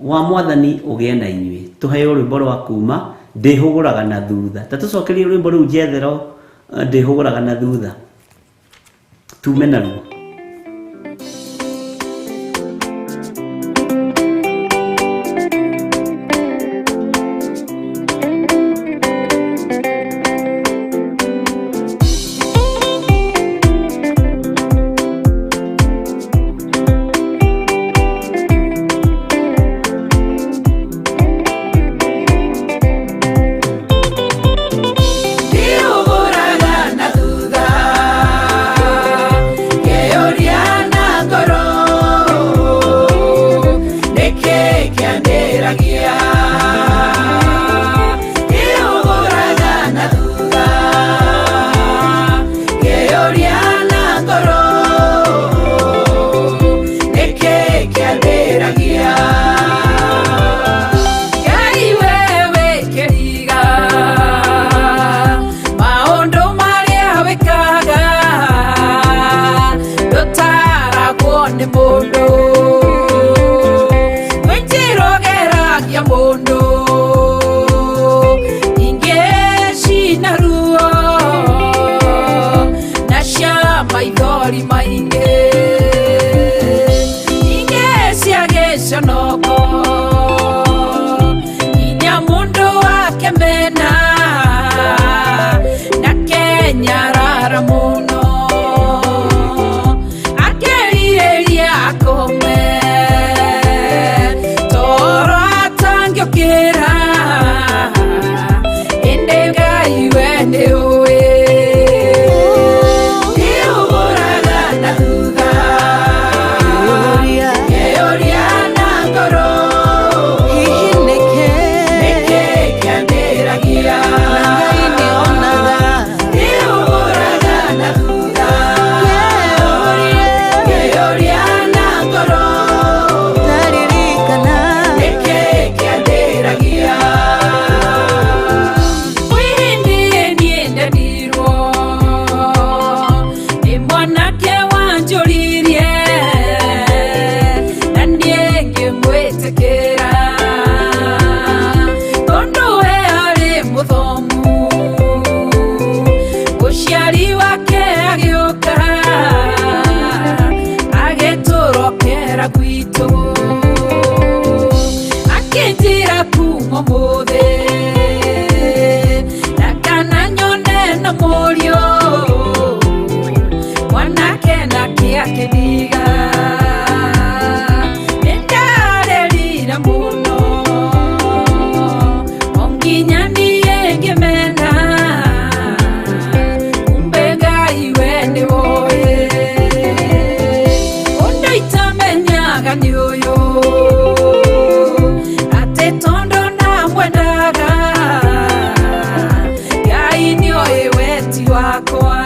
wa Mwathani ũgĩe na inyuĩ. Tũheo rwĩmbo rwa kuma ndĩhũgũraga na thutha. Ta tũcokerie rwĩmbo rũu Njethero, ndĩhũgũraga na thutha. Tume naruo. Nyarara muno akerirĩria akũma mwagani uyu ate tondo na mwendaga Ngai ni weti wakwa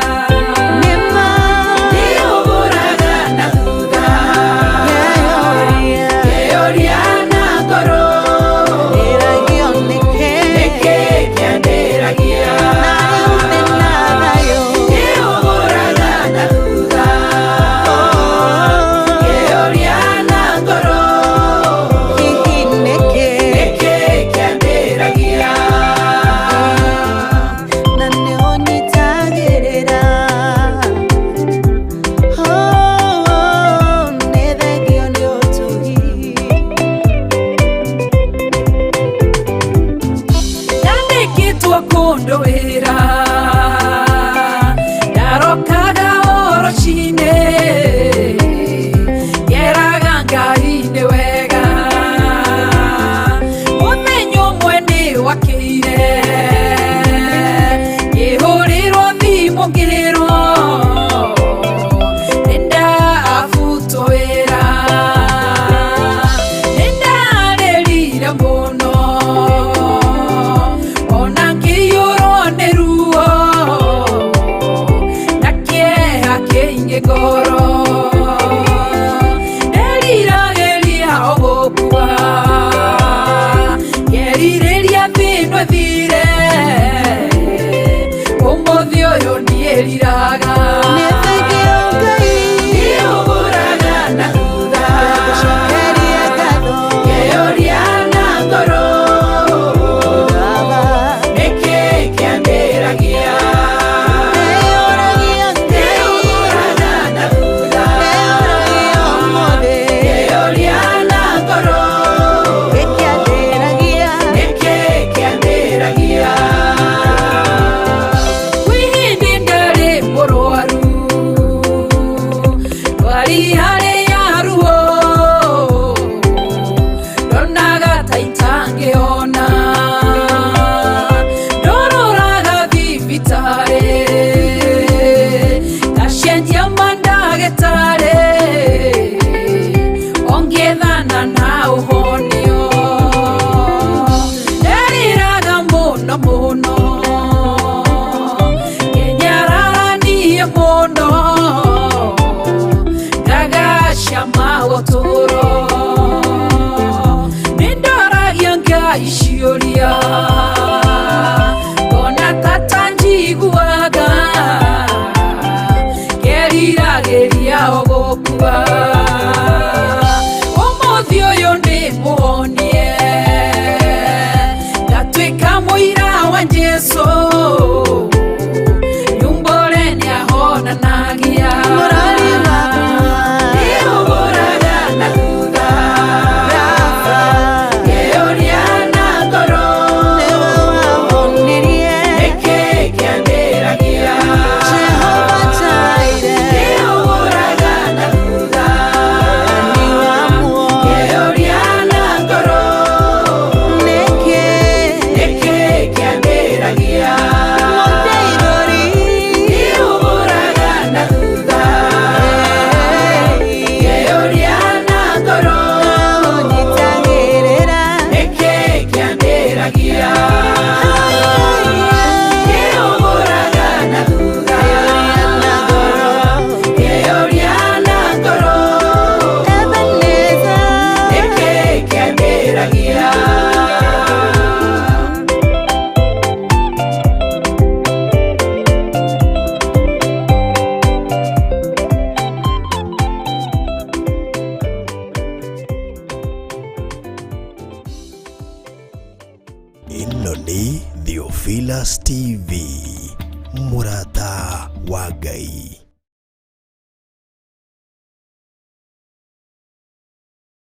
Ino ni Theophilus TV, Murata wa Ngai.